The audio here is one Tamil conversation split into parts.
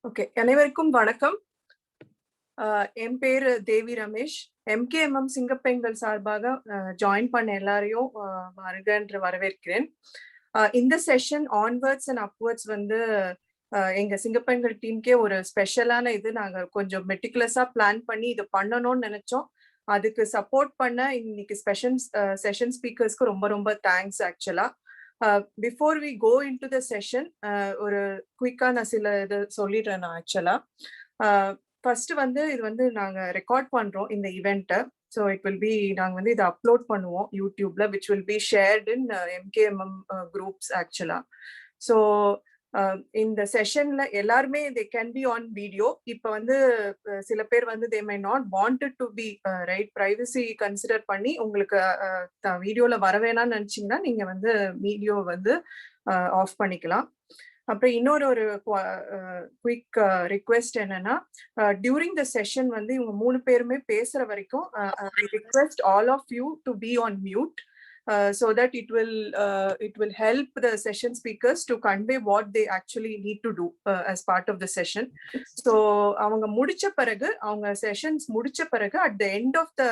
ஓகே, அனைவருக்கும் வணக்கம். என் பேரு தேவி ரமேஷ். MKMM சிங்கப்பெண்கள் சார்பாக ஜாயின் பண்ண எல்லாரையும் வருக வரவேற்கிறேன். இந்த செஷன் ஆன்வர்ட்ஸ் அண்ட் அப்வர்ட்ஸ் வந்து எங்க சிங்கப்பெண்கள் டீமுக்கே ஒரு ஸ்பெஷலான இது. நாங்க கொஞ்சம் மெட்டிகுலஸா பிளான் பண்ணி இது பண்ணணும்னு நினைச்சோம். அதுக்கு சப்போர்ட் பண்ண இன்னைக்கு செஷன் ஸ்பீக்கர்ஸ்க்கு ரொம்ப ரொம்ப தேங்க்ஸ். ஆக்சுவலா before we go into the session ஒரு குயிக்கா நான் சில இது சொல்லிடுறேன். நான் ஆக்சுவலா ஃபர்ஸ்ட் வந்து இது வந்து நாங்க ரெக்கார்ட் பண்றோம் இந்த இவெண்ட்டை. ஸோ இட் வில் பி நாங்கள் வந்து இதை அப்லோட் பண்ணுவோம் யூடியூப்ல, which will be shared in MKMM groups actually. So இந்த செஷன்ல எல்லாருமே they can be on video. இப்போ வந்து சில பேர் வந்து they may not wanted to be right, privacy consider பண்ணி உங்களுக்கு வீடியோல வர வேணாம்னு நினைச்சீங்கன்னா நீங்க வந்து வீடியோ வந்து ஆஃப் பண்ணிக்கலாம். அப்புறம் இன்னொரு குயிக் ரிக்வெஸ்ட் என்னன்னா, டியூரிங் த செஷன் வந்து இவங்க 3 பேருமே பேசுற வரைக்கும் request all of you to be on mute. So that it will help the session speakers to convey what they actually need to do as part of the session. So அவங்க முடிச்ச பிறகு, அவங்க செஷன்ஸ் முடிச்ச பிறகு at the end of the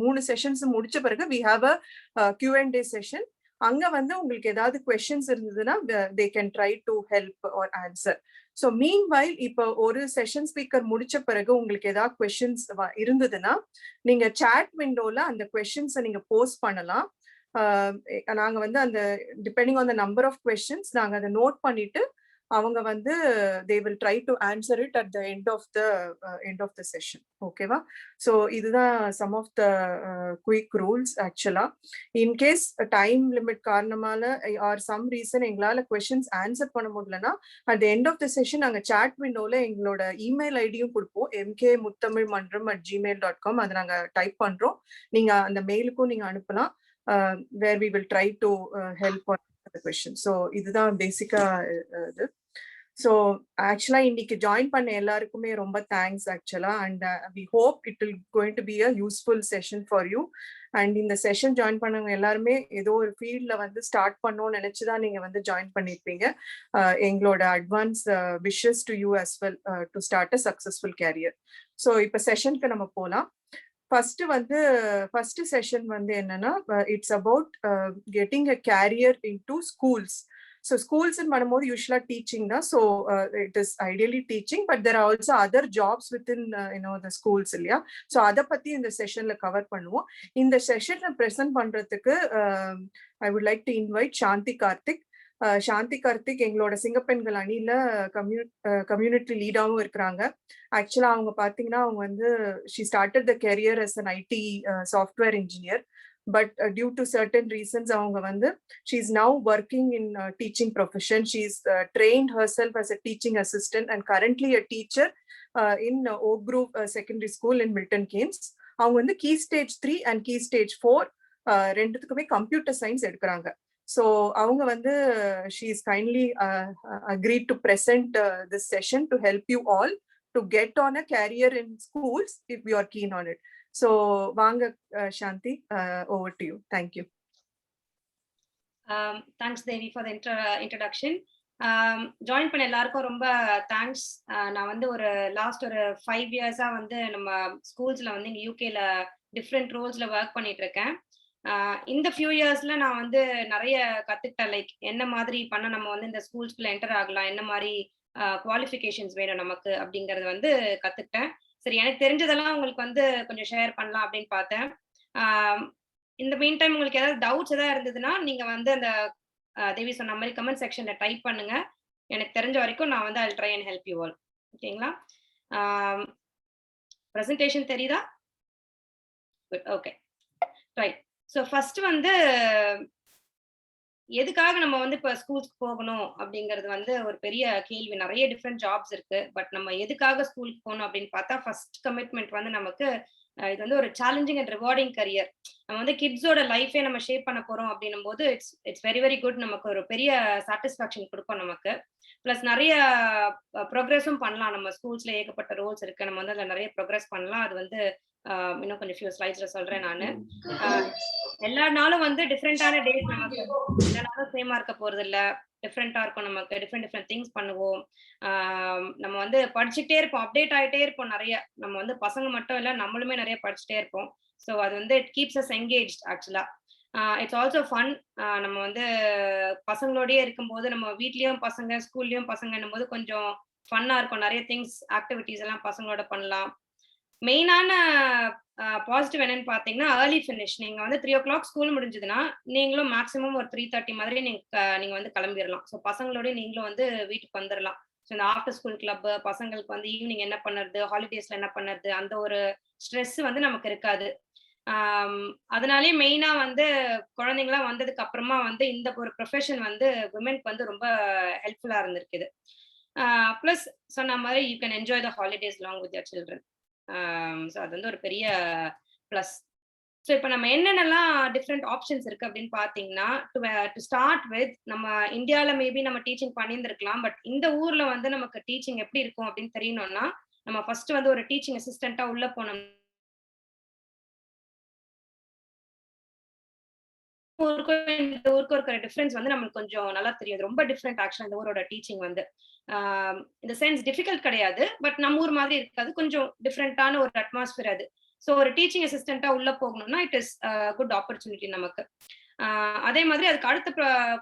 3 sessions முடிச்ச பிறகு we have a Q&A session. அங்க வந்து உங்களுக்கு ஏதாவது கொஸ்டின்ஸ் இருந்ததுன்னா they can try to help or answer. So meanwhile இப்போ ஒரு செஷன் ஸ்பீக்கர் முடிச்ச பிறகு உங்களுக்கு ஏதாவது கொஸ்டின்ஸ் இருந்ததுன்னா நீங்க சாட் விண்டோல அந்த கொஸ்டின்ஸை நீங்க போஸ்ட் பண்ணலாம். நாங்க வந்து அந்த depending on the number of questions நாங்க அதை நோட் பண்ணிட்டு அவங்க வந்து they will try to answer it at the end of the session. ஓகேவா? ஸோ இதுதான் some of the quick rules. Actually in case time limit காரணமால ஆர் சம் ரீசன் எங்களால கொஸ்டின்ஸ் ஆன்சர் பண்ண முடியலன்னா at the end of the session நாங்கள் சாட் விண்டோல எங்களோட இமெயில் ஐடியும் கொடுப்போம், mkmuttamilmandram@gmail.com. அதை நாங்கள் டைப் பண்றோம். நீங்க அந்த மெயிலுக்கும் நீங்க அனுப்பலாம். where we will try to help on the question. So இதுதான் பேசிக்கா இது. ஸோ ஆக்சுவலா இன்னைக்கு ஜாயின் பண்ண எல்லாருக்குமே ரொம்ப தேங்க்ஸ் ஆக்சுவலா. And we hope it will going to be a useful session for you. And இந்த செஷன் ஜாயின் பண்ணவங்க எல்லாருமே ஏதோ ஒரு ஃபீல்ட்ல வந்து ஸ்டார்ட் பண்ணணும்னு நினைச்சுதான் நீங்க வந்து ஜாயின் பண்ணிருப்பீங்க. எங்களோட advance wishes to you as well to start a successful career. So இப்போ செஷனுக்கு நம்ம போகலாம். ஃபர்ஸ்ட் செஷன் வந்து என்னன்னா, it's about getting a career into schools. So schools பண்ணும்போது யூஸ்வலா டீச்சிங் தான். So it is ideally teaching, but there are also other jobs within the schools இல்லையா? ஸோ அதை பத்தி இந்த செஷன்ல கவர் பண்ணுவோம். இந்த செஷனை ப்ரெசென்ட் பண்றதுக்கு I would like to invite Shanthi Karthik. Shanthi Karthik எங்களோட சிங்கப்பெண்கள் அணியில கம்யூனிட்டி லீடாவும் இருக்கிறாங்க. ஆக்சுவலா அவங்க பாத்தீங்கன்னா அவங்க வந்து she started the career as an IT software engineer. But due to certain reasons avanga vandu she is now working in teaching profession. She is trained herself as a teaching assistant and currently a teacher in Oak Grove Secondary School in Milton Keynes. avanga vandu key stage 3 and key stage 4 ரெண்டுத்துக்குமே computer science எடுக்கறாங்க. So avanga vandu she is kindly agreed to present this session to help you all to get on a career in schools if you are keen on it. So Vanga Shanti, over to you. Thank you. Thanks Devi for the introduction. Join பண்ண எல்லாருக்கும் ரொம்ப தேங்க்ஸ். நான் வந்து ஒரு லாஸ்ட் ஒரு 5 இயர்ஸா வந்து நம்ம ஸ்கூல்ஸ்ல வந்து இங்க யூகேல டிஃப்ரெண்ட் ரோல்ஸ்ல ஒர்க் பண்ணிட்டு இருக்கேன். இந்த ஃபியூ இயர்ஸ்ல நான் வந்து நிறைய கத்துக்கிட்டேன். லைக் என்ன மாதிரி பண்ண நம்ம வந்து இந்த ஸ்கூல்ஸ்குள்ள என்டர் ஆகலாம், என்ன மாதிரி குவாலிஃபிகேஷன்ஸ் வேணும் நமக்கு அப்படிங்கறது வந்து கத்துக்கிட்டேன். சரி, எனக்கு தெரிஞ்சதெல்லாம் உங்களுக்கு வந்து கொஞ்சம் ஷேர் பண்ணலாம் அப்படின்னு பார்த்தேன். இந்த மீன் டைம் உங்களுக்கு ஏதாவது டவுட்ஸ் ஏதாவது இருந்ததுன்னா நீங்க வந்து அந்த தேவி சொன்ன மாதிரி கமெண்ட் செக்ஷன்ல டைப் பண்ணுங்க. எனக்கு தெரிஞ்ச வரைக்கும் நான் வந்து I'll try and help you all. ஓகேங்களா? பிரசன்டேஷன் தெரியுதா? Good, okay, right. So first வந்து எதுக்காக நம்ம வந்து இப்போ ஸ்கூல்ஸ்க்கு போகணும் அப்படிங்கிறது வந்து ஒரு பெரிய கேள்வி. நிறைய டிஃப்ரெண்ட் ஜாப்ஸ் இருக்கு, பட் நம்ம எதுக்காக ஸ்கூலுக்கு போகணும் அப்படின்னு பார்த்தா ஃபர்ஸ்ட் கமிட்மெண்ட் வந்து நமக்கு இது வந்து ஒரு சேலஞ்சிங் அண்ட் ரிவார்டிங் கரியர். நம்ம வந்து கிட்ஸோட லைஃபே நம்ம ஷேப் பண்ண போறோம் அப்படின்னும் போது இட்ஸ் வெரி வெரி குட். நமக்கு ஒரு பெரிய சாட்டிஸ்ஃபேக்ஷன் கொடுக்கும் நமக்கு. பிளஸ் நிறைய ப்ரோக்ரஸும் பண்ணலாம். நம்ம ஸ்கூல்ஸ்ல ஏகப்பட்ட ரோல்ஸ் இருக்கு, நம்ம வந்து அதில் நிறைய ப்ரோக்ரஸ் பண்ணலாம். அது வந்து இன்னும் கொஞ்சம் ஃபியூ ஸ்லைட்ஸ்ல சொல்றேன் நானு. எல்லா நாளும் வந்து டிஃப்ரெண்டான டேஸ், நமக்கு எல்லா நாளும் சேமா இருக்க போறது இல்ல. டிஃப்ரெண்டா இருக்கும் நமக்கு. டிஃப்ரெண்ட் திங்ஸ் பண்ணுவோம். நம்ம வந்து படிச்சுக்கிட்டே இருப்போம். அப்டேட் ஆயிட்டே இருப்போம் நெறைய. நம்ம வந்து பசங்க மட்டும் இல்ல, நம்மளுமே நெறைய படிச்சுட்டே இருப்போம். ஸோ அது வந்து இட் கீப்ஸ் அஸ் எங்கேஜ்ட் ஆக்சுவலா. It's also fun. நம்ம வந்து பசங்களோடயே இருக்கும்போது, நம்ம வீட்லயும் பசங்க, ஸ்கூல்லயும் பசங்கன்னும்போது கொஞ்சம் ஃபன்னா இருக்கும். நெறைய திங்ஸ், ஆக்டிவிட்டீஸ் எல்லாம் பசங்களோட பண்ணலாம். மெயினான பாசிட்டிவ் என்னன்னு பார்த்தீங்கன்னா, ஏர்லி ஃபினிஷ். நீங்க வந்து 3:00 ஸ்கூல் முடிஞ்சதுன்னா, நீங்களும் மேக்ஸிமம் ஒரு 3:30 மாதிரி நீங்க வந்து கிளம்பிரலாம். ஸோ பசங்களோடயே நீங்களும் வந்து வீட்டுக்கு வந்துரலாம். ஸோ இந்த ஆஃப்டர் ஸ்கூல் கிளப், பசங்களுக்கு வந்து ஈவினிங் என்ன பண்ணறது, ஹாலிடேஸ்ல என்ன பண்ணறது, அந்த ஒரு ஸ்ட்ரெஸ் வந்து நமக்கு இருக்காது. அதனாலயே மெயினா வந்து குழந்தைங்கலாம் வந்ததுக்கு அப்புறமா வந்து இந்த ஒரு ப்ரொஃபஷன் வந்து விமென்க்கு வந்து ரொம்ப ஹெல்ப்ஃபுல்லா இருந்திருக்கு இது. பிளஸ் சொன்ன மாரி you can enjoy the holidays long with your children. So அது வந்து ஒரு பெரிய பிளஸ். ஸோ இப்ப நம்ம என்னென்னலாம் டிஃபரெண்ட் ஆப்ஷன்ஸ் இருக்கு அப்படின்னு பார்த்தீங்கன்னா, டு ஸ்டார்ட் வித் நம்ம இந்தியால மேபி நம்ம டீச்சிங் பண்ணியிருந்திருக்கலாம். பட் இந்த ஊர்ல வந்து நமக்கு டீச்சிங் எப்படி இருக்கும் அப்படின்னு தெரியணும்னா, நம்ம ஃபர்ஸ்ட் வந்து ஒரு டீச்சிங் அசிஸ்டன்ட்டா உள்ள போனோம். ஊருக்கும் இந்த ஊருக்கும் இருக்கிற டிஃபரன்ஸ் வந்து நம்மளுக்கு கொஞ்சம் நல்லா தெரியும். அது ரொம்ப டிஃபரெண்ட் ஆக்சுவலா இந்த ஊரோட டீச்சிங் வந்து. இந்த சென்ஸ் டிஃபிகல்ட் கிடையாது. பட் நம்ம ஊர் மாதிரி இருக்காது. கொஞ்சம் டிஃபரெண்டான ஒரு அட்மாஸ்பியர் அது. ஸோ ஒரு டீச்சிங் அசிஸ்டன்ட்டா உள்ள போகணும்னா, இட் இஸ் குட் ஆப்பர்ச்சுனிட்டி நமக்கு. அதே மாதிரி அதுக்கு அடுத்த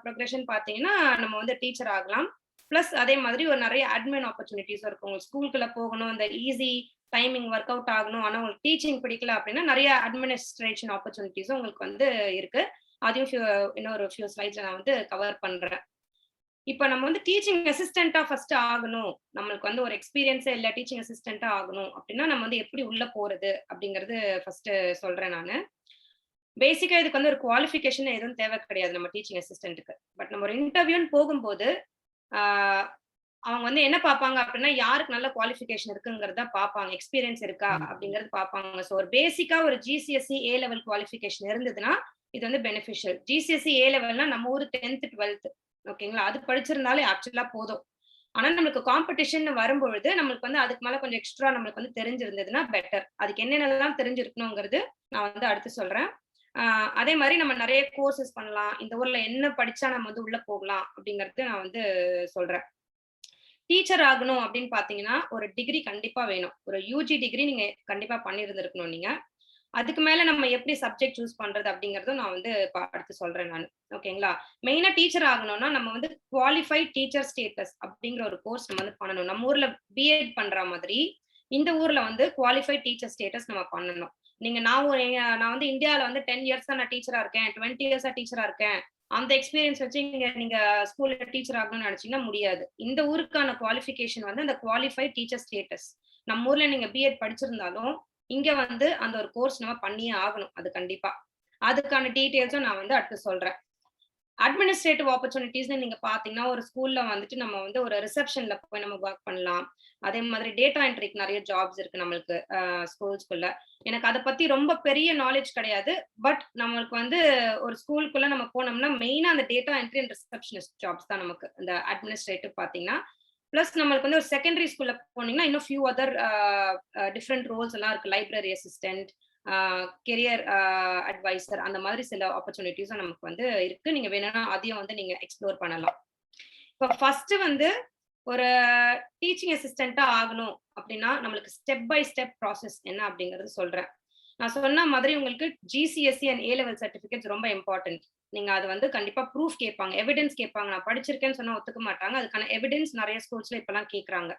ப்ரொக்ரஷன் பார்த்தீங்கன்னா, நம்ம வந்து டீச்சர் ஆகலாம். பிளஸ் அதே மாதிரி ஒரு நெறைய அட்மின் ஆப்பர்ச்சுனிட்டீஸ் இருக்கும். உங்களுக்கு ஸ்கூலுக்குள்ள போகணும், இந்த ஈஸி டைமிங் ஒர்க் அவுட் ஆகணும். ஆனா உங்களுக்கு டீச்சிங் பிடிக்கல அப்படின்னா, நெறைய அட்மினிஸ்ட்ரேஷன் ஆப்பர்ச்சுனிட்டீஸும் உங்களுக்கு வந்து இருக்கு. அதையும் இன்னொரு ஃபியூ ஸ்லைட்ஸ்ல நான் வந்து கவர் பண்றேன். இப்ப நம்ம வந்து டீச்சிங் அசிஸ்டன்ட்டா ஃபர்ஸ்ட் ஆகணும். நம்மளுக்கு வந்து ஒரு எக்ஸ்பீரியன்ஸே இல்ல டீச்சிங் அசிஸ்டன்ட்டா ஆகணும் அப்டின்னா, நம்ம வந்து எப்படி உள்ள போறது அப்படிங்கிறது ஃபர்ஸ்ட் சொல்றேன் நானு. பேசிக்கா இதுக்கு வந்து ஒரு குவாலிஃபிகேஷன் எதுவும் தேவை கிடையாது நம்ம டீச்சிங் அசிஸ்டன்ட்க்கு. பட் நம்ம ஒரு இன்டர்வியூன்னு போகும்போது, ஆ அவங்க வந்து என்ன பார்ப்பாங்க அப்டின்னா, யாருக்கு நல்ல குவாலிஃபிகேஷன் இருக்குங்கிறத பார்ப்பாங்க. எக்ஸ்பீரியன்ஸ் இருக்கா அப்படிங்கிறது பார்ப்பாங்க. ஸோ ஒரு பேசிக்கா ஒரு ஜிசிஎஸ்இ, ஏ லெவல் குவாலிஃபிகேஷன் இருந்ததுன்னா, இது வந்து பெனிஃபிஷியல். ஜிசிஎஸ்இ, ஏ லெவல்னா நம்ம ஊரு 10த், 12த் ஓகேங்களா? அது படிச்சிருந்தாலே ஆக்சுவலா போதும். ஆனா நம்மளுக்கு காம்படிஷன் வரும்பொழுது, நம்மளுக்கு வந்து அதுக்கு மேல கொஞ்சம் எக்ஸ்ட்ரா நம்மளுக்கு வந்து தெரிஞ்சிருந்ததுன்னா பெட்டர். அதுக்கு என்னென்னலாம் தெரிஞ்சிருக்கணுங்கிறது நான் வந்து அடுத்து சொல்றேன். அதே மாரி நம்ம நெறைய கோர்சஸ் பண்ணலாம். இந்த ஊர்ல என்ன படிச்சா நம்ம வந்து உள்ள போகலாம் அப்படிங்கிறது நான் வந்து சொல்றேன். டீச்சர் ஆகணும் அப்படின்னு பார்த்தீங்கன்னா, ஒரு டிகிரி கண்டிப்பா வேணும். ஒரு யுஜி டிகிரி நீங்க கண்டிப்பா பண்ணியிருந்திருக்கணும் நீங்க. அதுக்கு மேல நம்ம எப்படி சப்ஜெக்ட் சூஸ் பண்றது அப்படிங்கிறதும் நான் வந்து அடுத்து சொல்றேன் நானு. ஓகேங்களா? மெயினா டீச்சர் ஆகணும்னா, நம்ம வந்து குவாலிஃபைட் டீச்சர் ஸ்டேட்டஸ் அப்படிங்கிற ஒரு கோர்ஸ் நம்ம வந்து பண்ணணும். நம்ம ஊர்ல பிஎட் பண்ற மாதிரி, இந்த ஊர்ல வந்து குவாலிஃபைட் டீச்சர் ஸ்டேட்டஸ் நம்ம பண்ணணும். நீங்க நான் வந்து இந்தியால வந்து 10 இயர்ஸா நான் டீச்சரா இருக்கேன். 20 இயர்ஸா டீச்சரா இருக்கேன். அந்த எக்ஸ்பீரியன்ஸ் வச்சு நீங்க நீங்க ஸ்கூல்ல டீச்சர் ஆகணும்னு நினைச்சீங்கன்னா முடியாது. இந்த ஊருக்கான குவாலிஃபிகேஷன் வந்து அந்த குவாலிஃபைட் டீச்சர் ஸ்டேட்டஸ். நம்ம ஊர்ல நீங்க பிஎட் படிச்சிருந்தாலும், இங்க வந்து அந்த ஒரு கோர்ஸ் நம்ம பண்ணியே ஆகணும். அது கண்டிப்பா. அதுக்கான டீட்டெயில்ஸும் நான் வந்து அடுத்து சொல்றேன். அட்மினிஸ்ட்ரேட்டிவ் ஆப்பர்ச்சுனிட்டீஸ்ன்னு நீங்க பார்த்தீங்கன்னா, ஒரு ஸ்கூல்ல வந்துட்டு நம்ம வந்து ஒரு ரிசப்ஷன்ல போய் நம்ம வொர்க் பண்ணலாம். அதே மாதிரி டேட்டா என்ட்ரிக்கு நெறைய ஜாப்ஸ் இருக்கு நம்மளுக்கு ஸ்கூல்ஸ்குள்ள. எனக்கு அத பத்தி ரொம்ப பெரிய நாலேட்ஜ் கிடையாது. பட் நம்மளுக்கு வந்து ஒரு ஸ்கூலுக்குள்ள நம்ம போனோம்னா, மெயினா அந்த data entry and receptionist jobs தான் நமக்கு. இந்த அட்மினிஸ்ட்ரேட்டிவ் பார்த்தீங்கன்னா. பிளஸ் நம்மளுக்கு வந்து ஒரு செகண்டரி ஸ்கூல்ல போனீங்கன்னா, இன்னும் ஃபியூ அதர் டிஃபரெண்ட் ரோல்ஸ் எல்லாம் இருக்கு. லைப்ரரி அசிஸ்டன்ட், கெரியர் அட்வைசர் அந்த மாதிரி சில ஆப்பர்ச்சுனிட்டீஸும் நமக்கு வந்து இருக்கு. நீங்க வேணும்னா அதையும் வந்து நீங்க எக்ஸ்ப்ளோர் பண்ணலாம். இப்ப ஃபர்ஸ்ட் வந்து ஒரு டீச்சிங் அசிஸ்டன்ட்டா ஆகணும் அப்படின்னா, நம்மளுக்கு ஸ்டெப் பை ஸ்டெப் ப்ராசஸ் என்ன அப்படிங்கிறது சொல்றேன். நான் சொன்ன மாதிரி உங்களுக்கு ஜிசிஎஸ்இ அண்ட் ஏ லெவல் சர்டிஃபிகேட்ஸ் ரொம்ப இம்பார்ட்டன்ட். நீங்க அது வந்து கண்டிப்பா ப்ரூஃப் கேட்பாங்க. எவிடன்ஸ் கேட்பாங்க. நான் படிச்சிருக்கேன்னு சொன்னா ஒத்துக்க மாட்டாங்க. அதுக்கான எவிடன்ஸ் நெறைய ஸ்கூல்ஸ்ல இப்பலாம் கேட்கறாங்க.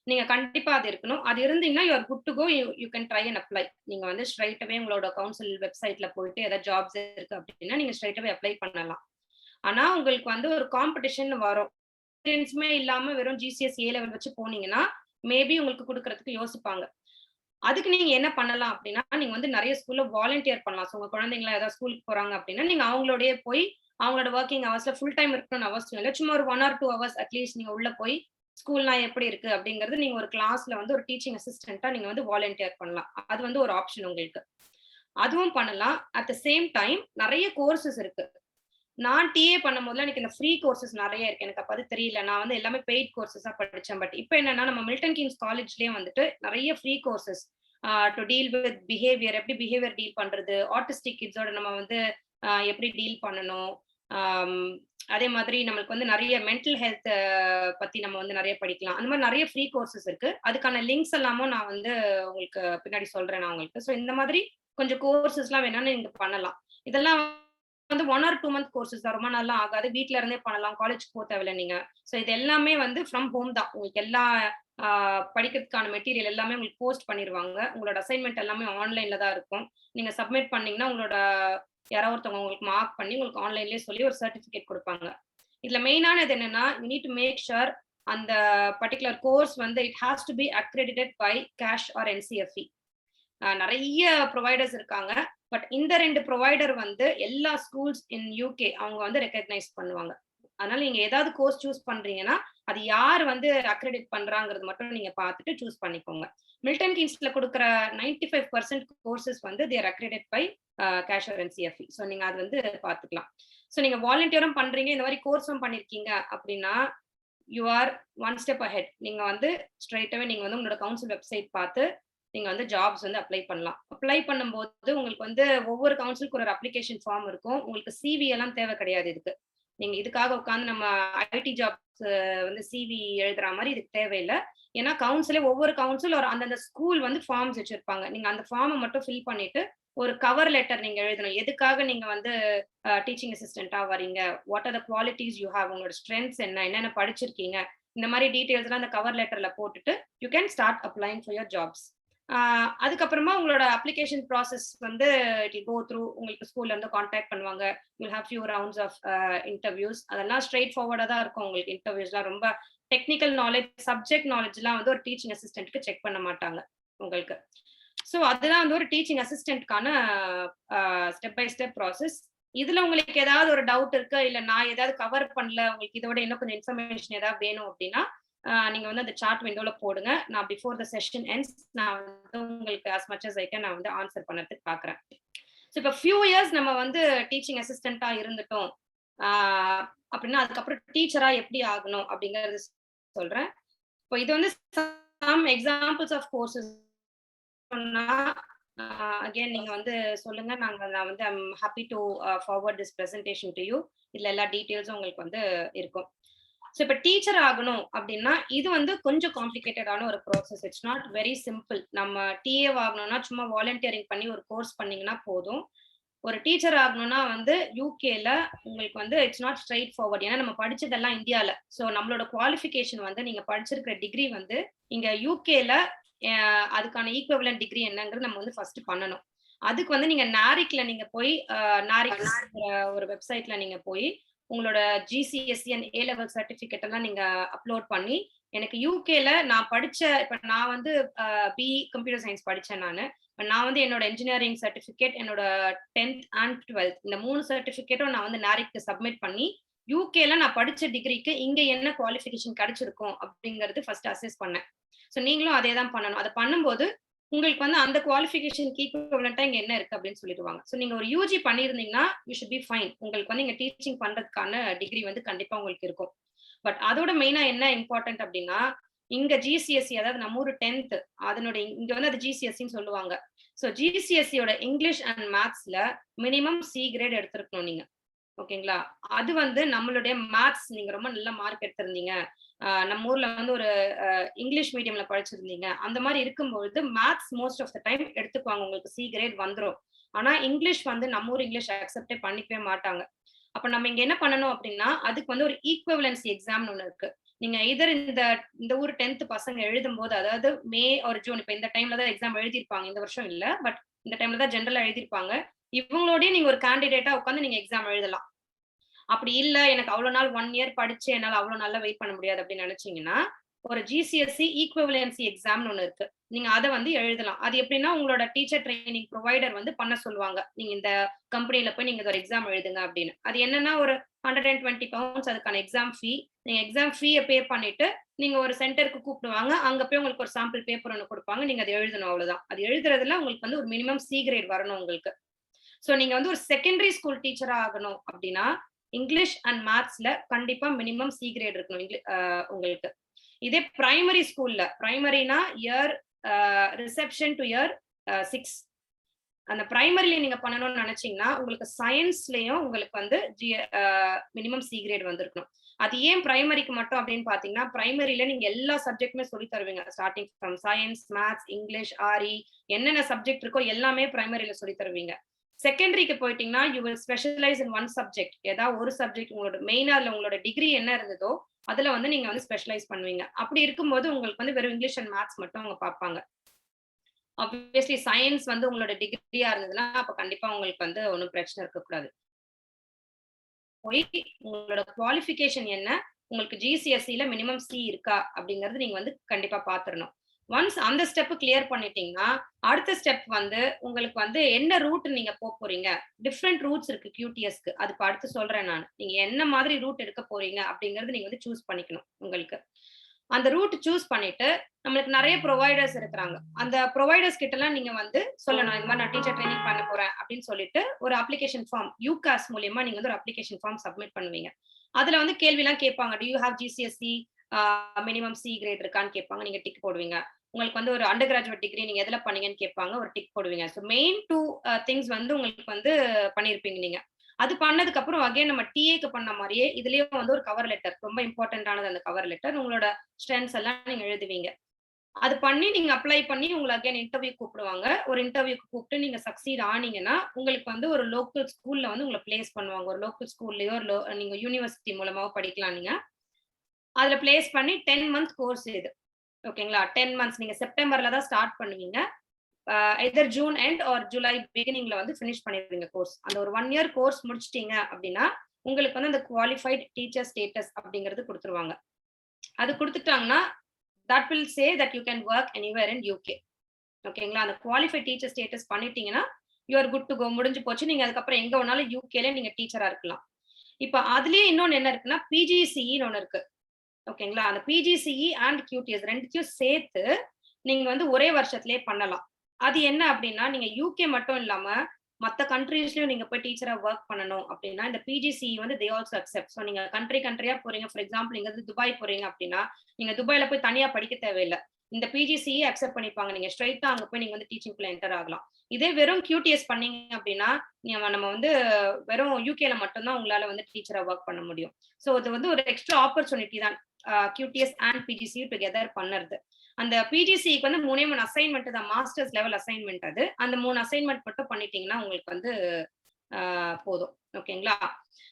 நீங்க கண்டிப்பா அது இருக்கணும். அது இருந்தீங்கன்னா, you are good to go. You can try and apply. நீங்க வந்து ஸ்ட்ரெய்ட் அவே உங்களோட கவுன்சில் வெப்சைட்ல போயிட்டு ஏதாவது ஜாப்ஸ் இருக்கு அப்படின்னா, நீங்க ஸ்ட்ரெய்ட் அவே அப்ளை பண்ணலாம். ஆனா, உங்களுக்கு வந்து ஒரு காம்படிஷன் வரும். எக்ஸ்பீரியன்ஸுமே இல்லாம வெறும் ஜிசிஎஸ் ஏ லெவல் வச்சு போனீங்கன்னா, மேபி உங்களுக்கு குடுக்குறதுக்கு யோசிப்பாங்க. அதுக்கு நீங்க என்ன பண்ணலாம் அப்படின்னா, நீங்க வந்து நெறைய ஸ்கூல்ல வாலண்டியர் பண்ணலாம். ஸோ உங்க குழந்தைங்கள ஏதாவது ஸ்கூலுக்கு போறாங்க அப்படின்னா, நீங்க அவங்களோடயே போய் அவங்களோட வொர்க்கிங் ஹவர்ஸ்ல ஃபுல் டைம் இருக்கணும்னு அவசியம் இல்ல. சும்மா ஒரு 1 ஆர் 2 ஹவர்ஸ் அட்லீஸ்ட் நீங்க உள்ள போய் ஸ்கூல்னா எப்படி இருக்கு அப்படிங்கிறது நீங்க ஒரு கிளாஸ்ல வந்து ஒரு டீச்சிங் அசிஸ்டன்ட்டா நீங்க வந்து வாலண்டியர் பண்ணலாம். அது வந்து ஒரு ஆப்ஷன் உங்களுக்கு. அதுவும் பண்ணலாம். அட் த சேம் டைம் நெறைய கோர்சஸ் இருக்கு. நான் டிஏ பண்ணும்போதெல்லாம் எனக்கு இந்த ஃப்ரீ கோர்சஸ் நெறைய இருக்கு. எனக்கு அப்ப அது தெரியல. நான் வந்து எல்லாமே பெய்ட் கோர்சஸா படிச்சேன். பட் இப்ப என்னன்னா நம்ம மில்டன் கிங்ஸ் காலேஜ்லயே வந்துட்டு நெறைய free courses to deal with behaviour எப்படி பிஹேவியர் டீல் பண்றது, ஆட்டிஸ்டிக் கிட்ஸோட நம்ம வந்து எப்படி டீல் பண்ணணும், ஆம், அதே மாதிரி நம்மளுக்கு வந்து நிறைய மென்டல் ஹெல்த் பத்தி நம்ம வந்து நிறைய படிக்கலாம். அந்த மாதிரி நிறைய ஃப்ரீ கோர்சஸ் இருக்கு. அதுக்கான லிங்க்ஸ் எல்லாமும் நான் வந்து உங்களுக்கு பின்னாடி சொல்றேன் நான் உங்களுக்கு. ஸோ இந்த மாதிரி கொஞ்சம் கோர்சஸ்லாம் வேணாலும் நீங்க பண்ணலாம். இதெல்லாம் வந்து 1 ஆர் 2 மந்த் கோர்சஸ் தான். ரொம்ப நாள்லாம் ஆகாது. வீட்ல இருந்தே பண்ணலாம். காலேஜ் போ தேவையில்ல நீங்க. ஸோ இது எல்லாமே வந்து ஃப்ரம் ஹோம் தான். உங்களுக்கு எல்லா படிக்கிறதுக்கான மெட்டீரியல் எல்லாமே உங்களுக்கு போஸ்ட் பண்ணிருவாங்க. உங்களோட அசைன்மென்ட் எல்லாமே ஆன்லைன்ல தான் இருக்கும். நீங்க சப்மிட் பண்ணீங்கன்னா, உங்களோட யாராவது ஒருத்தவங்க உங்களுக்கு மார்க் பண்ணி உங்களுக்கு ஆன்லைன்லயே சொல்லி ஒரு சர்டிஃபிகேட் குடுப்பாங்க. இதுல மெயினானது என்னன்னா, you need to make sure அந்த பர்ட்டிகுலர் கோர்ஸ் வந்து it has to be accredited by CACHE or NCFE. நெறைய ப்ரொவைடர்ஸ் இருக்காங்க. பட் இந்த 2 ப்ரொவைடர் வந்து எல்லா ஸ்கூல்ஸ் இன் யுகே அவங்க வந்து ரெகக்னைஸ் பண்ணுவாங்க. அதனால நீங்க ஏதாவது கோர்ஸ் சூஸ் பண்றீங்கன்னா, அது யார் வந்து அக்ரெடிட் பண்றாங்கிறது மட்டும் நீங்க பார்த்துட்டு சூஸ் பண்ணிக்கோங்க. மில்டன் கீன்ஸ்ல குடுக்குற 95% கோர்சஸ் வந்து they are accredited by CACHE or NCFE. So நீங்க அது வந்து பார்த்துக்கலாம். ஸோ நீங்க வாலண்டியரும் பண்றீங்க, இந்த மாதிரி கோர்ஸும் பண்ணியிருக்கீங்க அப்படின்னா, you are one step ahead. நீங்க வந்து ஸ்ட்ரெய்ட்டாவே நீங்க வந்து உங்களோட கவுன்சில் வெப்சைட் பார்த்து நீங்க வந்து ஜாப்ஸ் வந்து அப்ளை பண்ணலாம். அப்ளை பண்ணும்போது உங்களுக்கு வந்து ஒவ்வொரு கவுன்சிலுக்கு ஒரு அப்ளிகேஷன் ஃபார்ம் இருக்கும். உங்களுக்கு சிவி எல்லாம் தேவை கிடையாது இதுக்கு. நீங்க இதுக்காக உட்கார்ந்து நம்ம ஐடி ஜாப்ஸ் வந்து சிவி எழுதுற மாரி இதுக்கு தேவையில்ல. ஏன்னா கவுன்சிலே ஒவ்வொரு கவுன்சில் ஒரு அந்தந்த ஸ்கூல் வந்து ஃபார்ம்ஸ் வச்சிருப்பாங்க. நீங்க அந்த ஃபார்ம மட்டும் ஃபில் பண்ணிட்டு ஒரு கவர் லெட்டர் நீங்க எழுதணும். எதுக்காக நீங்க வந்து டீச்சிங் அசிஸ்டன்ட்டா வரீங்க? What are the qualities you have? உங்களோட ஸ்ட்ரெங்த்ஸ் என்ன? என்னென்ன படிச்சிருக்கீங்க? இந்த மாரி டீடைல்ஸ்லாம் அந்த கவர் லெட்டர்ல போட்டுட்டு you can start applying for your jobs. அதுக்கப்புறமா உங்களோட அப்ளிகேஷன் ப்ராசஸ் வந்து இட் வில் கோ த்ரூ. உங்களுக்கு ஸ்கூல்ல இருந்து கான்டாக்ட் பண்ணுவாங்க. You will have few rounds of interviews. அதெல்லாம் ஸ்ட்ரெயிட் ஃபார்வர்டா தான் இருக்கும் உங்களுக்கு இன்டர்வியூஸ்லாம். ரொம்ப டெக்னிக்கல் நாலேஜ், சப்ஜெக்ட் நாலேஜ்லாம் வந்து ஒரு டீச்சிங் அசிஸ்டன்ட்க்கு செக் பண்ண மாட்டாங்க உங்களுக்கு. ஸோ அதுதான் வந்து ஒரு டீச்சிங் அசிஸ்டன்ட்க்கான ஸ்டெப் பை ஸ்டெப் ப்ராசஸ். இதுல உங்களுக்கு ஏதாவது ஒரு டவுட் இருக்கு, இல்ல நான் ஏதாவது கவர் பண்ணல, உங்களுக்கு இதோட இன்னும் கொஞ்சம் இன்ஃபர்மேஷன் ஏதாவது வேணும் அப்படின்னா, நீங்க வந்து அந்த சார்ட் விண்டோல போடுங்க. நான் பிஃபோர் த செஷன் எண்ட்ஸ் நான் வந்து உங்களுக்கு as much as I can நான் வந்து ஆன்சர் பண்ணறதுக்கு பார்க்குறேன். ஸோ இப்போ ஃபியூ இயர்ஸ் நம்ம வந்து டீச்சிங் அசிஸ்டன்ட்டா இருந்துட்டோம். அப்படின்னா அதுக்கப்புறம் டீச்சரா எப்படி ஆகணும் அப்படிங்கறது சொல்றேன். இப்போ இது வந்து சம் எக்ஸாம்பிள்ஸ் ஆஃப் கோர்சஸ் சொன்னா அகைன் நீங்க வந்து சொல்லுங்க. நான் வந்து I'm happy to forward this presentation to you. இதுல எல்லா டீடைல்ஸும் உங்களுக்கு வந்து இருக்கும். ஸோ இப்போ டீச்சர் ஆகணும் அப்படின்னா இது வந்து கொஞ்சம் காம்ப்ளிகேட்டடான ஒரு process. It's not very simple. நம்ம டிஏ ஆகணும்னா சும்மா வாலண்டியரிங் பண்ணி ஒரு கோர்ஸ் பண்ணீங்கன்னா போதும். ஒரு டீச்சர் ஆகணும்னா வந்து யூகேல உங்களுக்கு வந்து இட்ஸ் நாட் ஸ்ட்ரெயிட் ஃபார்வர்ட். ஏன்னா நம்ம படிச்சதெல்லாம் இந்தியால. ஸோ நம்மளோட குவாலிஃபிகேஷன் வந்து நீங்க படிச்சிருக்கிற டிகிரி வந்து இங்க யூகேல அதுக்கான ஈக்குவலன்ட் டிகிரி என்னங்கிறது நம்ம வந்து ஃபர்ஸ்ட் பண்ணணும். அதுக்கு வந்து நீங்க நாரிக்ல நீங்க போய் நாரிக் ஒரு வெப்சைட்ல நீங்க போய் உங்களோட GCSE and A level certificate எல்லாம் நீங்க அப்லோட் பண்ணி எனக்கு யூகேல நான் படிச்ச இப்ப நான் வந்து பிஇ கம்ப்யூட்டர் சயின்ஸ் படிச்சேன் நானு. நான் வந்து என்னோட இன்ஜினியரிங் சர்டிபிகேட், என்னோட 10th அண்ட் 12th இந்த 3 சர்டிபிகேட்டும் நான் வந்து நாரிக்கு சப்மிட் பண்ணி யூகேல நான் படிச்ச டிகிரிக்கு இங்க என்ன குவாலிஃபிகேஷன் கிடைச்சிருக்கும் அப்படிங்கறது ஃபர்ஸ்ட் அசஸ் பண்ணேன். ஸோ நீங்களும் அதே தான் பண்ணணும். அதை பண்ணும்போது உங்களுக்கு வந்து அந்த குவாலிஃபிகேஷனுக்கு ஈக்குவலண்டா இங்க என்ன இருக்கு அப்படின்னு சொல்லிடுவாங்க. ஸோ நீங்க ஒரு யூஜி பண்ணிருந்தீங்கன்னா யூ ஷுட் பி ஃபைன். உங்களுக்கு வந்து இங்க டீச்சிங் பண்றதுக்கான டிகிரி வந்து கண்டிப்பா உங்களுக்கு இருக்கும். பட் அதோட மெயினா என்ன இம்பார்ட்டன்ட் அப்படின்னா இங்க ஜிசிஎஸ்சி அதாவது நம்ம ஊர் 10th அதனுடைய இங்க வந்து அது ஜிசிஎஸ்சின்னு சொல்லுவாங்க. ஸோ ஜிசிஎஸ்சியோட இங்கிலீஷ் அண்ட் மேத்ஸ்ல மினிமம் சி கிரேட் எடுத்திருக்கணும் நீங்க. ஓகேங்களா? அது வந்து நம்மளுடைய மேத்ஸ் நீங்க ரொம்ப நல்ல மார்க் எடுத்திருந்தீங்க. நம்ம ஊர்ல வந்து ஒரு இங்கிலீஷ் மீடியம்ல படிச்சிருந்தீங்க. அந்த மாதிரி இருக்கும்பொழுது maths most of the time எடுத்துக்குவாங்க. உங்களுக்கு சி கிரேட் வந்துரும். ஆனா இங்கிலீஷ் வந்து நம்ம ஊர் இங்கிலீஷ் அக்செப்டே பண்ணிக்கவே மாட்டாங்க. அப்ப நம்ம இங்க என்ன பண்ணணும் அப்படின்னா அதுக்கு வந்து ஒரு ஈக்குவலன்சி எக்ஸாம்னு ஒண்ணு இருக்கு. நீங்க எதர் இந்த ஊர் 10th பசங்க எழுதும்போது அதாவது மே ஒரு ஜூன் இப்ப இந்த டைம்ல தான் எக்ஸாம் எழுதிருப்பாங்க. இந்த வருஷம் இல்ல. பட் இந்த டைம்ல தான் ஜெனரலா எழுதிருப்பாங்க. இவங்களோடய நீங்க ஒரு கேண்டிடேட்டா உட்காந்து நீங்க எக்ஸாம் எழுதலாம். அப்படி இல்ல எனக்கு அவ்வளவு நாள் 1 இயர் படிச்சு என்னால அவ்வளவு நாளா வெயிட் பண்ண முடியாது அப்படின்னு நினைச்சீங்கன்னா ஒரு ஜிசிஎஸ்சி ஈக்குவலன்சி எக்ஸாம்னு ஒண்ணு இருக்கு. நீங்க அதை வந்து எழுதலாம். அது எப்படின்னா உங்களோட டீச்சர் ட்ரைனிங் ப்ரொவைடர் வந்து பண்ண சொல்லுவாங்க. நீங்க இந்த கம்பெனில போய் நீங்க ஒரு எக்ஸாம் எழுதுங்க அப்படின்னு. அது என்னன்னா ஒரு 120 pounds அதுக்கான எக்ஸாம் ஃபீ. நீங்க எக்ஸாம் ஃபீயை பே பண்ணிட்டு நீங்க ஒரு சென்டருக்கு கூப்பிடுவாங்க. அங்க போய் உங்களுக்கு ஒரு சாம்பிள் பேப்பர் ஒன்று கொடுப்பாங்க. நீங்க அதை எழுதணும். அவ்வளவுதான். அது எழுதுறதுல உங்களுக்கு வந்து ஒரு மினிமம் சி கிரேட் வரணும் உங்களுக்கு. சோ நீங்க வந்து ஒரு செகண்டரி ஸ்கூல் டீச்சரா ஆகணும் அப்படின்னா இங்கிலீஷ் அண்ட் மேத்ஸ்ல கண்டிப்பா மினிமம் சி கிரேட் இருக்கணும் உங்களுக்கு. இதே பிரைமரி ஸ்கூல்ல பிரைமரினா இயர் ரிசெப்ஷன் டு இயர் 6 அந்த பிரைமரில நீங்க பண்ணணும்னு நினைச்சீங்கன்னா உங்களுக்கு சயின்ஸ்லயும் உங்களுக்கு வந்து மினிமம் சி கிரேட் வந்திருக்கணும். அது ஏன் பிரைமரிக்கு மட்டும் அப்படின்னு பாத்தீங்கன்னா, பிரைமரில நீங்க எல்லா சப்ஜெக்ட்டுமே சொல்லி தருவீங்க. Starting from science, maths, English, RE என்னென்ன சப்ஜெக்ட் இருக்கோ எல்லாமே பிரைமரில சொல்லி தருவீங்க. செகண்டரிக்கு போயிட்டீங்கன்னா, you will specialise in one subject. ஏதாவது ஒரு சப்ஜெக்ட் உங்களோட மெயினா அதுல உங்களோட டிகிரி என்ன இருந்ததோ, அதுல வந்து நீங்க வந்து ஸ்பெஷலைஸ் பண்ணுவீங்க. அப்படி இருக்கும்போது உங்களுக்கு வந்து வெறும் இங்கிலீஷ் அண்ட் மேத்ஸ் மட்டும் அவங்க பார்ப்பாங்க. ஆப்வியஸ்லி சயன்ஸ் வந்து உங்களோட டிகிரியா இருந்ததுன்னா, அப்ப கண்டிப்பா உங்களுக்கு வந்து ஒண்ணும் பிரச்சனை இருக்கக்கூடாது. போய் உங்களோட குவாலிஃபிகேஷன் என்ன? உங்களுக்கு ஜிசிஎஸ்சில மினிமம் சி இருக்கா? அப்படிங்கிறது நீங்க வந்து கண்டிப்பா பார்த்துறணும். ஒன்ஸ் அந்த ஸ்டெப் கிளியர் பண்ணிட்டீங்கன்னா, அடுத்த ஸ்டெப் வந்து உங்களுக்கு வந்து என்ன ரூட் நீங்க போறீங்க? டிஃபரெண்ட் ரூட்ஸ் இருக்கு QTSக்கு. அது இப்ப அடுத்து சொல்றேன் நானு. நீங்க என்ன மாதிரி ரூட் எடுக்க போறீங்க அப்படிங்கிறது நீங்க வந்து சூஸ் பண்ணிக்கணும் உங்களுக்கு. அந்த ரூட் சூஸ் பண்ணிட்டு, நம்மளுக்கு நெறைய புரொவைடர்ஸ் இருக்கிறாங்க. அந்த புரொவைடர்ஸ் கிட்டலாம் நீங்க வந்து சொல்லணும். இந்த மாரி நான் டீச்சர் ட்ரெய்னிங் பண்ண போறேன் அப்படின்னு சொல்லிட்டு, ஒரு அப்ளிகேஷன் ஃபார்ம் யூகாஸ் மூலியமா நீங்க வந்து ஒரு அப்ளிகேஷன் ஃபார்ம் சப்மிட் பண்ணுவீங்க. அதுல வந்து கேள்விலாம் கேட்பாங்க. Do you have GCSE minimum C grade இருக்கான்னு கேட்பாங்க. நீங்க டிக் போடுவீங்க. உங்களுக்கு வந்து ஒரு அண்டர் கிராஜுவேட் டிகிரி நீங்க எதுல பண்ணீங்கன்னு கேட்பாங்க. ஒரு டிக் போடுவீங்க. ஸோ மெயின் 2 திங்ஸ் வந்து உங்களுக்கு வந்து பண்ணியிருப்பீங்க நீங்க. அது பண்ணதுக்கு அப்புறம் அகைன் நம்ம டிஏக்கு பண்ண மாரியே இதுலயும் வந்து ஒரு கவர் லெட்டர் ரொம்ப இம்பார்ட்டன்டானது அந்த கவர் லெட்டர். உங்களோட ஸ்ட்ரென்த்ஸ் எல்லாம் நீங்க எழுதுவீங்க. அது பண்ணி நீங்க அப்ளை பண்ணி உங்கள அகைன் இன்டர்வியூ கூப்பிடுவாங்க. ஒரு இன்டர்வியூக்கு கூப்பிட்டு நீங்க சக்சீட் ஆனீங்கன்னா, உங்களுக்கு வந்து ஒரு லோக்கல் ஸ்கூல்ல வந்து உங்கள பிளேஸ் பண்ணுவாங்க. ஒரு லோக்கல் ஸ்கூல்லயோ நீங்க யூனிவர்சிட்டி மூலமாவோ படிக்கலாம் நீங்க. அதுல பிளேஸ் பண்ணி 10 மந்த் கோர்ஸ் இது. ஓகேங்களா? 10 மந்த்ஸ் நீங்க செப்டம்பர்ல தான் ஸ்டார்ட் பண்ணுவீங்க. Either June end or July பிகினிங்ல வந்து ஃபினிஷ் பண்ணிடுவீங்க கோர்ஸ். அந்த ஒரு 1 இயர் கோர்ஸ் முடிச்சிட்டீங்க அப்படின்னா, உங்களுக்கு வந்து அந்த குவாலிஃபைட் டீச்சர் ஸ்டேட்டஸ் அப்படிங்கிறது குடுத்துருவாங்க. அது குடுத்துட்டாங்கன்னா, that will say that you can work anywhere in UK. ஓகேங்களா? அந்த குவாலிஃபைட் டீச்சர் ஸ்டேட்டஸ் பண்ணிட்டீங்கன்னா, you are good to go முடிஞ்சு போச்சு. நீங்க அதுக்கப்புறம் எங்க வேணாலும் யுகேல நீங்க டீச்சரா இருக்கலாம். இப்ப அதிலேயே இன்னொன்னு என்ன இருக்குன்னா, பிஜிசிஇன்னு ஒண்ணு இருக்கு. ஓகேங்களா? அந்த பிஜிசிஇ அண்ட் QTS 2த்தையும் சேர்த்து நீங்க வந்து ஒரே வருஷத்திலேயே பண்ணலாம். அது என்ன அப்டின்னா, நீங்க யுகே மட்டும் இல்லாம, மத்த கண்ட்ரீஸ்லயும் நீங்க போய் டீச்சரா வொர்க் பண்ணணும் அப்டின்னா, இந்த பிஜிசிஇ வந்து தே ஆல்சோ அக்செப்ட். ஸோ நீங்க கண்ட்ரியா போறீங்க. ஃபார் எக்ஸாம்பிள் நீங்க வந்து துபாய் போறீங்க அப்டின்னா, நீங்க துபாய்ல போய் தனியா படிக்க தேவையில்ல. இந்த பிஜிசிஇ அக்செப்ட் பண்ணிப்பாங்க. நீங்க ஸ்ட்ரெய்ட்டா அங்க போய் நீங்க வந்து டீச்சிங்குள்ள என்டர் ஆகலாம். இதே வெறும் QTS பண்ணீங்க அப்டின்னா, நம்ம வந்து வெறும் யுகேல மட்டும் தான் உங்களால வந்து டீச்சரா வொர்க் பண்ண முடியும். ஸோ இது வந்து ஒரு எக்ஸ்ட்ரா ஆப்பர்ச்சுனிட்டி தான். QTS அண்ட் பிஜிசிஇ டுகெதர் பண்ணறது. அந்த பிஜிசிக்கு வந்து 3 அசைன்மெண்ட் தான். மாஸ்டர்ஸ் லெவல் அசைன்மெண்ட் அது. அந்த 3 அசைன்மெண்ட் மட்டும் பண்ணிட்டீங்கன்னா உங்களுக்கு வந்து போதும். ஓகேங்களா?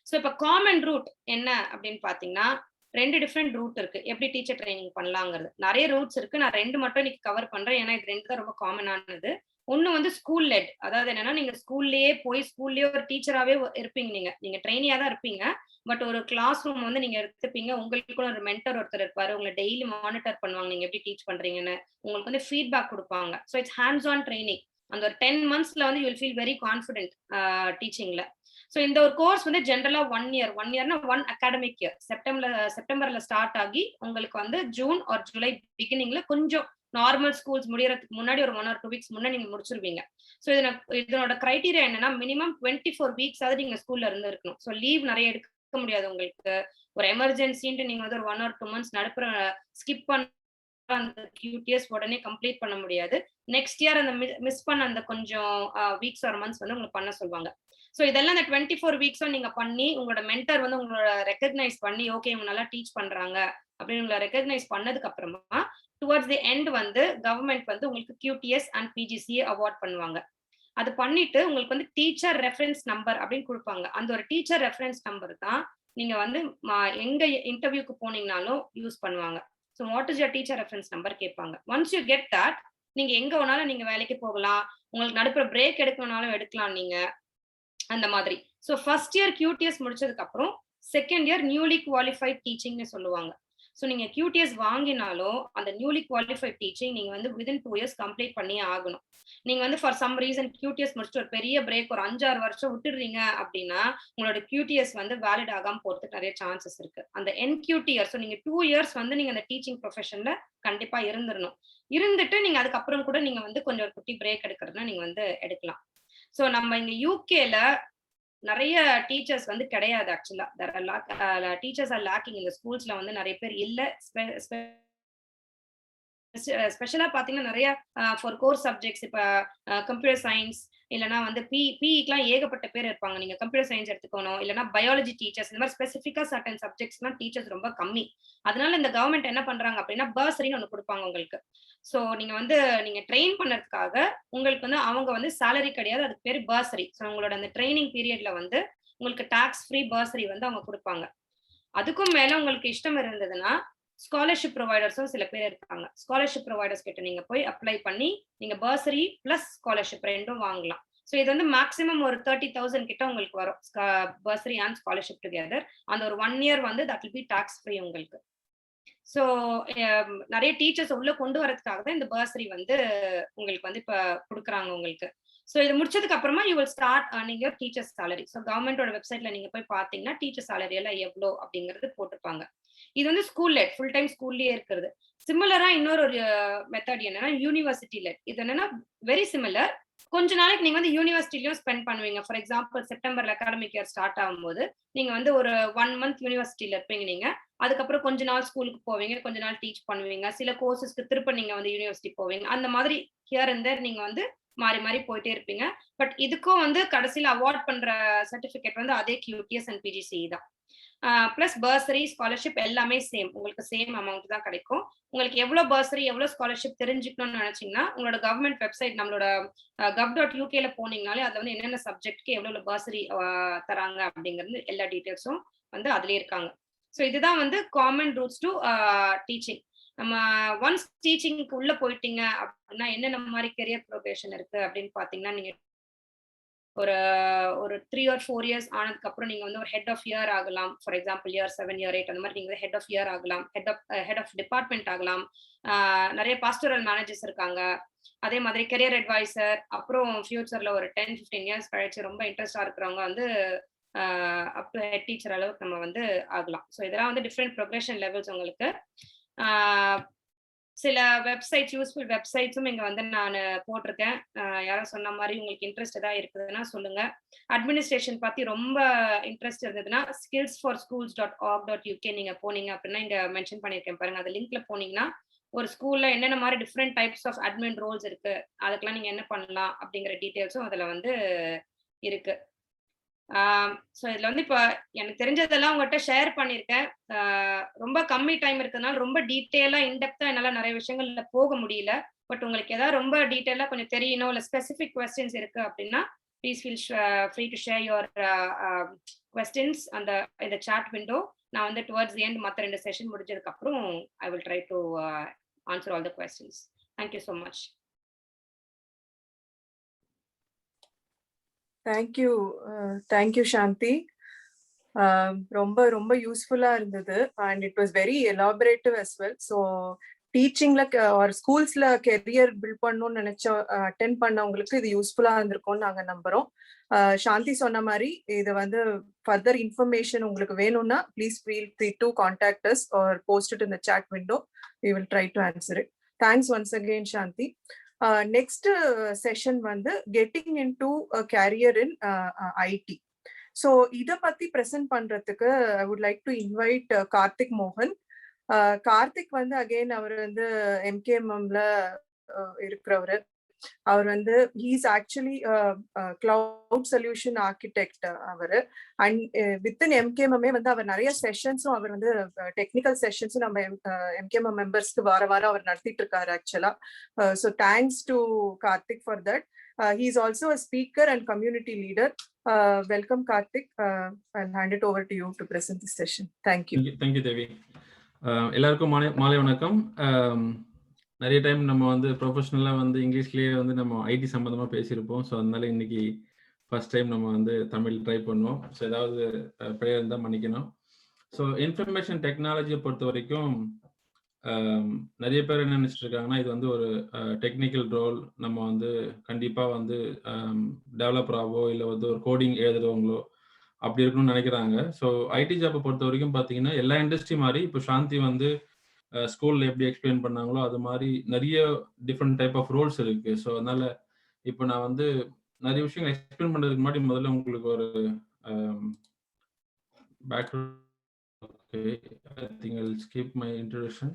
சோ இப்ப காமன் ரூட் என்ன அப்படின்னு பார்த்தீங்கன்னா, 2 டிஃபரெண்ட் ரூட் இருக்கு. எப்படி டீச்சர் ட்ரெய்னிங் பண்ணலாங்கிறது. நெறைய ரூட்ஸ் இருக்கு. நான் 2 மட்டும் இன்னைக்கு கவர் பண்றேன். ஏன்னா இது 2 தான் ரொம்ப காமனானது. ஒண்ணு வந்து ஸ்கூல் லெட். அதாவது என்னன்னா, நீங்க ஸ்கூல்லயே போய் ஸ்கூல்லயே ஒரு டீச்சராவே இருப்பீங்க நீங்க. நீங்க ட்ரெய்னியா தான் இருப்பீங்க. பட் ஒரு கிளாஸ் ரூம் வந்து நீங்க எடுத்துப்பீங்க. உங்களுக்குன்னு ஒரு மென்டர் ஒருத்தர் இருப்பாரு. உங்கள டெய்லி மானிட்டர் பண்ணுவாங்க. நீங்க எப்படி டீச் பண்றீங்கன்னு. உங்களுக்கு வந்து ஃபீட்பேக் குடுப்பாங்க. So it's hands on training. அந்த ஒரு 10 மந்த்ஸ்ல வந்து you will feel very confident டீச்சிங்ல. சோ இந்த ஒரு கோர்ஸ் வந்து ஜெனரலா 1 இயர். 1 இயர்னா 1 அகாடமிக் இயர். செப்டம்பர்ல ஸ்டார்ட் ஆகி உங்களுக்கு வந்து ஜூன் ஆர் ஜூலை பிகினிங்ல கொஞ்சம் நார்மல் ஸ்கூல்ஸ் முடியறதுக்கு முன்னாடி ஒரு 1 ஆர் 2 வீக்ஸ் முன்னாடி நீங்க முடிச்சிருவீங்க. சோ இதனோட கிரைட்டீரியா என்னன்னா, மினிமம் 24 வீக்ஸ் ஆவது நீங்க ஸ்கூல்ல இருந்திருக்கணும். சோ லீவ் நெறைய எடுக்க முடியாது உங்களுக்கு. ஒரு எமர்ஜென்சின்ட்டு நீங்க வந்து ஒரு 1 ஆர் 2 மந்த்ஸ் நடுப்புற ஸ்கிப் பண்ண அந்த QTS உடனே கம்ப்ளீட் பண்ண முடியாது. நெக்ஸ்ட் இயர் அந்த மிஸ் பண்ண அந்த கொஞ்சம் வீக்ஸ் ஆர் மந்த்ஸ் வந்து உங்களுக்கு பண்ண சொல்லுவாங்க. சோ இதெல்லாம் இந்த 24 வீக்ஸும் நீங்க பண்ணி, உங்களோட மென்டர் வந்து உங்கள ரெகக்னைஸ் பண்ணி, ஓகே இவங்க நல்லா டீச் பண்றாங்க அப்படின்னு உங்கள ரெகக்னைஸ் பண்ணதுக்கு அப்புறமா, டுவர்ட்ஸ் தி எண்ட் வந்து கவர்ன்மெண்ட் வந்து உங்களுக்கு QTS அண்ட் PGCA அவார்ட் பண்ணுவாங்க. அது பண்ணிட்டு உங்களுக்கு வந்து டீச்சர் ரெஃபரன்ஸ் நம்பர் அப்படின்னு குடுப்பாங்க. அந்த ஒரு டீச்சர் ரெஃபரன்ஸ் நம்பர் தான் நீங்க வந்து எங்க இன்டர்வியூக்கு போனீங்கனாலும் யூஸ் பண்ணுவாங்க. So what is your teacher reference number கேட்பாங்க. ஒன்ஸ் யூ கெட் தட், நீங்க எங்க வேணாலும் நீங்க வேலைக்கு போகலாம். உங்களுக்கு நடுப்புற பிரேக் எடுக்கணும்னாலும் எடுக்கலாம் நீங்க. அந்த மாதிரி. ஸோ ஃபர்ஸ்ட் இயர் QTS முடிச்சதுக்கு அப்புறம், செகண்ட் இயர் நியூலி குவாலிஃபைட் டீச்சிங்ன்னு சொல்லுவாங்க. ஸோ நீங்க QTS வாங்கினாலும், அந்த நியூலி குவாலிஃபைட் டீச்சிங் நீங்க வந்து வித்தின் 2 இயர்ஸ் கம்ப்ளீட் பண்ணியே ஆகணும். நீங்க வந்து ஃபார் சம் ரீசன் QTS முடிச்சுட்டு ஒரு பெரிய பிரேக் ஒரு 5, 6 வருஷம் விட்டுடுறீங்க அப்படின்னா, உங்களோட QTS வந்து வேலிட் ஆகாம போறதுக்கு நெறைய சான்சஸ் இருக்கு. அந்த NQTR ஸோ நீங்க 2 இயர்ஸ் வந்து நீங்க அந்த டீச்சிங் ப்ரொஃபஷன்ல கண்டிப்பா இருந்துறணும். இருந்துட்டு நீங்க அதுக்கப்புறம் கூட நீங்க வந்து கொஞ்சம் ஒரு குட்டி பிரேக் எடுக்கிறதுனா நீங்க வந்து எடுக்கலாம். சோ நம்ம இங்க யுகேல நெறைய டீச்சர்ஸ் வந்து கிடையாது ஆக்சுவலா. There are teachers are lacking இந்த ஸ்கூல்ஸ்ல வந்து நெறைய பேர் இல்ல. ஸ்பெஷலா பாத்தீங்கன்னா நிறைய ஃபார் கோர் சப்ஜெக்ட்ஸ் இப்ப கம்ப்யூட்டர் சயின்ஸ் இல்லைன்னா வந்து பிஇக்குலாம் ஏகப்பட்ட பேர் இருப்பாங்க. நீங்க கம்ப்யூட்டர் சயின்ஸ் எடுத்துக்கணும், இல்லைன்னா பயாலஜி டீச்சர்ஸ், இந்த மாதிரி ஸ்பெசிஃபிக்கா சர்டன் சப்ஜெக்ட்ஸ்லாம் டீச்சர்ஸ் ரொம்ப கம்மி. அதனால இந்த கவர்மெண்ட் என்ன பண்றாங்க அப்படின்னா பர்சரின்னு ஒன்று கொடுப்பாங்க உங்களுக்கு. ஸோ நீங்க வந்து நீங்க ட்ரெயின் பண்ணதுக்காக உங்களுக்கு வந்து அவங்க வந்து சேலரி கிடையாது, அதுக்கு பேர் பர்சரி. ஸோ உங்களோட அந்த ட்ரைனிங் பீரியட்ல வந்து உங்களுக்கு டாக்ஸ் ஃப்ரீ பர்சரி வந்து அவங்க கொடுப்பாங்க. அதுக்கும் மேல உங்களுக்கு இஷ்டம் இருந்ததுன்னா ஸ்காலர்ஷிப் ப்ரொவைடர்ஸும் சில பேர் இருக்காங்க. ஸ்காலர்ஷிப் ப்ரொவைடர்ஸ் கிட்ட நீங்க போய் அப்ளை பண்ணி நீங்க பர்சரி பிளஸ் ஸ்காலர்ஷிப் ரெண்டும் வாங்கலாம். ஸோ இது வந்து மேக்ஸிமம் ஒரு 30,000 கிட்ட உங்களுக்கு வரும். Bursary and scholarship together. அந்த ஒரு 1 இயர் வந்து that will be tax free உங்களுக்கு. ஸோ நிறைய டீச்சர்ஸ் உள்ள கொண்டு வரதுக்காக தான் இந்த பர்சரி வந்து உங்களுக்கு வந்து இப்ப குடுக்குறாங்க உங்களுக்கு. ஸோ இது முடிச்சதுக்கு அப்புறமா you will start earning your teachers salary. So கவர்மெண்டோட வெப்சைட்ல நீங்க போய் பாத்தீங்கன்னா டீச்சர் சேலரி எல்லாம் எவ்வளோ அப்படிங்கிறது போட்டிருப்பாங்க. இது வந்து ஸ்கூல் லெட், ஃபுல் டைம் ஸ்கூல்லயே இருக்கிறது. சிமிலரா இன்னொரு ஒரு மெத்தட் என்னன்னா யூனிவர்சிட்டி லெட். இது என்னன்னா வெரி சிமிலர். கொஞ்ச நாளைக்கு நீங்க வந்து யூனிவர்சிட்டிலயும் ஸ்பெண்ட் பண்ணுவீங்க. ஃபார் எக்ஸாம்பிள் செப்டம்பர்ல அகாடமிக் இயர் ஸ்டார்ட் ஆகும்போது நீங்க வந்து ஒரு 1 மந்த் யூனிவர்சிட்டியில இருப்பீங்க நீங்க. அதுக்கப்புறம் கொஞ்ச நாள் ஸ்கூலுக்கு போவீங்க, கொஞ்ச நாள் டீச் பண்ணுவீங்க. சில கோர்சஸ்க்கு திருப்ப நீங்க வந்து யூனிவர்சிட்டி போவீங்க. அந்த மாதிரி ஹியர் அண்ட் தேர் நீங்க வந்து மாறி மாறி போயிட்டே இருப்பீங்க. பட் இதுக்கும் வந்து கடைசியில அவார்ட் பண்ற சர்டிபிகேட் வந்து அதே QTS அண்ட் PGCE தான். பிளஸ் பர்சரி ஸ்காலர்ஷிப் எல்லாமே சேம். உங்களுக்கு சேம் அமௌண்ட் தான் கிடைக்கும். உங்களுக்கு எவ்வளவு பர்சரி எவ்வளவு ஸ்காலர்ஷிப் தெரிஞ்சுக்கணும்னு நினைச்சீங்கன்னா உங்களோட கவர்மெண்ட் வெப்சைட் நம்மளோட gov.uk போனீங்கனாலே அதுல வந்து என்னென்ன சப்ஜெக்ட்க்கு எவ்வளவு பர்சரி தராங்க அப்படிங்கிறது எல்லா டீட்டெயில்ஸும் வந்து அதுலயே இருக்காங்க. ஸோ இதுதான் வந்து காமன் ரூட்ஸ் டு டீச்சிங். நம்ம ஒன்ஸ் டீச்சிங்க்கு உள்ள போயிட்டீங்க அப்படின்னா என்னென்ன மாதிரி கெரியர் ப்ரொக்ரஷன் இருக்கு அப்படின்னு பாத்தீங்கன்னா நீங்க ஒரு ஒரு 3 or 4 இயர்ஸ் ஆனதுக்கு அப்புறம் நீங்க வந்து ஒரு ஹெட் ஆஃப் இயர் ஆகலாம். ஃபார் எக்ஸாம்பிள் இயர் 7, இயர் 8 அந்த மாதிரி நீங்க ஹெட் ஆஃப் இயர் ஆகலாம். ஹெட் ஆஃப் டிபார்ட்மெண்ட் ஆகலாம். நிறைய பாஸ்டோரல் மேனேஜர்ஸ் இருக்காங்க. அதே மாதிரி கெரியர் அட்வைசர். அப்புறம் ஃபியூச்சர்ல ஒரு 10-15 இயர்ஸ் கழிச்சு ரொம்ப இன்ட்ரெஸ்டா இருக்கிறவங்க வந்து அப் டு ஹெட் டீச்சர் அளவுக்கு நம்ம வந்து ஆகலாம். ஸோ இதெல்லாம் வந்து டிஃப்ரெண்ட் ப்ரொக்ரஷன் லெவல்ஸ் உங்களுக்கு. சில வெப்சைட்ஸ், யூஸ்ஃபுல் வெப்சைட்ஸும் இங்க வந்து நான் போட்டிருக்கேன். யாரோ சொன்ன மாதிரி உங்களுக்கு இன்ட்ரெஸ்ட் ஏதாவது இருக்குதுன்னா சொல்லுங்க. அட்மினிஸ்ட்ரேஷன் பத்தி ரொம்ப இன்ட்ரெஸ்ட் இருந்ததுன்னா skillsforschools.org.uk நீங்க போனீங்க அப்படின்னா இங்க மென்ஷன் பண்ணியிருக்கேன் பாருங்க. அந்த லிங்க்ல போனீங்கன்னா ஒரு ஸ்கூல்ல என்னென்ன மாதிரி different types of admin roles இருக்கு, அதுக்கெல்லாம் நீங்க என்ன பண்ணலாம் அப்படிங்கிற டீட்டெயில்ஸும் அதுல வந்து இருக்கு. ஸோ இதுல வந்து இப்ப எனக்கு தெரிஞ்சதெல்லாம் உங்கள்கிட்ட ஷேர் பண்ணியிருக்கேன். ரொம்ப கம்மி டைம் இருக்கிறதுனால ரொம்ப டீட்டெயிலா இன்டெப்தா என்னால நிறைய விஷயங்கள்ல போக முடியல. பட் உங்களுக்கு ஏதாவது ரொம்ப டீட்டெயிலா கொஞ்சம் தெரியணும் இல்ல ஸ்பெசிபிக் கொஸ்டின்ஸ் இருக்கு அப்படின்னா please feel free to share your questions இந்த சாட் விண்டோ. நான் வந்து டுவர்ட்ஸ் தி எண்ட் மற்ற 2 செஷன் முடிஞ்சதுக்கு அப்புறம் I will try to answer all the questions. Thank you so much. Thank you Shanthi. ரொம்ப ரொம்ப யூஸ்ஃபுல்லா இருந்தது and it was very elaborative as well. So டீச்சிங்ல ஒரு ஸ்கூல்ஸ்ல கெரியர் பில்ட் பண்ணணும்னு நினைச்ச அட்டென்ட் பண்ணவங்களுக்கு இது யூஸ்ஃபுல்லா இருந்திருக்கும்னு நாங்க நம்புறோம். சாந்தி சொன்ன மாதிரி இது வந்து ஃபர்தர் இன்ஃபர்மேஷன் உங்களுக்கு வேணும்னா please feel free to contact us or post it in the chat window. We will try to answer it. Thanks once again Shanthi. Next session வந்து getting in to career in IT. So இதை பத்தி ப்ரெசென்ட் பண்றதுக்கு I would like to invite Karthik மோகன். கார்த்திக் வந்து அகெயின் அவர் வந்து MKMMல இருக்கிறவரு. அவர் வந்து he's actually cloud solution architect அவரு. அண்ட் வித்தின் MKMM வந்து அவர் நிறைய செஷன்ஸும் அவர் வந்து டெக்னிக்கல் செஷன்ஸும் நம்ம MKMM மெம்பர்ஸ்க்கு வாரம் அவர் நடத்திட்டு இருக்காரு ஆக்சுவலா. So thanks to Karthik for that. He is also a speaker and community leader. Welcome Karthik. I'll hand it over to you to present this session. Thank you. Thank you Devi. எல்லாருக்கும் மாலை வணக்கம். நிறைய டைம் நம்ம வந்து ப்ரொஃபஷனலாக வந்து இங்கிலீஷ்லேயே வந்து நம்ம ஐடி சம்மந்தமாக பேசியிருப்போம். ஸோ அதனால இன்னைக்கு ஃபர்ஸ்ட் டைம் நம்ம வந்து தமிழ் ட்ரை பண்ணுவோம். ஸோ ஏதாவது பிழையாக இருந்தால் மன்னிக்கணும். ஸோ இன்ஃபர்மேஷன் டெக்னாலஜியை பொறுத்த வரைக்கும் நிறைய பேர் என்ன நினைச்சிட்டு இருக்காங்கன்னா இது வந்து ஒரு டெக்னிக்கல் ரோல். நம்ம வந்து கண்டிப்பாக வந்து டெவலப்பராகவோ இல்லை வந்து ஒரு கோடிங் எழுதுறவங்களோ அப்படி இருக்கணும்னு நினைக்கிறாங்க. ஸோ ஐடி ஜாப்பை பொறுத்த வரைக்கும் பார்த்தீங்கன்னா எல்லா இண்டஸ்ட்ரி மாதிரி இப்போ சாந்தி வந்து ஸ்கூல்ல எப்படி எக்ஸ்பிளைன் பண்ணாங்களோ அது மாதிரி நிறைய டிஃப்ரெண்ட் டைப் ஆஃப் ரோல்ஸ் இருக்கு. ஸோ அதனால இப்போ நான் வந்து நிறைய விஷயங்கள் எக்ஸ்பிளைன் பண்றதுக்கு முன்னாடி முதல்ல உங்களுக்கு ஒரு background Okay, I think I'll skip my introduction.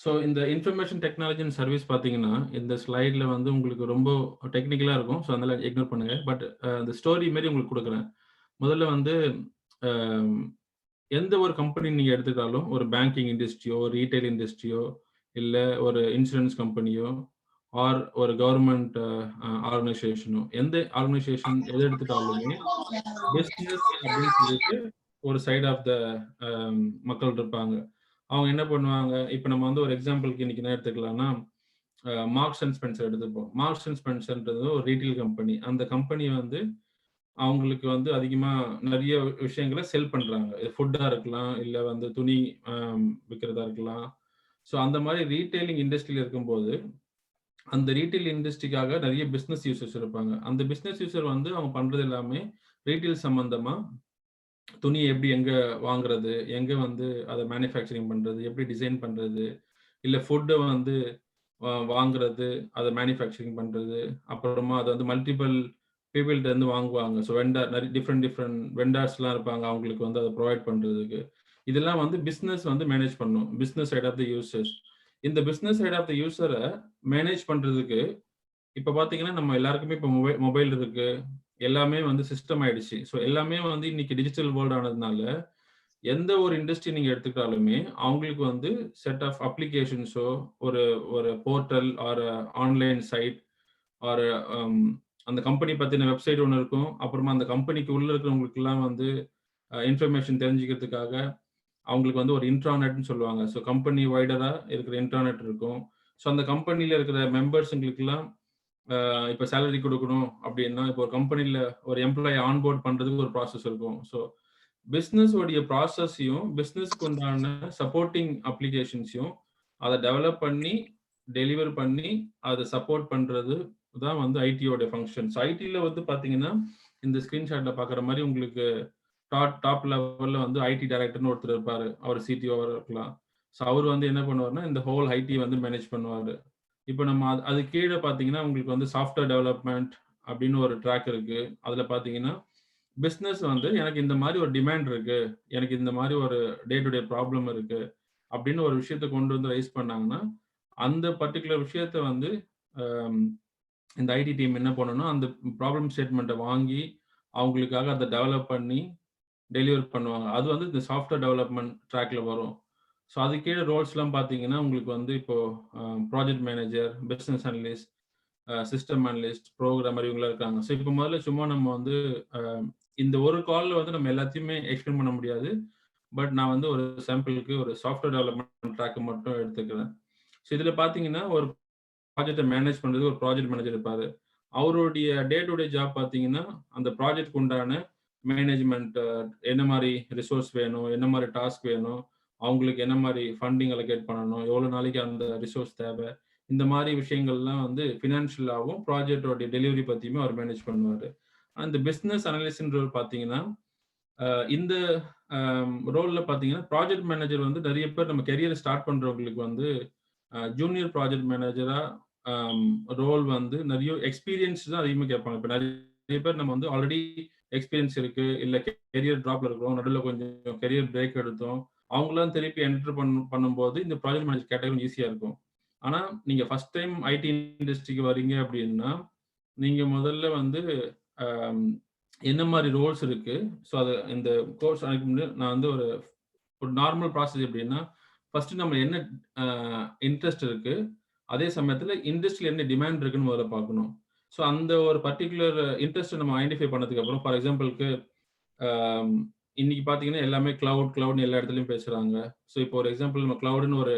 So இந்த இன்ஃபர்மேஷன் டெக்னாலஜி அண்ட் சர்வீஸ் பார்த்தீங்கன்னா இந்த ஸ்லைடில் வந்து உங்களுக்கு ரொம்ப டெக்னிக்கலாக இருக்கும். ஸோ அதனால இக்னோர் பண்ணுங்க. பட் அந்த ஸ்டோரி மாரி உங்களுக்கு கொடுக்குறேன். முதல்ல வந்து எந்த ஒரு கம்பெனி நீங்கள் எடுத்துக்கிட்டாலும் ஒரு பேங்கிங் இண்டஸ்ட்ரியோ, ரீட்டைல் இண்டஸ்ட்ரியோ, இல்லை ஒரு இன்சூரன்ஸ் கம்பெனியோ, ஆர் ஒரு கவர்மெண்ட் ஆர்கனைசேஷனோ, எந்த ஆர்கனைசேஷன் எது எடுத்துட்டாலுமே பிஸ்னஸ் அப்படின்னு சொல்லிட்டு ஒரு சைட் ஆஃப் த மக்கள் இருப்பாங்க. அவங்க என்ன பண்ணுவாங்க, இப்போ நம்ம வந்து ஒரு எக்ஸாம்பிளுக்கு இன்னைக்கு என்ன எடுத்துக்கலாம்னா, மார்க்ஸ் அண்ட் ஸ்பென்சர் எடுத்துப்போம். மார்க்ஸ் அண்ட் ஸ்பென்சர்ன்றது ஒரு ரீட்டைல் கம்பெனி. அந்த கம்பெனி வந்து அவங்களுக்கு வந்து அதிகமா நிறைய விஷயங்களை செல் பண்றாங்க. ஃபுட்டா இருக்கலாம், இல்ல வந்து துணி விற்கிறதா இருக்கலாம். ஸோ அந்த மாதிரி ரீட்டைலிங் இண்டஸ்ட்ரியில் இருக்கும்போது அந்த ரீட்டைல் இண்டஸ்ட்ரிக்காக நிறைய பிஸ்னஸ் யூசர்ஸ் இருப்பாங்க. அந்த பிஸ்னஸ் யூசர் வந்து அவங்க பண்றது எல்லாமே ரீட்டைல் சம்பந்தமா துணி எப்படி எங்க வாங்குறது, எங்க வந்து அதை மேனுஃபேக்சரிங் பண்றது, எப்படி டிசைன் பண்றது, இல்ல ஃபுட்டை வந்து வாங்குறது, அதை மேனுஃபேக்சரிங் பண்றது, அப்புறமா அதை வந்து மல்டிபிள் பீப்புள்கிட்ட இருந்து வாங்குவாங்க. ஸோ வெண்டார் நிறைய டிஃப்ரெண்ட் வெண்டார்ஸ்லாம் இருப்பாங்க அவங்களுக்கு வந்து அதை ப்ரொவைட் பண்றதுக்கு. இதெல்லாம் வந்து பிஸ்னஸ் வந்து மேனேஜ் பண்ணும். Business side of the users. இந்த பிஸ்னஸ் சைட் ஆஃப் த யூசரை மேனேஜ் பண்றதுக்கு இப்போ பார்த்தீங்கன்னா நம்ம எல்லாருக்குமே இப்போ மொபைல் இருக்கு, எல்லாமே வந்து சிஸ்டம் ஆயிடுச்சு. ஸோ எல்லாமே வந்து இன்னைக்கு டிஜிட்டல் வேர்ல்டு ஆனதுனால எந்த ஒரு இண்டஸ்ட்ரி நீங்க எடுத்துக்கிட்டாலுமே அவங்களுக்கு வந்து செட் ஆஃப் அப்ளிகேஷன்ஸோ, ஒரு ஒரு portal or online site or அந்த கம்பெனி பத்தின வெப்சைட் ஒன்று இருக்கும். அப்புறமா அந்த கம்பெனிக்கு உள்ள இருக்கிறவங்களுக்குலாம் வந்து இன்ஃபர்மேஷன் தெரிஞ்சுக்கிறதுக்காக அவங்களுக்கு வந்து ஒரு இன்ட்ரானெட்னு சொல்லுவாங்க. ஸோ கம்பெனி வைடரா இருக்கிற இன்ட்ரானெட் இருக்கும். ஸோ அந்த கம்பெனியில் இருக்கிற மெம்பர்ஸுங்களுக்குலாம் இப்போ சேலரி கொடுக்கணும் அப்படின்னா, இப்போ ஒரு கம்பெனியில் ஒரு எம்ப்ளாயி ஆன்போர்ட் பண்ணுறதுக்கு ஒரு ப்ராசஸ் இருக்கும். ஸோ பிஸ்னஸ் உடைய ப்ராசஸையும் பிஸ்னஸ்க்கு உண்டான சப்போர்ட்டிங் அப்ளிகேஷன்ஸையும் அதை டெவலப் பண்ணி டெலிவர் பண்ணி அதை சப்போர்ட் பண்றது தான் வந்து ஐடியோட ஃபங்க்ஷன். ஸோ ஐடியில் வந்து பார்த்தீங்கன்னா இந்த ஸ்க்ரீன்ஷாட்ல பார்க்குற மாதிரி உங்களுக்கு டாப் லெவலில் வந்து ஐடி டைரக்டர்னு ஒருத்தர் இருப்பார். அவர் சிடிஓவாக இருக்கலாம். ஸோ அவர் வந்து என்ன பண்ணுவார்னா இந்த ஹோல் ஐடி வந்து மேனேஜ் பண்ணுவார். இப்போ நம்ம அது கீழே பார்த்தீங்கன்னா உங்களுக்கு வந்து சாஃப்ட்வேர் டெவலப்மெண்ட் அப்படின்னு ஒரு ட்ராக் இருக்கு. அதில் பார்த்தீங்கன்னா பிஸ்னஸ் வந்து எனக்கு இந்த மாதிரி ஒரு டிமாண்ட் இருக்கு, எனக்கு இந்த மாதிரி ஒரு டே டு டே ப்ராப்ளம் இருக்கு அப்படின்னு ஒரு விஷயத்தை கொண்டு வந்து ரைஸ் பண்ணாங்கன்னா அந்த பர்டிகுலர் விஷயத்த வந்து இந்த ஐடி டீம் என்ன பண்ணணும், அந்த ப்ராப்ளம் ஸ்டேட்மெண்ட்டை வாங்கி அவங்களுக்காக அதை டெவலப் பண்ணி டெலிவர் பண்ணுவாங்க. அது வந்து இந்த சாஃப்ட்வேர் டெவலப்மெண்ட் ட்ராக்ல வரும். ஸோ அது கீழே ரோல்ஸ்லாம் பார்த்தீங்கன்னா உங்களுக்கு வந்து இப்போ project manager, business analyst, system analyst, programmer இவங்களாம் இருக்காங்க. ஸோ இப்போ முதல்ல சும்மா நம்ம வந்து இந்த ஒரு காலில் வந்து நம்ம எல்லாத்தையுமே எக்ஸ்பிளைன் பண்ண முடியாது. பட் நான் வந்து ஒரு சாம்பிளுக்கு ஒரு சாஃப்ட்வேர் டெவலப்மெண்ட் ட்ராக் மட்டும் எடுத்துக்கிறேன். ஸோ இதில் பார்த்தீங்கன்னா ஒரு ப்ராஜெக்டை மேனேஜ் பண்ணுறது ஒரு ப்ராஜெக்ட் மேனேஜர் இருப்பார். அவருடைய டே டு டே ஜாப் பார்த்தீங்கன்னா அந்த ப்ராஜெக்ட்க்கு உண்டான மேனேஜ்மெண்ட், என்ன மாதிரி ரிசோர்ஸ் வேணும், என்ன மாதிரி டாஸ்க் வேணும், அவங்களுக்கு என்ன மாதிரி ஃபண்டிங் அலோகேட் பண்ணணும், எவ்வளோ நாளைக்கு அந்த ரிசோர்ஸ் தேவை, இந்த மாதிரி விஷயங்கள்லாம் வந்து ஃபினான்ஷியலாகவும் ப்ராஜெக்டோடைய டெலிவரி பற்றியுமே அவர் மேனேஜ் பண்ணுவார். அந்த பிஸ்னஸ் அனலிஸ்ட்ன்ற பார்த்தீங்கன்னா இந்த ரோலில் பார்த்தீங்கன்னா ப்ராஜெக்ட் மேனேஜர் வந்து நிறைய பேர் நம்ம கெரியர் ஸ்டார்ட் பண்ணுறவங்களுக்கு வந்து ஜூனியர் ப்ராஜெக்ட் மேனேஜராக ரோல் வந்து நிறைய எக்ஸ்பீரியன்ஸ் தான் அதிகமாக கேட்பாங்க. இப்போ நிறைய பேர் நம்ம வந்து ஆல்ரெடி எக்ஸ்பீரியன்ஸ் இருக்கு, இல்லை கெரியர் ட்ராப்ல இருக்கிறோம், நடுவில் கொஞ்சம் கெரியர் பிரேக் எடுத்தோம், அவங்களாம் திருப்பி என்டர் பண்ணும்போது இந்த ப்ராஜெக்ட் மேனேஜர் கேட்டகரி ஈஸியாக இருக்கும். ஆனால் நீங்கள் ஃபர்ஸ்ட் டைம் ஐடி இண்டஸ்ட்ரிக்கு வரீங்க அப்படின்னா நீங்கள் முதல்ல வந்து என்ன மாதிரி ரோல்ஸ் இருக்கு, ஸோ அது இந்த கோர்ஸ் நான் வந்து ஒரு நார்மல் ப்ராசஸ் எப்படின்னா ஃபர்ஸ்ட் நம்ம என்ன இன்ட்ரெஸ்ட் இருக்கு, அதே சமயத்தில் இண்டஸ்ட்ரியில் என்ன டிமாண்ட் இருக்குன்னு முதல்ல பார்க்கணும். ஸோ அந்த ஒரு பர்டிகுலர் இன்ட்ரெஸ்ட் நம்ம ஐடென்டிஃபை பண்ணதுக்கு அப்புறம், ஃபார் எக்ஸாம்பிளுக்கு இன்னைக்கு பார்த்தீங்கன்னா எல்லாமே கிளவுட்னு எல்லா இடத்துலையும் பேசுறாங்க. ஸோ இப்போ ஒரு எக்ஸாம்பிள் நம்ம கிளவுடுன்னு ஒரு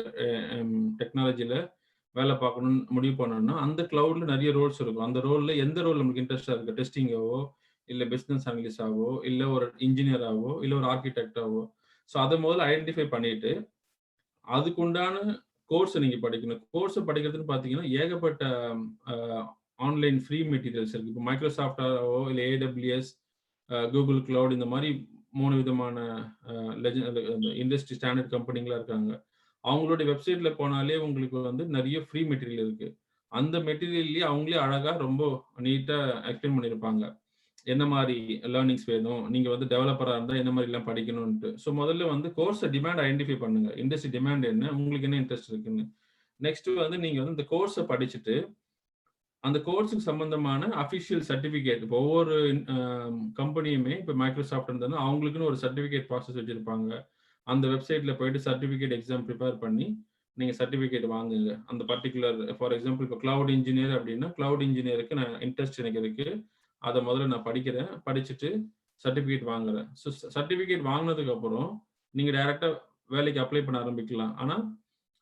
டெக்னாலஜியில் வேலை பார்க்கணும்னு முடிவு பண்ணோம்னா அந்த கிளவுட்ல நிறைய ரோல்ஸ் இருக்கும். அந்த ரோல்ல எந்த ரோல் நமக்கு இன்ட்ரெஸ்டாக இருக்கு, டெஸ்டிங்காவோ, இல்லை பிஸ்னஸ் அனலிஸ்டாவோ, இல்லை ஒரு இன்ஜினியராகவோ, இல்லை ஒரு ஆர்கிடெக்டாவோ, ஸோ அதை முதல்ல ஐடென்டிஃபை பண்ணிட்டு அதுக்குண்டான கோர்ஸ் நீங்க படிக்கணும். கோர்ஸ் படிக்கிறதுன்னு பார்த்தீங்கன்னா ஏகப்பட்ட ஆன்லைன் ஃப்ரீ மெட்டீரியல்ஸ் இருக்கு. இப்போ மைக்ரோசாஃப்டாவோ இல்லை ஏடபிள்யூஎஸ், கூகுள் கிளவுட், இந்த மாதிரி 3 விதமான இண்டஸ்ட்ரி ஸ்டாண்டர்ட் கம்பெனிங்களா இருக்காங்க. அவங்களுடைய வெப்சைட்ல போனாலே உங்களுக்கு வந்து நிறைய ஃப்ரீ மெட்டீரியல் இருக்கு. அந்த மெட்டீரியல்லையே அவங்களே அழகா ரொம்ப நீட்டா எக்ஸ்பிளைன் பண்ணியிருப்பாங்க. என்ன மாதிரி லேர்னிங்ஸ் வேணும், நீங்க வந்து டெவலப்பரா இருந்தா என்ன மாதிரி எல்லாம் படிக்கணும்ட்டு. ஸோ முதல்ல வந்து கோர்ஸ் டிமாண்ட் ஐடென்டிஃபை பண்ணுங்க. இண்டஸ்ட்ரி டிமாண்ட் என்ன, உங்களுக்கு என்ன இன்ட்ரெஸ்ட் இருக்குன்னு. நெக்ஸ்ட் வந்து நீங்க வந்து இந்த கோர்ஸை படிச்சுட்டு அந்த கோர்ஸுக்கு சம்பந்தமான அஃபிஷியல் சர்டிஃபிகேட், இப்போ ஒவ்வொரு கம்பெனியுமே இப்போ மைக்ரோசாஃப்ட் இருந்ததுன்னா அவங்களுக்குன்னு ஒரு சர்டிஃபிகேட் ப்ராசஸ் வச்சிருப்பாங்க. அந்த வெப்சைட்ல போயிட்டு சர்டிஃபிகேட் எக்ஸாம் ப்ரிப்பேர் பண்ணி நீங்க சர்டிஃபிகேட் வாங்குங்க. அந்த பர்டிகுலர் ஃபார் எக்ஸாம்பிள் இப்போ கிளவுட் இன்ஜினியர் அப்படின்னா கிளவுட் இன்ஜினியருக்கு நான் இன்ட்ரெஸ்ட் எனக்கு இருக்கு, அதை முதல்ல நான் படிக்கிறேன், படிச்சுட்டு சர்டிஃபிகேட் வாங்குறேன். ஸோ சர்டிஃபிகேட் வாங்கினதுக்கு அப்புறம் நீங்க டைரக்டா வேலைக்கு அப்ளை பண்ண ஆரம்பிக்கலாம். ஆனா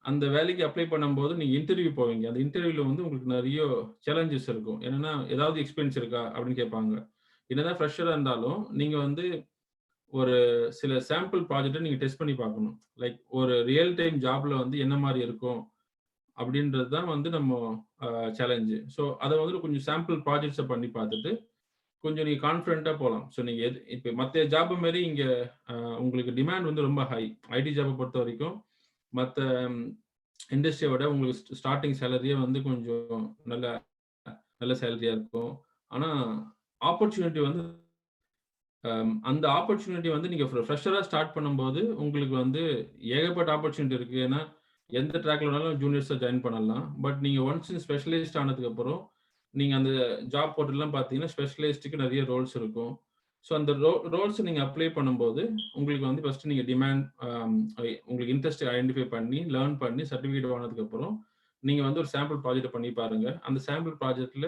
அந்த வேலைக்கு அப்ளை பண்ணும்போது நீங்க இன்டர்வியூ போவீங்க. அந்த இன்டர்வியூல வந்து உங்களுக்கு நிறைய சேலஞ்சஸ் இருக்கும். என்னன்னா ஏதாவது எக்ஸ்பீரியன்ஸ் இருக்கா அப்படின்னு கேட்பாங்க. என்னதான் ஃப்ரெஷரா இருந்தாலும் நீங்க வந்து ஒரு சில சாம்பிள் ப்ராஜெக்ட்டை நீங்க டெஸ்ட் பண்ணி பார்க்கணும். லைக் ஒரு ரியல் டைம் ஜாப்ல வந்து என்ன மாதிரி இருக்கும் அப்படின்றது தான் வந்து நம்ம சேலஞ்சு. ஸோ அதை வந்து கொஞ்சம் சாம்பிள் ப்ராஜெக்ட்ஸை பண்ணி பார்த்துட்டு கொஞ்சம் நீங்க கான்ஃபிடென்ட்டா போலாம். ஸோ நீங்க இப்போ மற்ற ஜாப் மாரி இங்க உங்களுக்கு டிமாண்ட் வந்து ரொம்ப ஹை. ஐடி ஜாப்பை பொறுத்த வரைக்கும் மற்ற இண்டஸ்ட்ரியை விட உங்களுக்கு ஸ்டார்டிங் சேலரியே வந்து கொஞ்சம் நல்ல நல்ல சேலரியா இருக்கும். ஆனா ஆப்பர்ச்சுனிட்டி வந்து அந்த ஆப்பர்ச்சுனிட்டி வந்து நீங்க ஃப்ரெஷரா ஸ்டார்ட் பண்ணும்போது உங்களுக்கு வந்து ஏகப்பட்ட ஆப்பர்ச்சுனிட்டி இருக்கு. ஏன்னா எந்த ட்ராக்ல வேணாலும் ஜூனியர்ஸா ஜாயின் பண்ணலாம். பட் நீங்க ஒன்ஸ் ஸ்பெஷலிஸ்ட் ஆனதுக்கு அப்புறம் நீங்க அந்த ஜாப் போர்ட்டல்லாம் பார்த்தீங்கன்னா ஸ்பெஷலிஸ்ட்டுக்கு நிறைய ரோல்ஸ் இருக்கும். ஸோ அந்த ரோல்ஸ் நீங்க அப்ளை பண்ணும்போது உங்களுக்கு வந்து ஃபர்ஸ்ட் நீங்க டிமாண்ட் உங்களுக்கு இன்ட்ரெஸ்ட் ஐடென்டிஃபை பண்ணி லேர்ன் பண்ணி சர்டிஃபிகேட் வாங்கினதுக்கு அப்புறம் நீங்க வந்து ஒரு சாம்பிள் ப்ராஜெக்ட் பண்ணி பாருங்க. அந்த சாம்பிள் ப்ராஜெக்ட்ல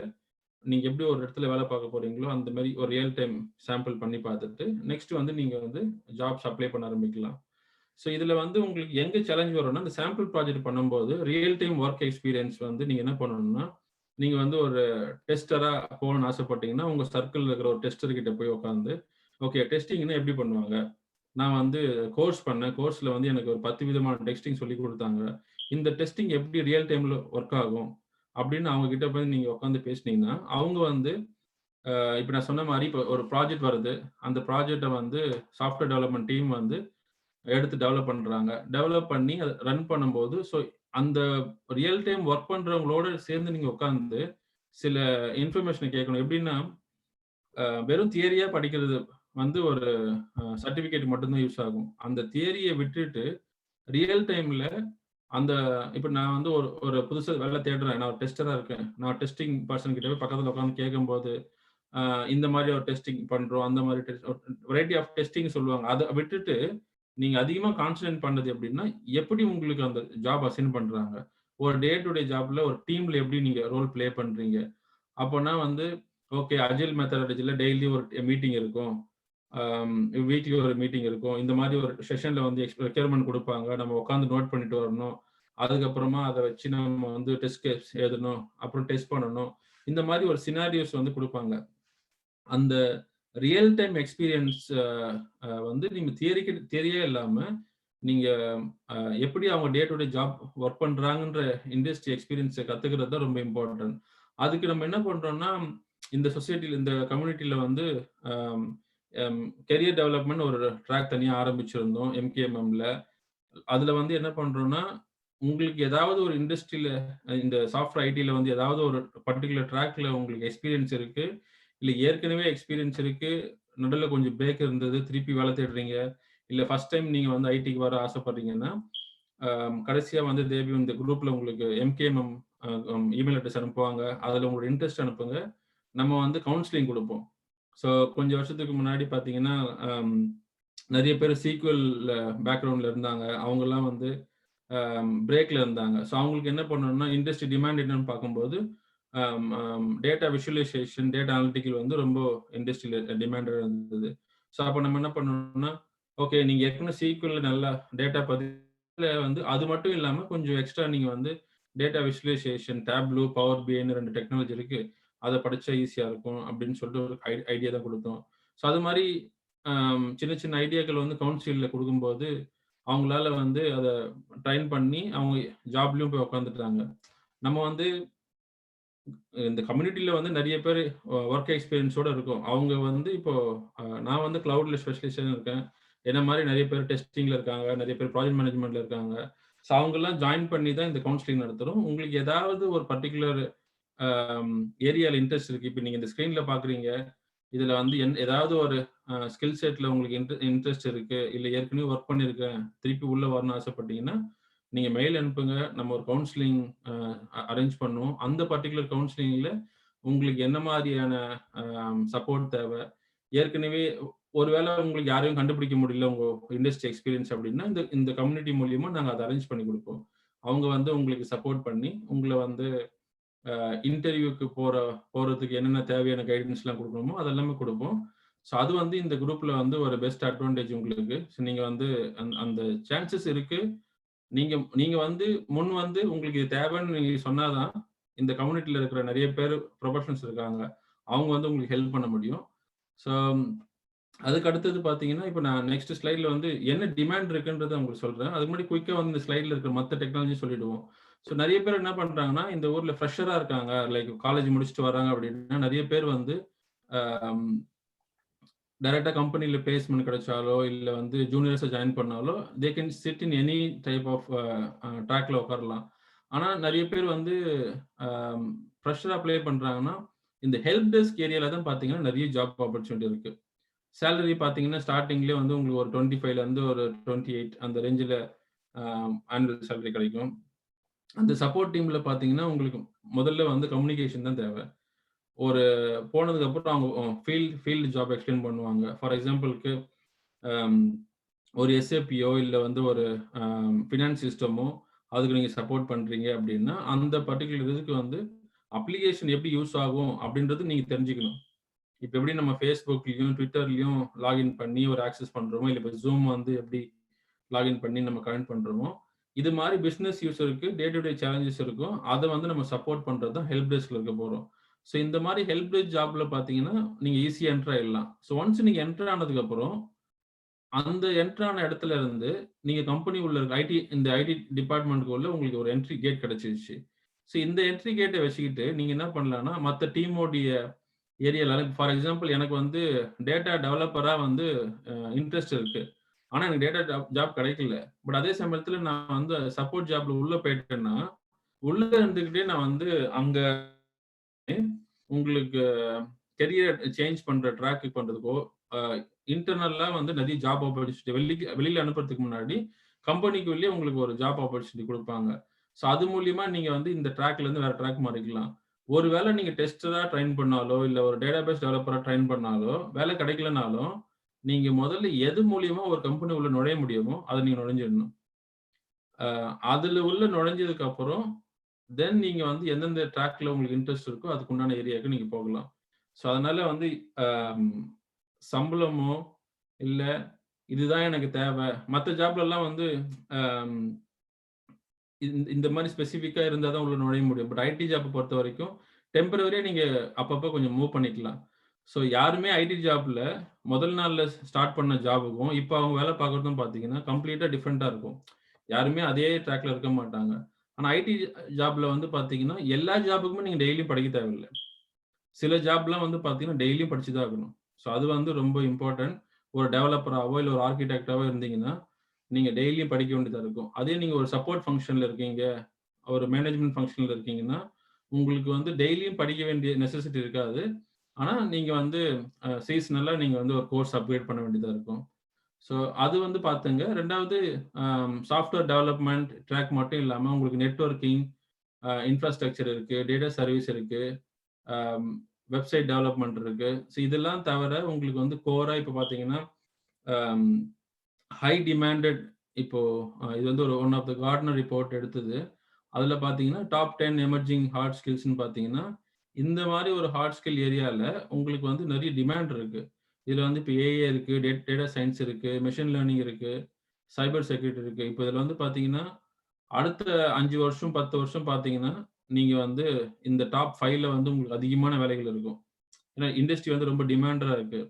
நீங்க எப்படி ஒரு இடத்துல வேலை பார்க்க போறீங்களோ அந்த மாதிரி ஒரு ரியல் டைம் சாம்பிள் பண்ணி பார்த்துட்டு நெக்ஸ்ட் வந்து நீங்க வந்து ஜாப்ஸ் அப்ளை பண்ண ஆரம்பிக்கலாம். ஸோ இதுல வந்து உங்களுக்கு எங்க சேலஞ்ச் வரும்னா இந்த சாம்பிள் ப்ராஜெக்ட் பண்ணும்போது ரியல் டைம் ஒர்க் எக்ஸ்பீரியன்ஸ் வந்து நீங்க என்ன பண்ணணும்னா நீங்க வந்து ஒரு டெஸ்டரா போகணும்னு ஆசைப்பட்டீங்கன்னா உங்க சர்க்கிள் இருக்கிற ஒரு டெஸ்டர் கிட்ட போய் உட்காந்து ஓகே டெஸ்டிங்னா எப்படி பண்ணுவாங்க, நான் வந்து கோர்ஸ் பண்ணேன், கோர்ஸ்ல வந்து எனக்கு ஒரு 10 விதமான டெஸ்டிங் சொல்லி கொடுத்தாங்க, இந்த டெஸ்டிங் எப்படி ரியல் டைம்ல ஒர்க் ஆகும் அப்படின்னு அவங்க கிட்ட போய் நீங்க உட்காந்து பேசுனீங்கன்னா அவங்க வந்து இப்போ நான் சொன்ன மாதிரி இப்போ ஒரு ப்ராஜெக்ட் வருது, அந்த ப்ராஜெக்டை வந்து சாஃப்ட்வேர் டெவலப்மெண்ட் டீம் வந்து எடுத்து டெவலப் பண்றாங்க. டெவலப் பண்ணி அதை ரன் பண்ணும்போது ஸோ அந்த ரியல் டைம் ஒர்க் பண்றவங்களோட சேர்ந்து நீங்க உட்காந்து சில இன்ஃபர்மேஷனை கேட்கணும். எப்படின்னா வெறும் தியரியா படிக்கிறது வந்து ஒரு சர்டிபிகேட் மட்டும்தான் யூஸ் ஆகும். அந்த தியரியை விட்டுட்டு ரியல் டைம்ல அந்த இப்போ நான் வந்து ஒரு ஒரு புதுசா வேலை தேடுறேன், நான் ஒரு டெஸ்டரா இருக்கேன், நான் டெஸ்டிங் பர்சன் கிட்ட போய் பக்கத்துல உட்காந்து கேட்கும்போது இந்த மாதிரி ஒரு டெஸ்டிங் பண்றோம், அந்த மாதிரி வெரைட்டி ஆஃப் டெஸ்டிங் சொல்லுவாங்க. அதை விட்டுட்டு நீங்க அதிகமா கான்சன்ட்ரேட் பண்ணது எப்படின்னா எப்படி உங்களுக்கு அந்த ஜாப் அசைன் பண்றாங்க, ஒரு டே டு டே ஜாப்ல ஒரு டீம்ல எப்படி நீங்க ரோல் பிளே பண்றீங்க. அப்போனா வந்து ஓகே அஜில் மெத்தடாலஜில டெய்லி ஒரு மீட்டிங் இருக்கும், வீக்லி ஒரு மீட்டிங் இருக்கும், இந்த மாதிரி ஒரு செஷன்ல வந்து ரெக்யர்மெண்ட் கொடுப்பாங்க, நம்ம உட்காந்து நோட் பண்ணிட்டு வரணும், அதுக்கப்புறமா அதை வச்சு நம்ம வந்து டெஸ்ட் கேஸ் எழுதணும், அப்புறம் டெஸ்ட் பண்ணணும், இந்த மாதிரி ஒரு சினாரியோஸ் வந்து கொடுப்பாங்க. அந்த ரியல் டைம் எக்ஸ்பீரியன்ஸ் வந்து நீங்க தியரியே இல்லாம நீங்க எப்படி அவங்க day to day job work பண்றாங்கன்ற இண்டஸ்ட்ரி எக்ஸ்பீரியன்ஸை கத்துக்கிறது தான் ரொம்ப இம்பார்ட்டன்ட். அதுக்கு நம்ம என்ன பண்றோம்னா இந்த சொசைட்டில இந்த கம்யூனிட்டியில வந்து கெரியர் டெவலப்மெண்ட் ஒரு ட்ராக் தனியா ஆரம்பிச்சிருந்தோம் MKMMல. அதுல வந்து என்ன பண்றோம்னா உங்களுக்கு ஏதாவது ஒரு இண்டஸ்ட்ரியில இந்த சாஃப்ட்வேர் ஐடியில வந்து ஏதாவது ஒரு பர்டிகுலர் ட்ராக்ல உங்களுக்கு எக்ஸ்பீரியன்ஸ் இருக்கு, இல்லை ஏற்கனவே எக்ஸ்பீரியன்ஸ் இருக்கு, நடுவில் கொஞ்சம் பிரேக் இருந்தது, திருப்பி வேலை தேடுறீங்க, இல்லை ஃபர்ஸ்ட் டைம் நீங்கள் வந்து ஐடிக்கு வர ஆசைப்படுறீங்கன்னா கடைசியாக வந்து தேவி இந்த குரூப்பில் உங்களுக்கு MKMM இமெயில் அட்ரஸ் அனுப்புவாங்க, அதில் உங்களோட இன்ட்ரெஸ்ட் அனுப்புங்க, நம்ம வந்து கவுன்சிலிங் கொடுப்போம். ஸோ கொஞ்சம் வருஷத்துக்கு முன்னாடி பார்த்தீங்கன்னா நிறைய பேர் சீக்வல் பேக்ரவுண்டில் இருந்தாங்க, அவங்கெல்லாம் வந்து பிரேக்கில் இருந்தாங்க. ஸோ அவங்களுக்கு என்ன பண்ணணும்னா இண்டஸ்ட்ரி டிமாண்ட் என்னன்னு பார்க்கும்போது டேட்டா விஷுவலைசேஷன், டேட்டா அனலிட்டிக்கல் வந்து ரொம்ப இண்டஸ்ட்ரியில் டிமாண்டட் இருந்தது. ஸோ அப்போ நம்ம என்ன பண்ணணும்னா ஓகே நீங்கள் ஏற்கனவே சீக்வலில் நல்லா டேட்டா பதில வந்து அது மட்டும் இல்லாமல் கொஞ்சம் எக்ஸ்ட்ரா நீங்கள் வந்து டேட்டா விஷுவலைசேஷன், டேப்லூ, பவர் பிஐன்னு 2 டெக்னாலஜி இருக்கு, அதை படித்தா ஈஸியாக இருக்கும் அப்படின்னு சொல்லிட்டு ஒரு ஐடியா தான் கொடுத்தோம். ஸோ அது மாதிரி சின்ன சின்ன ஐடியாக்கள் வந்து கவுன்சிலில் கொடுக்கும்போது அவங்களால வந்து அதை ட்ரைன் பண்ணி அவங்க ஜாப்லயும் போய் உட்காந்துட்டாங்க. நம்ம வந்து இந்த கம்யூனிட்டியில வந்து நிறைய பேர் ஒர்க் எக்ஸ்பீரியன்ஸோட இருக்கும். அவங்க வந்து இப்போ நான் வந்து கிளவுட்ல ஸ்பெஷலிஸ்டாக இருக்கேன், என்ன மாதிரி நிறைய பேர் டெஸ்டிங்ல இருக்காங்க, நிறைய பேர் ப்ராஜெக்ட் மேனேஜ்மெண்ட்ல இருக்காங்க. ஸோ அவங்கெல்லாம் ஜாயின் பண்ணி தான் இந்த கவுன்சிலிங் நடத்துறோம். உங்களுக்கு ஏதாவது ஒரு பர்டிகுலர் ஏரியாவில் இன்ட்ரெஸ்ட் இருக்கு, இப்போ நீங்க இந்த ஸ்க்ரீன்ல பாக்குறீங்க, இதுல வந்து ஏதாவது ஒரு ஸ்கில் செட்ல உங்களுக்கு இன்ட்ரெஸ்ட் இருக்கு, இல்ல ஏற்கனவே ஒர்க் பண்ணியிருக்கேன், திருப்பி உள்ள வரணும்னு ஆசைப்பட்டீங்கன்னா, நீங்க மெயில் அனுப்புங்க. நம்ம ஒரு கவுன்சிலிங் அரேஞ்ச் பண்ணுவோம். அந்த பர்ட்டிகுலர் கவுன்சிலிங்ல உங்களுக்கு என்ன மாதிரியான சப்போர்ட் தேவை, ஏற்கனவே ஒருவேளை உங்களுக்கு யாரையும் கண்டுபிடிக்க முடியல உங்க இண்டஸ்ட்ரி எக்ஸ்பீரியன்ஸ் அப்படின்னா, இந்த இந்த கம்யூனிட்டி மூலியமா நாங்க அதை அரேஞ்ச் பண்ணி கொடுப்போம். அவங்க வந்து உங்களுக்கு சப்போர்ட் பண்ணி, உங்களை வந்து இன்டர்வியூக்கு போறதுக்கு என்னென்ன தேவையான கைடன்ஸ்லாம் குடுக்கணுமோ, அதெல்லாமே குடுப்போம். ஸோ அது வந்து இந்த குரூப்ல வந்து ஒரு பெஸ்ட் அட்வான்டேஜ் உங்களுக்கு. ஸோ நீங்க வந்து அந்த சான்சஸ் இருக்கு. நீங்க நீங்க வந்து முன் வந்து உங்களுக்கு இது தேவைன்னு நீங்க சொன்னா தான், இந்த கம்யூனிட்டில இருக்கிற நெறைய பேரு புரொஃபஷனல்ஸ் இருக்காங்க. அவங்க வந்து உங்களுக்கு ஹெல்ப் பண்ண முடியும். ஸோ அதுக்கு அடுத்தது பார்த்தீங்கன்னா, இப்ப நான் நெக்ஸ்ட் ஸ்லைட்ல வந்து என்ன டிமாண்ட் இருக்குன்றத உங்களுக்கு சொல்றேன். அதுக்கு முன்னாடி குயிக்கா வந்து இந்த ஸ்லைட்ல இருக்கிற மத்த டெக்னாலஜி சொல்லிடுவோம். ஸோ நெறைய பேர் என்ன பண்றாங்கன்னா, இந்த ஊர்ல ஃப்ரெஷரா இருக்காங்க. லைக் காலேஜ் முடிச்சுட்டு வராங்க அப்படின்னா, நெறைய பேர் வந்து அம் டைரக்ட்டா கம்பெனில பிளேஸ்மென்ட் கிடைச்சாலோ, இல்ல வந்து ஜூனியர்ஸா ஜாயின் பண்ணாலோ, they can sit in any type of ட்ராக்ல உட்காரலாம். ஆனா நெறைய பேர் வந்து ஃப்ரெஷரா அப்ளை பண்றாங்கன்னா, இந்த ஹெல்ப் டெஸ்க் ஏரியால தான் பார்த்தீங்கன்னா, நெறைய ஜாப் ஆப்பர்ச்சுனிட்டி இருக்கு. சேலரி பார்த்தீங்கன்னா, ஸ்டார்ட்டிங்லயே வந்து உங்களுக்கு ஒரு 25ல ஒரு 28 அந்த ரேஞ்சுல ஆனுவல் சேலரி கிடைக்கும். அந்த சப்போர்ட் டீம்ல பார்த்தீங்கன்னா, உங்களுக்கு முதல்ல வந்து கம்யூனிகேஷன் தான் தேவை. ஒரு போனதுக்கு அப்புறம் அவங்க ஃபீல்ட் ஜாப் எக்ஸ்பிளைன் பண்ணுவாங்க. ஃபார் எக்ஸாம்பிள்க்கு அம் ஒரு எஸ்ஏபியோ இல்ல வந்து ஒரு ஃபினான்ஸ் சிஸ்டமோ அதுக்கு நீங்க சப்போர்ட் பண்றீங்க அப்படின்னா, அந்த பர்ட்டிகுலர் இதுக்கு வந்து அப்ளிகேஷன் எப்படி யூஸ் ஆகும் அப்படின்றது நீங்க தெரிஞ்சுக்கணும். இப்ப எப்படி நம்ம Facebookலயும், Twitterலயும் லாகின் பண்ணி ஒரு ஆக்சஸ் பண்றோமோ, இல்ல இப்ப Zoom வந்து எப்படி லாகின் பண்ணி நம்ம கனெக்ட் பண்றோமோ, இது மாரி பிசினஸ் யூசருக்கு டே டு டே சேலஞ்சஸ் இருக்கும். அத வந்து நம்ம சப்போர்ட் பண்றது தான் ஹெல்ப் டெஸ்க்ல இருக்க போறோம். ஸோ இந்த மாரி ஹெல்ப் டெஸ்க் ஜாப்ல பார்த்தீங்கன்னா, நீங்க ஈஸியா என்டர் ஆயிடலாம். ஸோ ஒன்ஸ் நீங்க என்டர் ஆனதுக்கு அப்புறம், அந்த என்டர் ஆன இடத்துல இருந்து நீங்க கம்பெனி உள்ள இருக்க இந்த ஐடி டிபார்ட்மென்ட்க்குள்ள உங்களுக்கு ஒரு என்ட்ரி கேட் கிடைச்சிருச்சு. ஸோ இந்த என்ட்ரி கேட்ட வச்சுக்கிட்டு நீங்க என்ன பண்ணலாம்னா, மத்த டீமோடைய ஏரியால ஃபார் எக்ஸாம்பிள் எனக்கு வந்து டேட்டா டெவலப்பரா வந்து இன்ட்ரெஸ்ட் இருக்கு. ஆனா எனக்கு டேட்டா ஜாப் கிடைக்கல. பட் அதே சமயத்துல நான் வந்து சப்போர்ட் ஜாப்ல உள்ள போயிட்டேன்னா, உள்ள இருந்துகிட்டே நான் வந்து அங்க உங்களுக்கு கரியர் சேஞ்ச் பண்ற ட்ராக் பண்றதுக்கோ, அ இன்டர்னலா வந்து நெறைய ஜாப் ஆப்பர்ச்சுனிட்டி வெளியில அனுப்புறதுக்கு முன்னாடி, கம்பெனிக்கு உள்ளயே உங்களுக்கு ஒரு ஜாப் ஆப்பர்ச்சுனிட்டி குடுப்பாங்க. ஸோ அது மூலியமா நீங்க வந்து இந்த ட்ராக்ல இருந்து வேற ட்ராக் மாறிக்கலாம். ஒருவேள நீங்க டெஸ்டரா ட்ரெயின் பண்ணாலோ, இல்ல ஒரு டேட்டாபேஸ் டெவலப்பரா ட்ரெயின் பண்ணாலோ, வேலை கிடைக்கலனாலும், நீங்க முதல்ல எது மூலியமா ஒரு கம்பெனி உள்ள நுழைய முடியுமோ, அத நீங்க நுழைஞ்சிடணும். அதுல உள்ள நுழைஞ்சதுக்கு அப்புறம், தென் நீங்க வந்து எந்தெந்த ட்ராக்ல உங்களுக்கு இன்ட்ரெஸ்ட் இருக்கோ, அதுக்கு உண்டான ஏரியாக்கு நீங்க போகலாம். ஸோ அதனால வந்து அம் சம்பளமோ, இல்ல இதுதான் எனக்கு தேவை. மத்த ஜாப்லலாம் வந்து அம் இந்த மாரி ஸ்பெசிஃபிக்கா இருந்தா தான் உள்ள நுழைய முடியும். பட் ஐடி ஜாப்ப பொறுத்தவரைக்கும், டெம்பரவரியா நீங்க அப்பப்ப கொஞ்சம் மூவ் பண்ணிக்கலாம். ஸோ யாருமே ஐடி ஜாப்ல முதல் நாள்ல ஸ்டார்ட் பண்ண ஜாபுக்கும், இப்ப அவங்க வேலை பார்க்குறதும் பார்த்தீங்கன்னா, கம்ப்ளீட்டா டிஃபரெண்ட்டா இருக்கும். யாருமே அதே ட்ராக்ல இருக்க மாட்டாங்க. ஆனா ஐடி ஜாப்ல வந்து பார்த்தீங்கன்னா, எல்லா ஜாபுக்குமே நீங்க டெய்லியும் படிக்க தேவையில்ல. சில ஜாப்லாம் வந்து பார்த்தீங்கன்னா, டெய்லியும் படிச்சு தான் ஆகணும். ஸோ அது வந்து ரொம்ப இம்பார்ட்டன்ட். ஒரு டெவலப்பராவோ, இல்ல ஒரு ஆர்க்கிடெக்ட்டாவோ இருந்தீங்கன்னா, நீங்க டெய்லியும் படிக்க வேண்டியதா இருக்கும். அதே நீங்க ஒரு சப்போர்ட் ஃபங்ஷன்ல இருக்கீங்க, ஒரு மேனேஜ்மென்ட் ஃபங்ஷன்ல இருக்கீங்கன்னா, உங்களுக்கு வந்து டெய்லியும் படிக்க வேண்டிய நெசசிட்டி இருக்காது. ஆனா, நீங்க வந்து சீசனலா நீங்க வந்து ஒரு கோர்ஸ் அப்கிரேட் பண்ண வேண்டியதா இருக்கும். ஸோ அது வந்து பாத்துங்க. 2வது சாஃப்ட்வேர் டெவலப்மென்ட் ட்ராக் மட்டும் இல்லாம உங்களுக்கு நெட்வொர்க்கிங், இன்ஃப்ராஸ்ட்ரக்சர் இருக்கு, டேட்டா சர்வீஸ் இருக்கு, அம் வெப்சைட் டெவலப்மென்ட் இருக்கு. ஸோ இதெல்லாம் தவிர உங்களுக்கு வந்து கோரா இப்ப பாத்தீங்கன்னா, அம் ஹை டிமாண்டட் இப்போ இது வந்து ஒரு one of the Gartner report எடுத்தது. அதுல பாத்தீங்கன்னா, டாப் 10 எமர்ஜிங் ஹார்ட் ஸ்கில்ஸ்ன்னு பாத்தீங்கன்னா, இந்த மாரி ஒரு ஹார்ட் ஸ்கில் ஏரியால உங்களுக்கு வந்து நெறைய டிமாண்ட் இருக்கு. இதுல வந்து இப்ப ஏஐ இருக்கு, டேட்டா சயன்ஸ் இருக்கு, மெஷின் லேர்னிங் இருக்கு, சைபர் செக்யூரிட்டி இருக்கு. இப்ப இதுல வந்து பாத்தீங்கன்னா, அடுத்த 5 வருஷம், 10 வருஷம் பாத்தீங்கன்னா, நீங்க வந்து இந்த டாப் 5ல வந்து உங்களுக்கு அதிகமான வேலைகள் இருக்கும். ஏன்னா இண்டஸ்ட்ரி வந்து ரொம்ப டிமாண்டடா இருக்கு.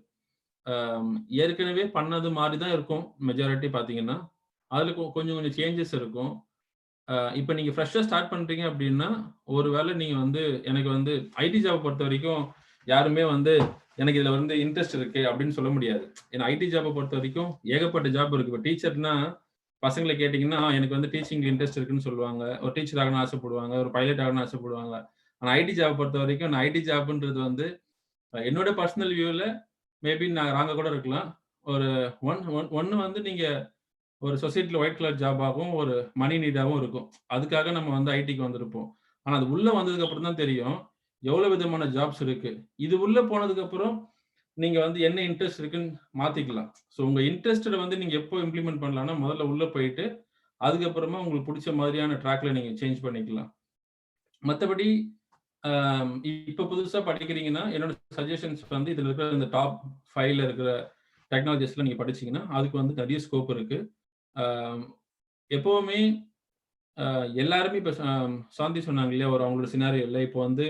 ஏற்கனவே பண்ணது மாரி தான் இருக்கும் மெஜாரிட்டி பார்த்தீங்கன்னா. அதுல கொஞ்சம் கொஞ்சம் சேஞ்சஸ் இருக்கும். இப்ப நீங்க ஃப்ரெஷ்ஷா ஸ்டார்ட் பண்றீங்க அப்டின்னா, ஒரு வேள நீங்க வந்து எனக்கு வந்து ஐடி ஜாப் பொறுத்தவரைக்கும் யாருமே வந்து எனக்கு இதுல வந்து இன்ட்ரெஸ்ட் இருக்கு அப்டின்னு சொல்ல முடியாது. ஏன்னா ஐடி ஜாப்ப பொறுத்தவரைக்கும் ஏகப்பட்ட ஜாப் இருக்கு. இப்ப டீச்சர்னா பசங்கள கேட்டீங்கன்னா, எனக்கு வந்து டீச்சிங்ல இன்ட்ரெஸ்ட் இருக்குன்னு சொல்லுவாங்க. ஒரு டீச்சர் ஆகணும்னு ஆசைப்படுவாங்க. ஒரு பைலட் ஆகணும்னு ஆசைப்படுவாங்க. ஆனா ஐடி ஜாப் பொறுத்தவரைக்கும் ஐடி ஜாப்ன்றது வந்து என்னோட பர்சனல் வியூவில் மேபி நான் ராங்க கூட இருக்கலாம். ஒரு ஒன்று வந்து நீங்கள் ஒரு சொசைட்டியில் ஒயிட் கலர் ஜாபாகவும் ஒரு மணி நீடாகவும் இருக்கும். அதுக்காக நம்ம வந்து ஐடிக்கு வந்திருப்போம். ஆனால் அது உள்ளே வந்ததுக்கு அப்புறம் தான் தெரியும் எவ்வளோ விதமான ஜாப்ஸ் இருக்கு. இது உள்ளே போனதுக்கு அப்புறம் நீங்க வந்து என்ன இன்ட்ரெஸ்ட் இருக்குன்னு மாத்திக்கலாம். ஸோ உங்க இன்ட்ரெஸ்டை வந்து நீங்க எப்போ இம்ப்ளிமெண்ட் பண்ணலாம்னா முதல்ல உள்ள போயிட்டு அதுக்கப்புறமா உங்களுக்கு பிடிச்ச மாதிரியான ட்ராக்ல நீங்க சேஞ்ச் பண்ணிக்கலாம். மற்றபடி இப்போ புதுசாக படிக்கிறீங்கன்னா என்னோட சஜஷன்ஸ் வந்து இதில் இருக்கிற இந்த டாப் 5ல இருக்கிற டெக்னாலஜிஸ்ல நீங்க படிச்சீங்கன்னா அதுக்கு வந்து நிறைய ஸ்கோப் இருக்கு. எப்பவுமே எல்லாருமே இப்போ சாந்தி சொன்னாங்க இல்லையா ஒரு அவங்களோட சினாரியோ இல்லை இப்போ வந்து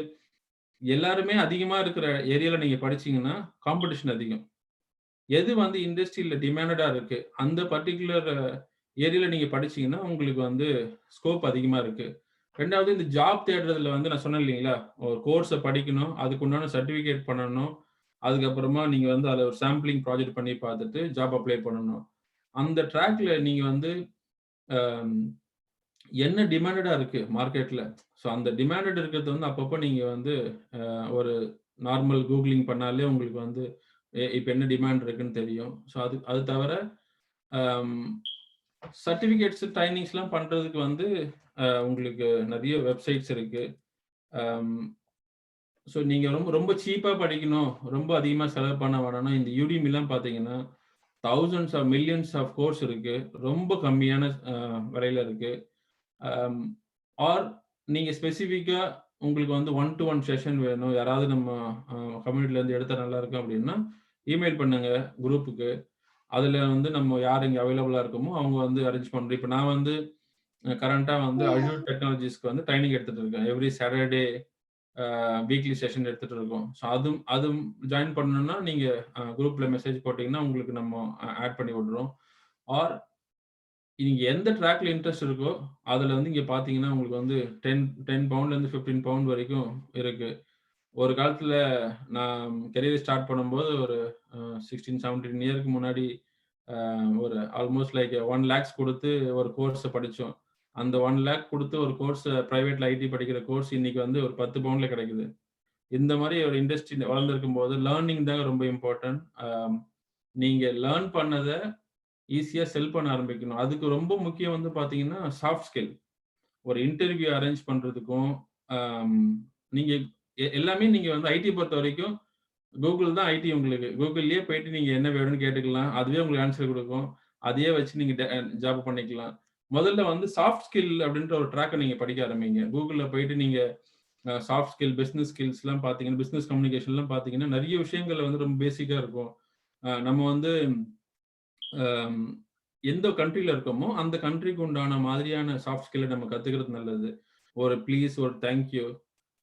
எல்லாருமே அதிகமா இருக்கிற ஏரியால நீங்க படிச்சீங்கன்னா காம்படிஷன் அதிகம். எது வந்து இண்டஸ்ட்ரியில டிமாண்டடா இருக்கு அந்த பர்டிகுலர் ஏரியால நீங்க படிச்சீங்கன்னா உங்களுக்கு வந்து ஸ்கோப் அதிகமா இருக்கு. ரெண்டாவது இந்த ஜாப் தேடுறதுல வந்து நான் சொன்னேன் இல்லைங்களா ஒரு கோர்ஸை படிக்கணும், அதுக்கு உண்டான சர்டிஃபிகேட் பண்ணணும், அதுக்கப்புறமா நீங்க வந்து அதில் ஒரு சாம்பிளிங் ப்ராஜெக்ட் பண்ணி பார்த்துட்டு ஜாப் அப்ளை பண்ணணும். அந்த ட்ராக்ல நீங்க வந்து என்ன டிமாண்டடா இருக்கு மார்க்கெட்ல. ஸோ அந்த டிமாண்டட் இருக்கிறது வந்து அப்பப்போ நீங்க வந்து ஒரு நார்மல் கூகுளிங் பண்ணாலே உங்களுக்கு வந்து இப்போ என்ன டிமாண்ட் இருக்குன்னு தெரியும். ஸோ அது தவிர சர்டிஃபிகேட்ஸ் ட்ரைனிங்ஸ்லாம் பண்றதுக்கு வந்து உங்களுக்கு நிறைய வெப்சைட்ஸ் இருக்கு. ஸோ நீங்க ரொம்ப ரொம்ப சீப்பா படிக்கணும், ரொம்ப அதிகமா செலவு பண்ண வேணும்னா இந்த யூடிமிலாம் பார்த்தீங்கன்னா thousands of millions of course இருக்கு. ரொம்ப கம்மியான விலையில இருக்கு. ஆர் நீங்க ஸ்பெசிஃபிக்கா உங்களுக்கு வந்து 1-to-1 செஷன் வேணும், யாராவது நம்ம கம்யூனிட்டில இருந்து எடுத்தா நல்லா இருக்கும் அப்படின்னா இமெயில் பண்ணுங்க குரூப்புக்கு. அதுல வந்து நம்ம யார் இங்க அவைலபிளா இருக்கோமோ அவங்க வந்து அரேஞ்ச் பண்றோம். இப்போ நான் வந்து கரண்டா வந்து அஜூர் டெக்னாலஜிஸ்க்கு வந்து ட்ரைனிங் எடுத்துட்டு இருக்கேன். எவ்ரி சாட்டர்டே வீக்லி செஷன் எடுத்துட்டு இருக்கோம். ஸோ அதுவும் ஜாயின் பண்ணணும்னா நீங்க குரூப்ல மெசேஜ் போட்டீங்கன்னா உங்களுக்கு நம்ம ஆட் பண்ணி விடுறோம். ஆர் நீங்க எந்த ட்ராக்ல இன்ட்ரெஸ்ட் இருக்கோ அதுல வந்து இங்க பாத்தீங்கன்னா உங்களுக்கு வந்து 10 பவுண்ட்ல இருந்து 15 பவுண்ட் வரைக்கும் இருக்கு. ஒரு காலத்துல நான் கெரியர் ஸ்டார்ட் பண்ணும்போது ஒரு 16-17 இயருக்கு முன்னாடி ஒரு ஆல்மோஸ்ட் லைக் 1 lakhs கொடுத்து ஒரு கோர்ஸ் படிச்சோம். அந்த 1 lakh கொடுத்து ஒரு கோர்ஸ் பிரைவேட்ல ஐடி படிக்கிற கோர்ஸ் இன்னைக்கு வந்து ஒரு 10 பவுண்ட்ல கிடைக்குது. இந்த மாதிரி ஒரு இண்டஸ்ட்ரி வளர்ந்துருக்கும் போது லேர்னிங் தான் ரொம்ப இம்பார்ட்டன்ட். நீங்க லேர்ன் பண்ணதை ஈஸியா செல் பண்ண ஆரம்பிக்கணும். அதுக்கு ரொம்ப முக்கியம் வந்து பாத்தீங்கன்னா சாஃப்ட் ஸ்கில். ஒரு இன்டர்வியூ அரேஞ்ச் பண்றதுக்கும் நீங்க எல்லாமே நீங்க வந்து ஐடி பொறுத்த வரைக்கும் கூகுள் தான் ஐடி உங்களுக்கு. கூகுள்லயே போயிட்டு நீங்க என்ன வேணும்னு கேட்டுக்கலாம். அதுவே உங்களுக்கு ஆன்சர் கொடுக்கும். அதையே வச்சு நீங்க ஜாப் பண்ணிக்கலாம். முதல்ல வந்து சாஃப்ட் ஸ்கில் அப்படின்ற ஒரு ட்ராக்கை நீங்க படிக்க ஆரம்பிங்க. கூகுள்ல போயிட்டு நீங்க சாஃப்ட் ஸ்கில், பிசினஸ் ஸ்கில்ஸ் எல்லாம் பாத்தீங்கன்னா பிசினஸ் கம்யூனிகேஷன் எல்லாம் பாத்தீங்கன்னா நிறைய விஷயங்கள் வந்து ரொம்ப பேசிக்கா இருக்கும். நம்ம வந்து எந்த கண்ட்ரில இருக்கோமோ அந்த கண்ட்ரிக்கு உண்டான மாதிரியான சாஃப்ட் ஸ்கில்லை நம்ம கத்துக்கிறது நல்லது. ஒரு ப்ளீஸ், ஒரு தேங்க்யூ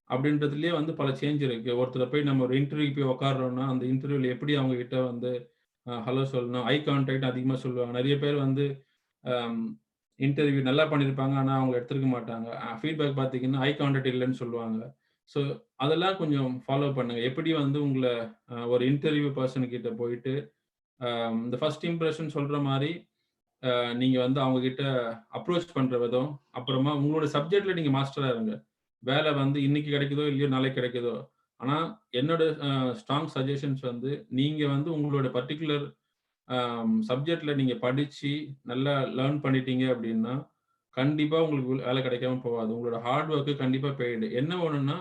அப்படின்றதுலயே வந்து பல சேஞ்ச் இருக்கு. ஒருத்தரை போய் நம்ம ஒரு இன்டர்வியூ போய் உட்காடுறோம்னா அந்த இன்டர்வியூல எப்படி அவங்க கிட்ட வந்து ஹலோ சொல்லணும், ஐ கான்டாக்ட் அதிகமாக சொல்லுவாங்க. நிறைய பேர் வந்து இன்டர்வியூ நல்லா பண்ணியிருப்பாங்க ஆனால் அவங்க எடுத்துருக்க மாட்டாங்க. ஃபீட்பேக் பார்த்தீங்கன்னா ஐ கான்டாக்ட் இல்லைன்னு சொல்லுவாங்க. ஸோ அதெல்லாம் கொஞ்சம் ஃபாலோ பண்ணுங்க. எப்படி வந்து உங்களை ஒரு இன்டர்வியூ பர்சன் கிட்ட போயிட்டு இந்த ஃபர்ஸ்ட் இம்ப்ரெஷன் சொல்ற மாதிரி நீங்க வந்து அவங்க கிட்ட அப்ரோச் பண்ற விதம், அப்புறமா உங்களோட சப்ஜெக்ட்ல நீங்க மாஸ்டரா இருங்க. வேலை வந்து இன்னைக்கு கிடைக்குதோ இல்லையோ நாளைக்கு கிடைக்குதோ. ஆனா என்னோட ஸ்ட்ராங் சஜஷன்ஸ் வந்து நீங்க வந்து உங்களோட பர்டிகுலர் சப்ஜெக்ட்ல நீங்க படிச்சு நல்லா லேர்ன் பண்ணிட்டீங்க அப்படின்னா கண்டிப்பா உங்களுக்கு வேலை கிடைக்காம போகாது. உங்களோட ஹார்ட் ஒர்க்கு கண்டிப்பா பெய்டு. என்ன ஒண்ணுன்னா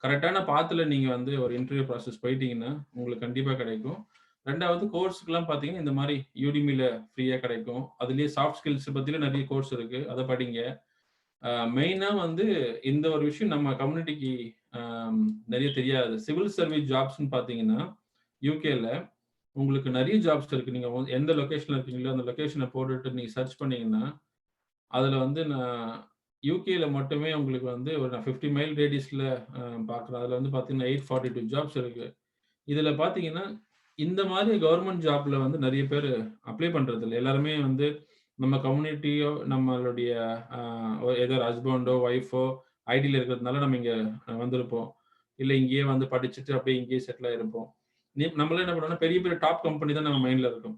கரெக்டான பாத்துல நீங்க வந்து ஒரு இன்டர்வியூ ப்ராசஸ் போயிட்டீங்கன்னா உங்களுக்கு கண்டிப்பா கிடைக்கும். ரெண்டாவது கோர்ஸ்க்குலாம் பார்த்தீங்கன்னா இந்த மாதிரி யூடிமில ஃப்ரீயா கிடைக்கும். அதுலயே சாஃப்ட் ஸ்கில்ஸ் பத்தில நிறைய கோர்ஸ் இருக்கு. அதை படிங்க. மெயினா வந்து இந்த ஒரு விஷயம் நம்ம கம்யூனிட்டிக்கு நிறைய தெரியாது. சிவில் சர்வீஸ் ஜாப்ஸ்ன்னு பார்த்தீங்கன்னா யூகேல உங்களுக்கு நிறைய ஜாப்ஸ் இருக்கு. நீங்க எந்த லொகேஷன்ல இருக்கீங்களோ அந்த லொகேஷனை போட்டுட்டு நீங்க சர்ச் பண்ணீங்கன்னா அதுல வந்து நான் யூகேல மட்டுமே உங்களுக்கு வந்து ஒரு 50 மைல் ரேடியஸ்ல பார்க்குறேன். அதுல வந்து பார்த்தீங்கன்னா 842 ஜாப்ஸ் இருக்கு. இதுல பார்த்தீங்கன்னா இந்த மாதிரி கவர்மெண்ட் ஜாப்ல வந்து நிறைய பேர் அப்ளை பண்றது இல்லை. எல்லாருமே வந்து நம்ம கம்யூனிட்டியோ நம்மளுடைய ஏதோ ஹஸ்பண்டோ ஒய்ஃபோ ஐடியில் இருக்கிறதுனால நம்ம இங்கே வந்திருப்போம். இல்லை இங்கேயே வந்து படிச்சுட்டு அப்படியே இங்கேயே செட்டில் ஆகிருப்போம். நம்மளாம் என்ன பண்ணுவோம்னா பெரிய பெரிய டாப் கம்பெனி தான் நம்ம மைண்டில் இருக்கும்.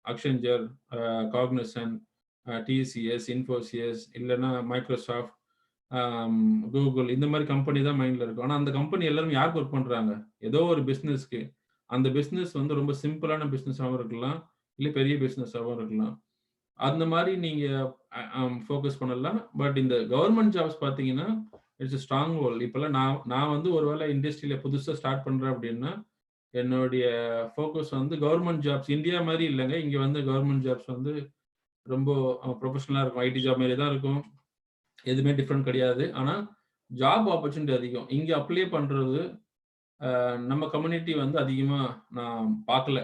அக்சென்சர், காக்னிசன்ட், டிசிஎஸ், இன்ஃபோசிஸ், இல்லைன்னா மைக்ரோசாஃப்ட், கூகுள் இந்த மாதிரி கம்பெனி தான் மைண்ட்ல இருக்கும். ஆனா அந்த கம்பெனி எல்லாரும் யாருக்கு ஒர்க் பண்றாங்க? ஏதோ ஒரு பிசினஸ்க்கு. அந்த பிசினஸ் வந்து ரொம்ப சிம்பிளான பிசினஸாவும் இருக்கலாம், இல்ல பெரிய பிசினஸாவும் இருக்கலாம். அந்த மாதிரி நீங்க ஃபோக்கஸ் பண்ணலாம். பட் இந்த கவர்ன்மெண்ட் ஜாப்ஸ் பார்த்தீங்கன்னா, இட்ஸ் a ஸ்ட்ராங் ஹோல்ட். இப்பல்லாம் நான் நான் வந்து ஒருவேளை இண்டஸ்ட்ரியில புதுசா ஸ்டார்ட் பண்றேன் அப்படின்னா, என்னுடைய ஃபோக்கஸ் வந்து கவர்ன்மெண்ட் ஜாப்ஸ். இந்தியா மாரி இல்லங்க. இங்க வந்து கவர்ன்மெண்ட் ஜாப்ஸ் வந்து ரொம்ப ப்ரொஃபஷனலா இருக்கும். ஐடி ஜாப் மாரியே தான் இருக்கும். எதுவுமே டிஃபரெண்ட் கிடையாது. ஆனா, ஜாப் ஆப்பர்ச்சுனிட்டி அதிகம். இங்க அப்ளை பண்றது நம்ம கம்யூனிட்டி வந்து அதிகமா நான் பார்க்கல.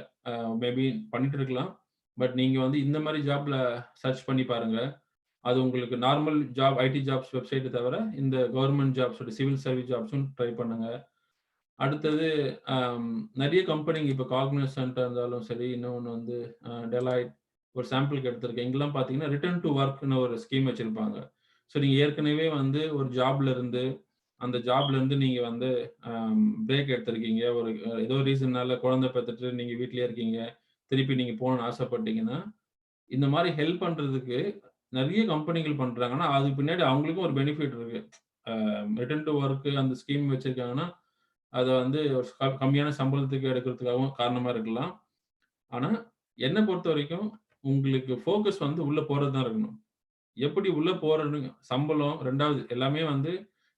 மேபி பண்ணிட்டு இருக்கலாம். பட் நீங்க வந்து இந்த மாரி ஜாப்ல சர்ச் பண்ணி பாருங்க. அது உங்களுக்கு நார்மல் ஜாப், ஐடி ஜாப்ஸ் வெப்சைட்ட தவிர, இந்த கவர்ன்மெண்ட் ஜாப்ஸோட சிவில் சர்வீஸ் ஜாப்ஸும் ட்ரை பண்ணுங்க. அடுத்தது நெறைய கம்பெனிங்க இப்ப காக்னிசன்ட்டா இருந்தாலும் சரி, இன்னொன்னு வந்து டெலாய்ட் ஒரு சாம்பிளுக்கு எடுத்திருக்கேன். இங்கலாம் பார்த்தீங்கன்னா, ரிட்டர்ன் டூ வொர்க்ன்னு ஒரு ஸ்கீம் வச்சிருப்பாங்க. ஸோ நீங்க ஏற்கனவே வந்து ஒரு ஜாப்ல இருந்து, அந்த ஜாப்ல இருந்து நீங்க வந்து பிரேக் எடுத்திருக்கீங்க. ஒரு ஏதோ ரீசன்னால குழந்தை பெத்துட்டு நீங்க வீட்லயே இருக்கீங்க. திருப்பி நீங்க போணும்னு ஆசைப்பட்டீங்கன்னா, இந்த மாரி ஹெல்ப் பண்றதுக்கு நெறைய கம்பெனிகள் பண்றாங்க. ஆனா, அதுக்கு பின்னாடி அவங்களுக்கும் ஒரு பெனிஃபிட் இருக்கு. ரிட்டர்ன் டூ வொர்க் அந்த ஸ்கீம் வச்சிருக்காங்கன்னா, அத வந்து ஒரு கம்மியான சம்பளத்துக்கு எடுக்கிறதுக்காகவும் காரணமா இருக்கலாம். ஆனா, என்ன பொறுத்தவரைக்கும் உங்களுக்கு ஃபோக்கஸ் வந்து உள்ள போறது தான் இருக்கணும். எப்படி உள்ள போறன்னு சம்பளம் 2வது எல்லாமே வந்து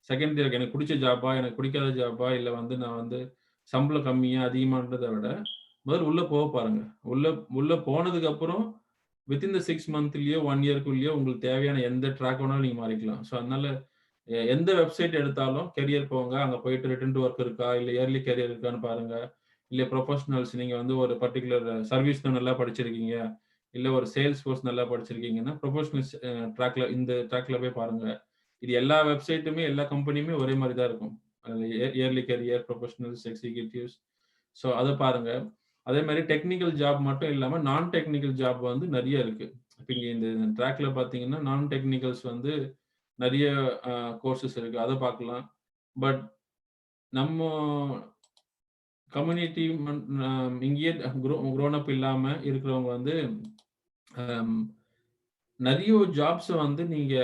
செகண்டரி இருக்கு. எனக்கு புடிச்ச ஜாப்பா, எனக்கு பிடிக்காத ஜாப்பா, இல்ல வந்து நான் வந்து சம்பளம் கம்மியா, அதிகமான்றத விட, முதல்ல உள்ள பாருங்க. உள்ள உள்ள போனதுக்கு அப்புறம் வித்தின் த 6 மந்த்லயோ, 1 இயர்க்குள்ளயோ உங்களுக்கு தேவையான எந்த ட்ராக் வேணாலும் நீங்க மாறிக்கலாம். ஸோ அதனால எந்த வெப்சைட் எடுத்தாலும் கெரியர் போங்க. அங்க போயிட்டு ரிட்டர்ன் டூ வொர்க் இருக்கா? இல்ல இயர்லி கெரியர் இருக்கான்னு பாருங்க. இல்ல ப்ரொஃபஷனல்ஸ் நீங்க வந்து ஒரு பர்ட்டிகுலர் சர்வீஸ் நல்லா படிச்சிருக்கீங்க. இல்ல ஒரு சேல்ஸ் ஃபோர்ஸ் நல்லா படிச்சிருக்கீங்கன்னா, ப்ரொஃபஷனல்ஸ் ட்ராக்ல இந்த ட்ராக்ல போய் பாருங்க. இது எல்லா வெப்சைட்டுமே, எல்லா கம்பெனியுமே ஒரே மாரி தான் இருக்கும். Early career, professionals, executives. So அத பாருங்க. அதே மாரி டெக்னிக்கல் ஜாப் மட்டும் இல்லாம, நான் டெக்னிக்கல் ஜாப் வந்து நெறைய இருக்கு. இப்ப இங்க இந்த ட்ராக்ல பார்த்தீங்கன்னா, நான் டெக்னிக்கல்ஸ் வந்து நெறைய கோர்சஸ் இருக்கு. அத பார்க்கலாம். பட் நம்ம கம்யூனிட்டி இங்கேயே க்ரோன் அப் இல்லாம இருக்கிறவங்க வந்து அம் நெறைய ஜாப்ஸ வந்து நீங்க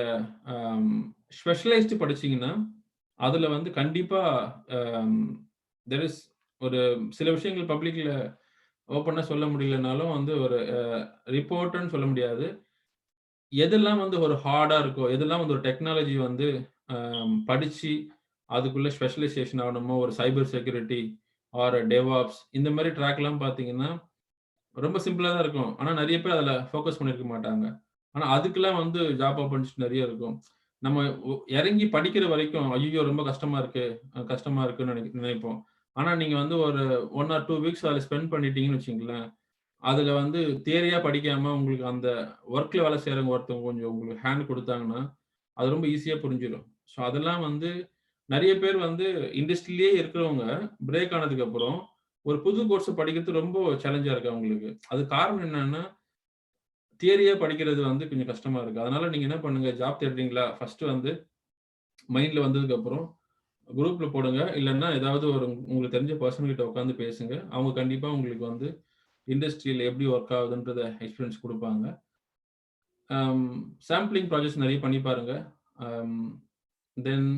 ஸ்பெஷலைஸ்டு படிச்சீங்கன்னா, அதுல வந்து கண்டிப்பா அம் தேர் இஸ் ஒரு சில விஷயங்கள் பப்ளிக்ல ஓப்பனா சொல்ல முடியலனாலும் வந்து ஒரு ரிப்போர்ட்ன்னு சொல்ல முடியாது. எதெல்லாம் வந்து ஒரு ஹார்டா இருக்கோ, எதெல்லாம் வந்து ஒரு டெக்னாலஜி வந்து படிச்சு அதுக்குள்ள ஸ்பெஷலைசேஷன் ஆகணுமோ, ஒரு சைபர் செக்யூரிட்டி ஆர் டெவாப்ஸ் இந்த மாரி ட்ராக்லாம் பார்த்தீங்கன்னா, ரொம்ப சிம்பிளா தான் இருக்கும். ஆனா நெறைய பேர் அதுல ஃபோக்கஸ் பண்ணியிருக்க மாட்டாங்க. ஆனா அதுக்கெல்லாம் வந்து ஜாப் ஆப்பர்ச்சுனிட்டி நெறைய இருக்கும். நம்ம இறங்கி படிக்கிற வரைக்கும், ஐய்யயோ! ரொம்ப கஷ்டமா இருக்கு, கஷ்டமா இருக்குன்னு நினைப்போம். ஆனா நீங்க வந்து ஒரு 1 ஆர் 2 வீக்ஸ் அதுல ஸ்பெண்ட் பண்ணிட்டீங்கன்னு வச்சுக்கங்களேன், அதுல வந்து தியரியா படிக்காம உங்களுக்கு அந்த வொர்க்ல வேலை செய்றவங்க ஒருத்தவங்க கொஞ்சம் உங்களுக்கு ஹேண்ட் குடுத்தாங்கன்னா, அது ரொம்ப ஈஸியா புரிஞ்சிரும். ஸோ அதெல்லாம் வந்து நெறைய பேர் வந்து இண்டஸ்ட்ரியிலேயே இருக்கிறவங்க பிரேக் ஆனதுக்கு அப்புறம், ஒரு புது கோர்ஸ் படிக்கிறது ரொம்ப சேலஞ்சா இருக்கு அவங்களுக்கு. அதுக்கு காரணம் என்னன்னா, தியரியா படிக்கிறது வந்து கொஞ்சம் கஷ்டமா இருக்கு. அதனால நீங்க என்ன பண்ணுங்க, ஜாப் தேடுறீங்களா? ஃபர்ஸ்ட் வந்து மைண்ட்ல வந்ததுக்கு அப்புறம் குரூப்ல போடுங்க. இல்லன்னா ஏதாவது ஒரு உங்களுக்கு தெரிஞ்ச பெர்சன் கிட்ட உட்கார்ந்து பேசுங்க. அவங்க கண்டிப்பா உங்களுக்கு வந்து இண்டஸ்ட்ரியில எப்படி வொர்க் ஆகுதுன்றத எக்ஸ்பீரியன்ஸ் குடுப்பாங்க. அம் சாம்பிளிங் ப்ராஜெக்ட்ஸ் நெறைய பண்ணி பாருங்க. அம் தென்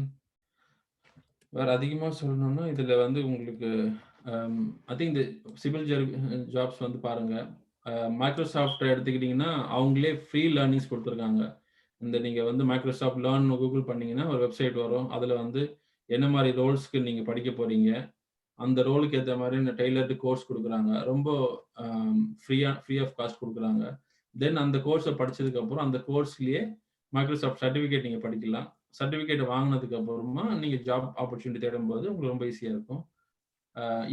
வேற அதிகமா சொல்லணும்னா, இதுல வந்து உங்களுக்கு ஐ திங்க் இந்த சிவில் ஜாப்ஸ் வந்து பாருங்க. மைக்ரோசாஃப்ட் எடுத்துக்கிட்டீங்கன்னா, அவங்களே ஃப்ரீ லேர்னிங்ஸ் குடுத்துருக்காங்க. இந்த நீங்க வந்து மைக்ரோசாஃப்ட் லேர்ன்னு கூகுள் பண்ணீங்கன்னா, ஒரு வெப்சைட் வரும். அதுல வந்து என்ன மாரி ரோல்ஸ்க்கு நீங்க படிக்க போறீங்க? அந்த ரோலுக்கு ஏத்த மாரி இந்த டெய்லர்டு கோர்ஸ் குடுக்குறாங்க. ரொம்ப ஃப்ரீ ஆஃப் காஸ்ட் குடுக்குறாங்க. தென் அந்த கோர்ஸ படிச்சதுக்கு அப்புறம், அந்த கோர்ஸ்லயே மைக்ரோசாஃப்ட் சர்டிஃபிகேட் நீங்க படிக்கலாம். சர்டிஃபிகேட் வாங்குனதுக்கு அப்புறமா, நீங்க ஜாப் ஆப்பர்ச்சுனிட்டி தேடும்போது உங்களுக்கு ரொம்ப ஈஸியா இருக்கும்.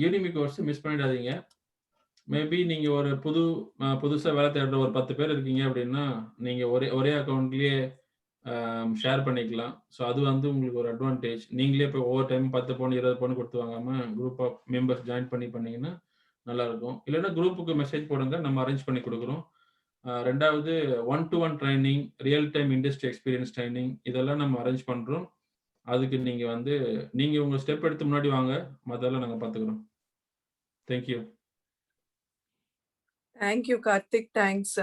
யூனிமி கோர்ஸ் மிஸ் பண்ணிடாதீங்க. மேபி நீங்க ஒரு புதுசா வேலை தேடுற ஒரு 10 பேர் இருக்கீங்க அப்படின்னா, நீங்க ஒரே ஒரே அக்கவுண்ட்லயே ஷேர் பண்ணிக்கலாம். ஸோ அது வந்து உங்களுக்கு ஒரு அட்வான்டேஜ். நீங்களே போய் ஒவ்வொரு டைம் 10 பவுன், 20 பவுன் குடுத்து வாங்காம, குரூப் ஆஃப் மெம்பர்ஸ் ஜாயின் பண்ணீங்கன்னா நல்லாருக்கும். இல்லன்னா குரூப்புக்கு மெசேஜ் போடுங்க. நம்ம அரேஞ்ச் பண்ணி குடுக்குறோம். 2வது one to one training, real time industry experience training இதெல்லாம் நம்ம அரேஞ்ச் பண்றோம். அதுக்கு நீங்க வந்து நீங்க உங்க ஸ்டெப் எடுத்து முன்னாடி வாங்க. மத்ததெல்லாம் நாங்க பார்த்துக்கிறோம். Thank you. Thank you Karthik, thanks.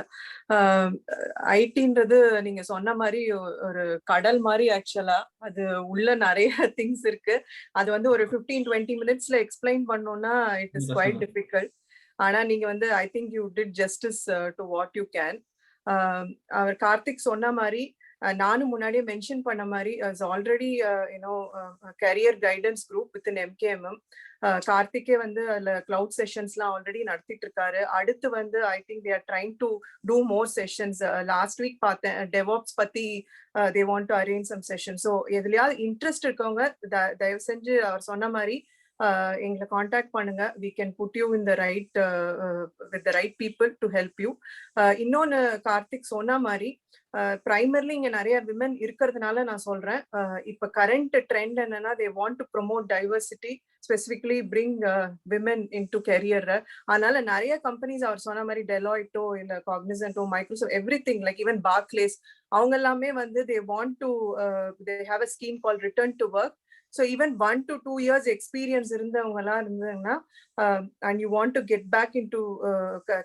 ஐடின்றது நீங்க சொன்ன மாதிரி ஒரு கடல் மாதிரி. ஆக்சுவலா அது உள்ள நிறைய திங்ஸ் இருக்கு. அது வந்து ஒரு 15-20 மினிட்ஸ்ல எக்ஸ்பிளைன் பண்ணோம்னா இட் இஸ் குவைட் டிஃபிகல்ட். ஆனா நீங்க வந்து I think you did justice to what you can. அவர் கார்த்திக் சொன்ன மாதிரி நானும் முன்னாடியே மென்ஷன் பண்ண மாதிரி already you know career guidance group with MKMM. கார்த்திகே வந்து அதுல கிளவுட் செஷன்ஸ்லாம் ஆல்ரெடி நடத்திட்டு இருக்காரு. அடுத்து வந்து I think they are trying to do more sessions. Last week பார்த்தேன் டெவாப்ஸ் பத்தி they want to arrange some session. So எதுலயாவது இன்ட்ரெஸ்ட் இருக்கவங்க தயவு செஞ்சு அவர் சொன்ன மாதிரி எங்களை காண்டாக்ட் பண்ணுங்க. We can put you in the right with the right people to help you. இன்னொன்னு கார்த்திக் சொன்ன மாதிரி பிரைமர்லி இங்க நிறைய விமன் இருக்கிறதுனால நான் சொல்றேன். இப்ப கரண்ட் ட்ரெண்ட் என்னன்னா they want to promote diversity, specifically bring women in to career. அதனால நிறைய கம்பெனிஸ் அவர் சொன்ன மாதிரி டெலாய்ட்டோ இல்ல காக்னிசன்டோ Microsoft every thing like even Barclays அவங்க எல்லாமே வந்து they want to they have a scheme call return to work. So even 1 to 2 years experience இருந்தவங்களா இருந்தாங்கன்னா and you want to get back into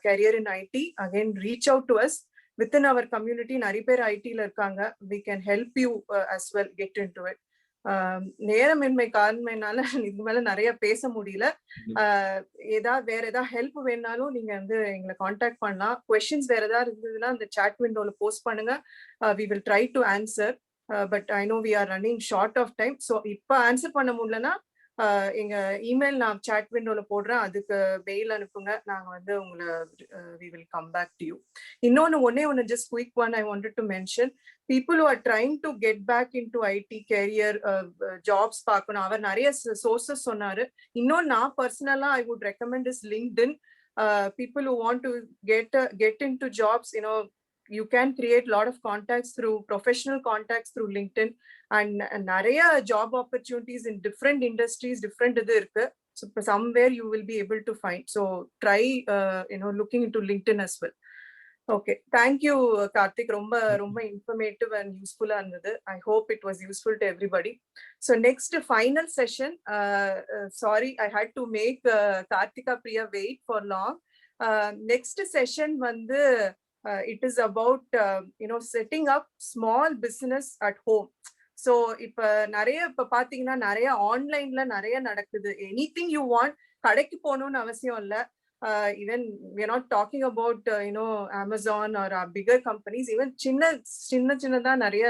career in IT, again reach out to us. Within our community நிறைய பேர் ஐடில இருக்காங்க. We can help you as well get into it. நேரமின்மை காரணமைனால இது மேல நிறைய பேச முடியல. வேற ஏதாவது ஹெல்ப் வேணாலும் நீங்க வந்து எங்களை காண்டாக்ட் பண்ணலாம். கொஸ்டின்ஸ் வேற ஏதாவது இருந்ததுன்னா அந்த சாட் விண்டோல போஸ்ட் பண்ணுங்க. we will try to answer. But I know we are running short of time. So இப்போ ஆன்சர் பண்ண முடியலன்னா எங்க இமெயில் நான் சாட் விண்டோல போடுறேன். அதுக்கு மெயில் அனுப்புங்க. நாங்க வந்து உங்களை we will come back to you. இன்னொன்னு ஒன்னு just quick one I wanted to mention. People who are trying to get back into IT career jobs பார்க்கணும். அவர் நிறைய சோர்சஸ் சொன்னாரு. இன்னொன்னு நான் பர்சனலா I would recommend is LinkedIn. People who want to get into jobs, you know, you can create a lot of contacts through professional contacts through LinkedIn and நிறைய job opportunities in different industries, different இது இருக்கு. So somewhere you will be able to find. So try you know looking into LinkedIn as well. Okay, thank you Karthik. ரொம்ப informative and useful இருந்தது. I hope it was useful to everybody. So next final session, sorry I had to make Karthika Priya wait for long. Next session வந்து it is about you know setting up small business at home. So இப்ப நிறைய இப்ப பாத்தீங்கன்னா நிறைய ஆன்லைன்ல நிறைய நடக்குது. எனிதிங் யூ வாண்ட் கடைக்கு போகணும்னு அவசியம் இல்லை. even we are not talking about you know Amazon or bigger companies. Even சின்னதா நிறைய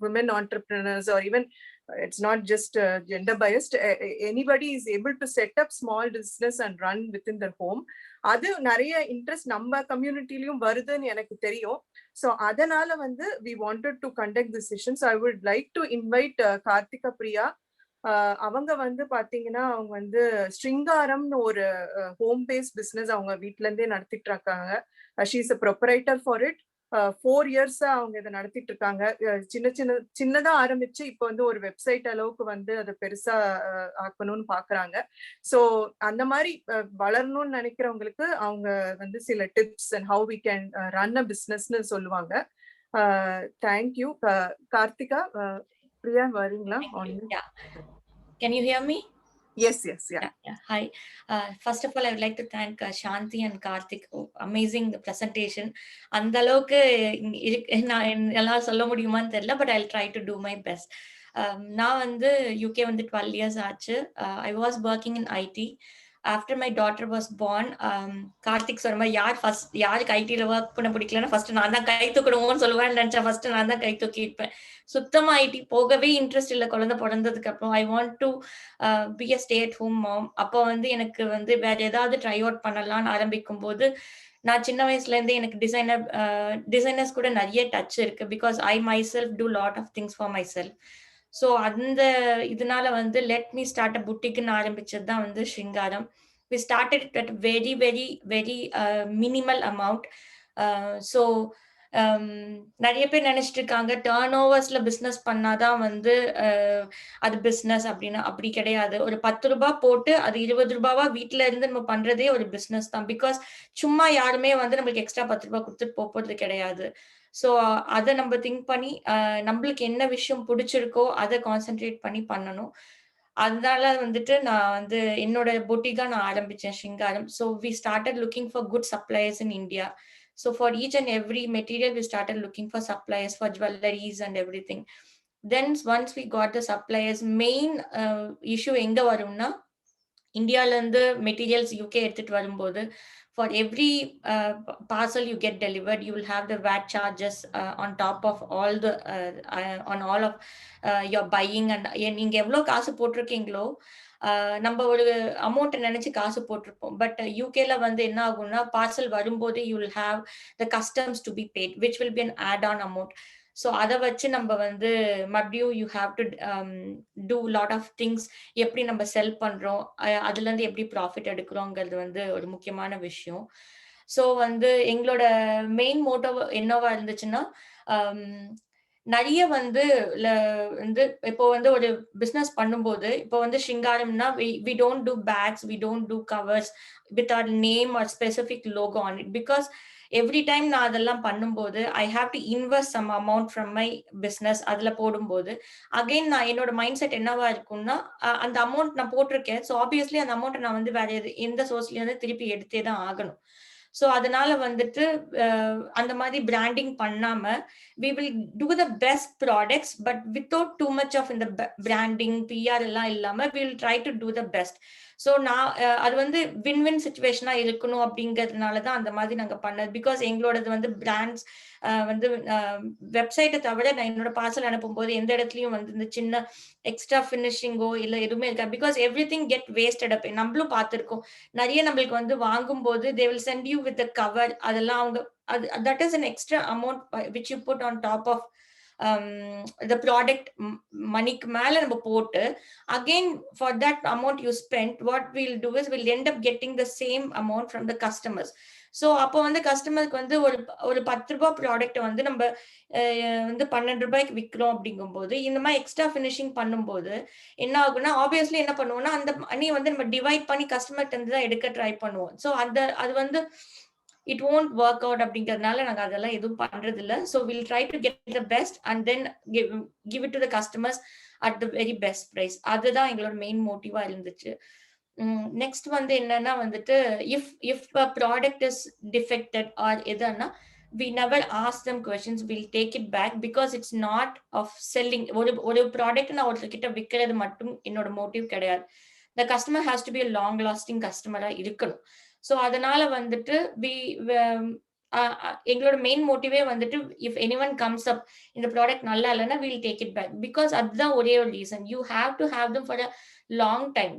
women entrepreneurs or even it's not just gender biased. Anybody is able to set up small business and run within their home. அது நிறைய இன்ட்ரெஸ்ட் நம்ம கம்யூனிட்டிலயும் வருதுன்னு எனக்கு தெரியும். ஸோ அதனால வந்து we wanted to conduct this session. So I would like to invite Karthika Priya. அவங்க வந்து பாத்தீங்கன்னா அவங்க வந்து ஸ்ருங்காரம்னு ஒரு ஹோம் பேஸ்ட் பிசினஸ் அவங்க வீட்ல இருந்தே நடத்திட்டு இருக்காங்க. She is a proprietor for it. 4 years அவங்க இதை நடத்திட்டு இருக்காங்க. சின்னதா ஆரம்பிச்சு இப்போ வந்து ஒரு வெப்சைட் அளவுக்கு வந்து அதை பெருசா ஆக்கணும்னு பாக்குறாங்க. ஸோ அந்த மாதிரி வளரணும்னு நினைக்கிறவங்களுக்கு அவங்க வந்து சில tips and how we can run a பிசினஸ்னு சொல்லுவாங்க. தேங்க்யூ. கார்த்திகா, பிரியா வரீங்களா? Can you hear me? Yes. Yeah. Hi. First of all, I would like to thank Shanti and Karthik. Amazing presentation. அந்த அளவுக்கு நான் எல்லாம் சொல்ல முடியுமான்னு தெரியல, but I'll try to do my best. நான் வந்து UK வந்து 12 years ஆச்சு. I was working in IT. After my daughter was born, Karthik சொன்ன மாதிரி யாருக்கு ஐடில ஒர்க் பண்ண பிடிக்கலன்னா ஃபர்ஸ்ட் நான் தான் கை தூக்கணும்னு சொல்லுவேன் நினைச்சா ஃபர்ஸ்ட் நான் தான் கை தூக்கிப்பேன். சுத்தமா ஐடி போகவே இன்ட்ரெஸ்ட் இல்லை. குழந்தை பிறந்ததுக்கு அப்புறம் I want to be a stay at home mom. அப்போ வந்து எனக்கு வந்து வேற ஏதாவது ட்ரை அவுட் பண்ணலாம்னு ஆரம்பிக்கும் போது நான் சின்ன வயசுல இருந்தே எனக்கு டிசைனர்ஸ் கூட நிறைய டச் இருக்கு. Because I myself do lot of things for myself. So அந்த இதனால வந்து லெட் மீ ஸ்டார்ட் அ புட்டிக்குன்னு ஆரம்பிச்சது தான் வந்து Srungaram. We started it at very very very minimal amount. So நிறைய பேர் நினைச்சிட்டு இருக்காங்க டர்ன் ஓவர்ஸ்ல பிசினஸ் பண்ணாதான் வந்து அது பிசினஸ் அப்படின்னு. அப்படி கிடையாது. ஒரு 10 ரூபாய் போட்டு அது 20 ரூபாவா வீட்டுல இருந்து நம்ம பண்றதே ஒரு பிசினஸ் தான். பிகாஸ் சும்மா யாருமே வந்து நம்மளுக்கு எக்ஸ்ட்ரா 10 ரூபாய் கொடுத்துட்டு போறது கிடையாது. ஸோ அதை நம்ம திங்க் பண்ணி நம்மளுக்கு என்ன விஷயம் பிடிச்சிருக்கோ அதை கான்சென்ட்ரேட் பண்ணி பண்ணணும். அதனால வந்துட்டு நான் வந்து என்னோட பொட்டிக்கா நான் ஆரம்பிச்சேன் Sringaram. So we started looking for good suppliers in India. So for each and every material, we started looking for suppliers for jewelries and everything. Then once we got the suppliers, main issue எங்க வரும்னா இந்தியால இருந்து மெட்டீரியல்ஸ் யூகே எடுத்துட்டு வரும்போது for every parcel you get delivered, you will have the VAT charges on top of all the on all of your buying. And நீங்க எவ்வளவு காசு போட்டிருக்கீங்களோ நம்ம ஒரு அமௌண்ட் நினைச்சு காசு போட்டிருப்போம். பட் யூகேல வந்து என்ன ஆகும்னா பார்சல் வரும்போதே you will have the customs to be paid which will be an add on amount. So அதை வச்சு நம்ம வந்து மறுபடியும் you have to do lot of things. எப்படி நம்ம செல் பண்றோம், அதுல இருந்து எப்படி ப்ராஃபிட் எடுக்கிறோங்கிறது வந்து ஒரு முக்கியமான விஷயம். ஸோ வந்து எங்களோட மெயின் மோட்டோ என்னவா இருந்துச்சுன்னா, நிறைய வந்து இப்போ வந்து ஒரு பிசினஸ் பண்ணும்போது இப்போ வந்து Sringaramனா we don't do bags, we don't do covers with our name or specific logo on it, because every time நான் அதெல்லாம் பண்ணும்போது I have to invest some amount from my business. அதுல போடும்போது அகைன் நான் என்னோட மைண்ட் செட் என்னவா இருக்கும்னா, அந்த அமௌண்ட் நான் போட்டிருக்கேன், ஸோ ஆப்வியஸ்லி அந்த அமௌண்ட்டை நான் வந்து வேற எந்த சோர்ஸ்ல இருந்து திருப்பி எடுத்தே தான் ஆகணும். ஸோ அதனால வந்துட்டு அந்த மாதிரி பிராண்டிங் பண்ணாம we will do the best products but without too much of in the branding PR எல்லாம் இல்லாம we will try to do the best. So நான் அது வந்து வின் வின் சுச்சுவேஷனா இருக்கணும் அப்படிங்கிறதுனால தான் அந்த மாதிரி நாங்க பண்ணது. பிகாஸ் எங்களோடது வந்து பிராண்ட்ஸ் வந்து வெப்சைட்டை தவிர நான் என்னோட பார்சல் அனுப்பும் போது எந்த இடத்துலயும் வந்து இந்த சின்ன எக்ஸ்ட்ரா ஃபினிஷிங்கோ இல்லை எதுவுமே இருக்காது. Because every thing get wasted up. நம்மளும் பார்த்துருக்கோம், நிறைய நம்மளுக்கு வந்து வாங்கும் போது they will send you with the cover. அதெல்லாம் அவங்க that is an extra amount which you put on top of the product மணிக்கு மேல நம்ம போட்டு again for that amount you spent, what we'll do is we'll end up getting the same amount from the customers. So அப்போ வந்து கஸ்டமருக்கு வந்து ஒரு 10 ரூபாய் ப்ராடக்ட் வந்து நம்ம வந்து 12 ரூபாய்க்கு விற்கிறோம் அப்படிங்கும்போது இந்த மாதிரி எக்ஸ்ட்ரா ஃபினிஷிங் பண்ணும்போது என்ன ஆகும்னா, ஆப்வியஸ்லி என்ன பண்ணுவோம்னா அந்த மணி வந்து நம்ம டிவைட் பண்ணி கஸ்டமர்கிட்ட இருந்து தான் எடுக்க ட்ரை பண்ணுவோம். ஸோ அது வந்து இட் won't ஒர்க் அவுட் அப்படிங்கிறதுனால நாங்கள் அதெல்லாம் எதுவும் பண்றது இல்லை. So will try to get the best and then give it to the customers at the very best price. அதுதான் எங்களோட மெயின் மோட்டிவா இருந்துச்சு. நெக்ஸ்ட் வந்து என்னன்னா வந்துட்டு if a product is defected or எதுன்னா we never ask them questions, we'll take it back because it's not of selling. ஒரு ப்ராடக்ட் நான் ஒருத்தர்கிட்ட விற்கிறது மட்டும் என்னோட மோட்டிவ் கிடையாது. the customer has to be a long lasting customer-ஆ இருக்கணும். ஸோ அதனால வந்துட்டு எங்களோட மெயின் மோட்டிவே வந்துட்டு இஃப் எனிவன் கம்ஸ் அப் இந்த ப்ராடக்ட் நல்லா இல்லைன்னா will take it back. Because அதுதான் ஒரே ஒரு reason. You have to have them for a long time,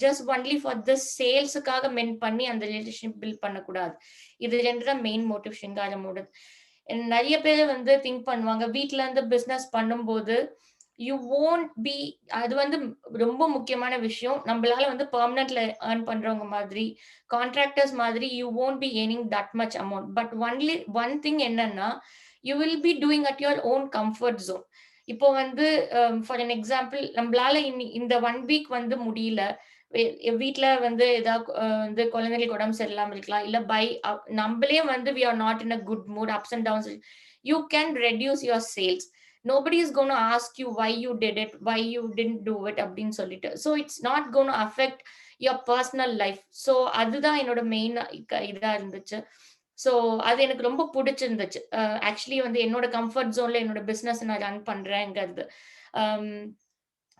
just only for this சேல்ஸுக்காக மென் பண்ணி அந்த ரிலேஷன்ஷிப் பில்ட் பண்ணக்கூடாது. இது ரெண்டு தான் மெயின் மோட்டிவ் Sringaramோட. நிறைய பேர் வந்து திங்க் பண்ணுவாங்க வீட்டுல இருந்து பிசினஸ் பண்ணும்போது யூ won't be, அது வந்து ரொம்ப முக்கியமான விஷயம். நம்மளால வந்து பெர்மனன்ட்ல ஏர்ன் பண்றவங்க மாதிரி கான்ட்ராக்டர்ஸ் மாதிரி you won't be earning that much amount. But one thing என்னன்னா, you will be doing at your own comfort zone. இப்போ வந்து ஃபார் அன் எக்ஸாம்பிள், நம்மளால இந்த 1 வீக் வந்து முடியல, வீட்டுல வந்து ஏதாவது வந்து குழந்தைகளுக்கு உடம்பு சரியில்லாம இருக்கலாம், இல்ல நம்மளே வந்து we are not in a good mood, ups and downs, you can reduce your sales. Nobody is going to ask you why you did it, why you didn't do it அப்படின்னு சொல்லிட்டு. So it's not going to affect your personal life. So அதுதான் என்னோட மெயின் இதா இருந்துச்சு. ஸோ அது எனக்கு ரொம்ப பிடிச்சிருந்துச்சு. ஆக்சுவலி வந்து என்னோட கம்ஃபர்ட் ஜோன்ல என்னோட பிசினஸ் நான் ரன் பண்றேங்கிறது.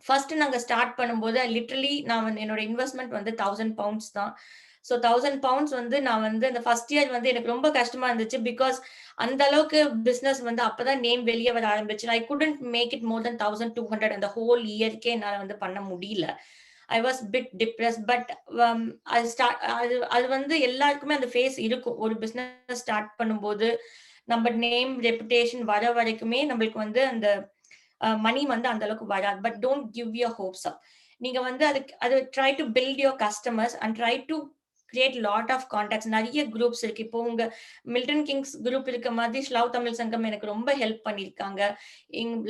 ஃபர்ஸ்ட் நாங்க ஸ்டார்ட் பண்ணும்போது லிட்டரலி நான் வந்து என்னோட இன்வெஸ்ட்மெண்ட் வந்து 1000 pounds தான். ஸோ 1000 pounds வந்து நான் வந்து அந்த ஃபர்ஸ்ட் இயர் வந்து எனக்கு ரொம்ப கஷ்டமா இருந்துச்சு. பிகாஸ் அந்த அளவுக்கு பிசினஸ் வந்து அப்பதான் நேம் வெளியே வர ஆரம்பிச்சு. I couldn't make it more than 1200 அந்த ஹோல் இயர்க்கே என்னால வந்து பண்ண முடியல. I was bit depressed. But அது வந்து எல்லாருக்குமே அந்த ஃபேஸ் இருக்கும். ஒரு பிசினஸ் ஸ்டார்ட் பண்ணும்போது நம்ம நேம் ரெப்புடேஷன் வர வரைக்குமே நம்மளுக்கு வந்து அந்த மணி வந்து அந்த அளவுக்கு வராது. But don't give your hopes up. நீங்க வந்து அது try to build your customers and try to create lot of contacts. நிறைய குரூப்ஸ் இருக்கு. இப்போ உங்க மில்டன் கிங்ஸ் குரூப் இருக்க மாதிரி ஸ்லவ் தமிழ் சங்கம் எனக்கு ரொம்ப ஹெல்ப் பண்ணியிருக்காங்க.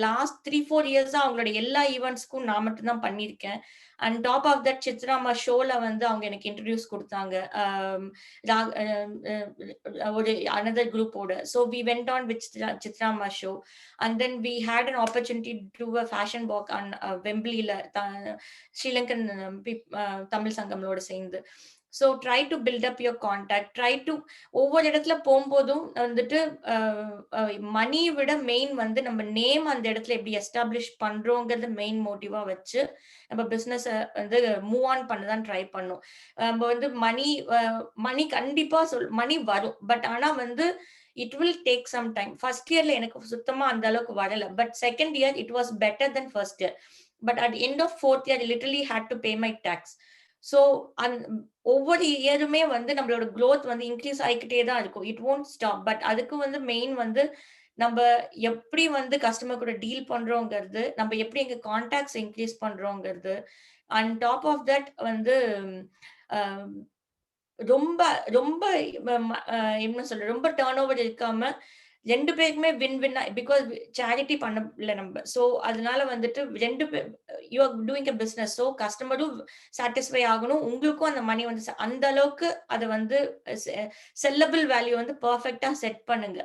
லாஸ்ட் 3-4 இயர்ஸா அவங்களோட எல்லா ஈவெண்ட்ஸ்க்கும் நான் மட்டும் தான் பண்ணியிருக்கேன். And top of that Chithrama ஷோல வந்து அவங்க எனக்கு இன்ட்ரடியூஸ் கொடுத்தாங்க ஒரு another குரூப்போட. So we went on with Chithrama show and then we had an opportunity to a fashion walk on வெம்பிளியில ஸ்ரீலங்கன் தமிழ் சங்கங்களோட சேர்ந்து. So try to build up your contact. Try to ஒவ்வொரு இடத்துல போகும்போதும் வந்துட்டு மணி விட மெயின் வந்து நம்ம நேம் அந்த இடத்துல எப்படி எஸ்டாப்ளிஷ் பண்றோங்கிறது மெயின் மோட்டிவா வச்சு நம்ம பிசினஸ் வந்து மூவ் ஆன் பண்ணதான் ட்ரை பண்ணும். நம்ம வந்து மணி கண்டிப்பா மணி வரும். பட் ஆனா வந்து it will take some time. First இயர்ல எனக்கு சுத்தமா அந்த அளவுக்கு வரல. But second year it was better then first year. But at end of fourth year literally had to pay my tax. So ஒவ்வொரு இயருமே வந்து நம்மளோட growth வந்து இன்க்ரீஸ் ஆகிக்கிட்டே தான் இருக்கும். It won't stop. பட் அதுக்கு வந்து மெயின் வந்து நம்ம எப்படி வந்து கஸ்டமர் கூட டீல் பண்றோங்கிறது, நம்ம எப்படி எங்க கான்டாக்ட்ஸ் இன்க்ரீஸ் பண்றோங்கிறது, அண்ட் டாப் ஆஃப் தட் வந்து ரொம்ப ரொம்ப என்ன சொல்ற ரொம்ப டர்ன் ஓவர் இருக்காம 2 பேருக்குமே வின் வின். பிகாஸ் சேரிட்டி பண்ணல நம்ம. ஸோ அதனால வந்துட்டு 2 பேர் you are doing a business. So கஸ்டமரும் சாட்டிஸ்ஃபை ஆகணும், உங்களுக்கும் அந்த மணி வந்து அந்த அளவுக்கு அதை வந்து செல்லபிள் வேல்யூ வந்து பர்ஃபெக்டா செட் பண்ணுங்க.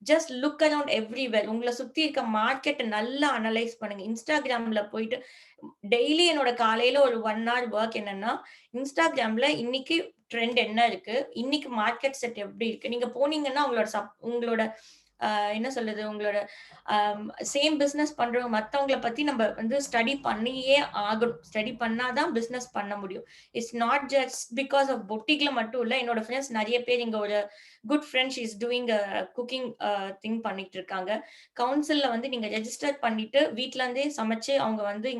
Just look around everywhere. உங்களை சுத்தி இருக்க மார்க்கெட்டை நல்லா அனலைஸ் பண்ணுங்க. இன்ஸ்டாகிராம்ல போயிட்டு டெய்லி என்னோட காலையில ஒரு 1 hour ஒர்க் என்னன்னா, இன்ஸ்டாகிராம்ல இன்னைக்கு ட்ரெண்ட் என்ன இருக்கு, இன்னைக்கு மார்க்கெட் செட் எப்படி இருக்கு. நீங்க போனீங்கன்னா உங்களோட என்ன சொல்றது, உங்களோட சேம் பிசினஸ் பண்றவங்க மத்தவங்கள பத்தி நம்ம வந்து ஸ்டடி பண்ணியே ஆகணும். ஸ்டடி பண்ணாதான் பிசினஸ் பண்ண முடியும். It's not just because of பொட்டிக்ல மட்டும் இல்ல. என்னோட ஃப்ரெண்ட்ஸ் நிறைய பேர், இங்க ஒரு good friend is doing cooking thing பண்ணிட்டு இருக்காங்க. கவுன்சில்ல வந்து நீங்க ரெஜிஸ்டர் பண்ணிட்டு வீட்ல இருந்தே சமைச்சு அவங்க வந்து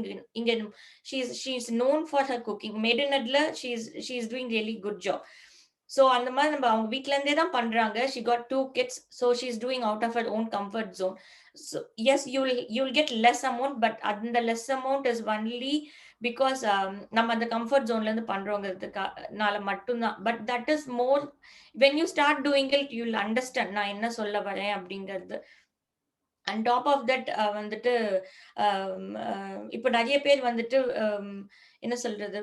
இங்க she is known for her cooking. Maidenheadல she is doing really good job. So அந்த மாதிரி நம்ம அவங்க வீட்ல இருந்தே தான் பண்றாங்க. She got 2 kids, so she is doing out of her own comfort zone. So yes, you'll get less amount, but அந்த less amount is only because நம்ம அந்த comfort zoneல இருந்து பண்றோங்கிறதுனால மட்டும்தான். But that is more when you start doing it, you'll understand நான் என்ன சொல்ல வரேன் அப்படிங்கிறது. அண்ட் டாப் ஆஃப் தட் வந்துட்டு இப்போ நிறைய பேர் வந்துட்டு என்ன சொல்றது,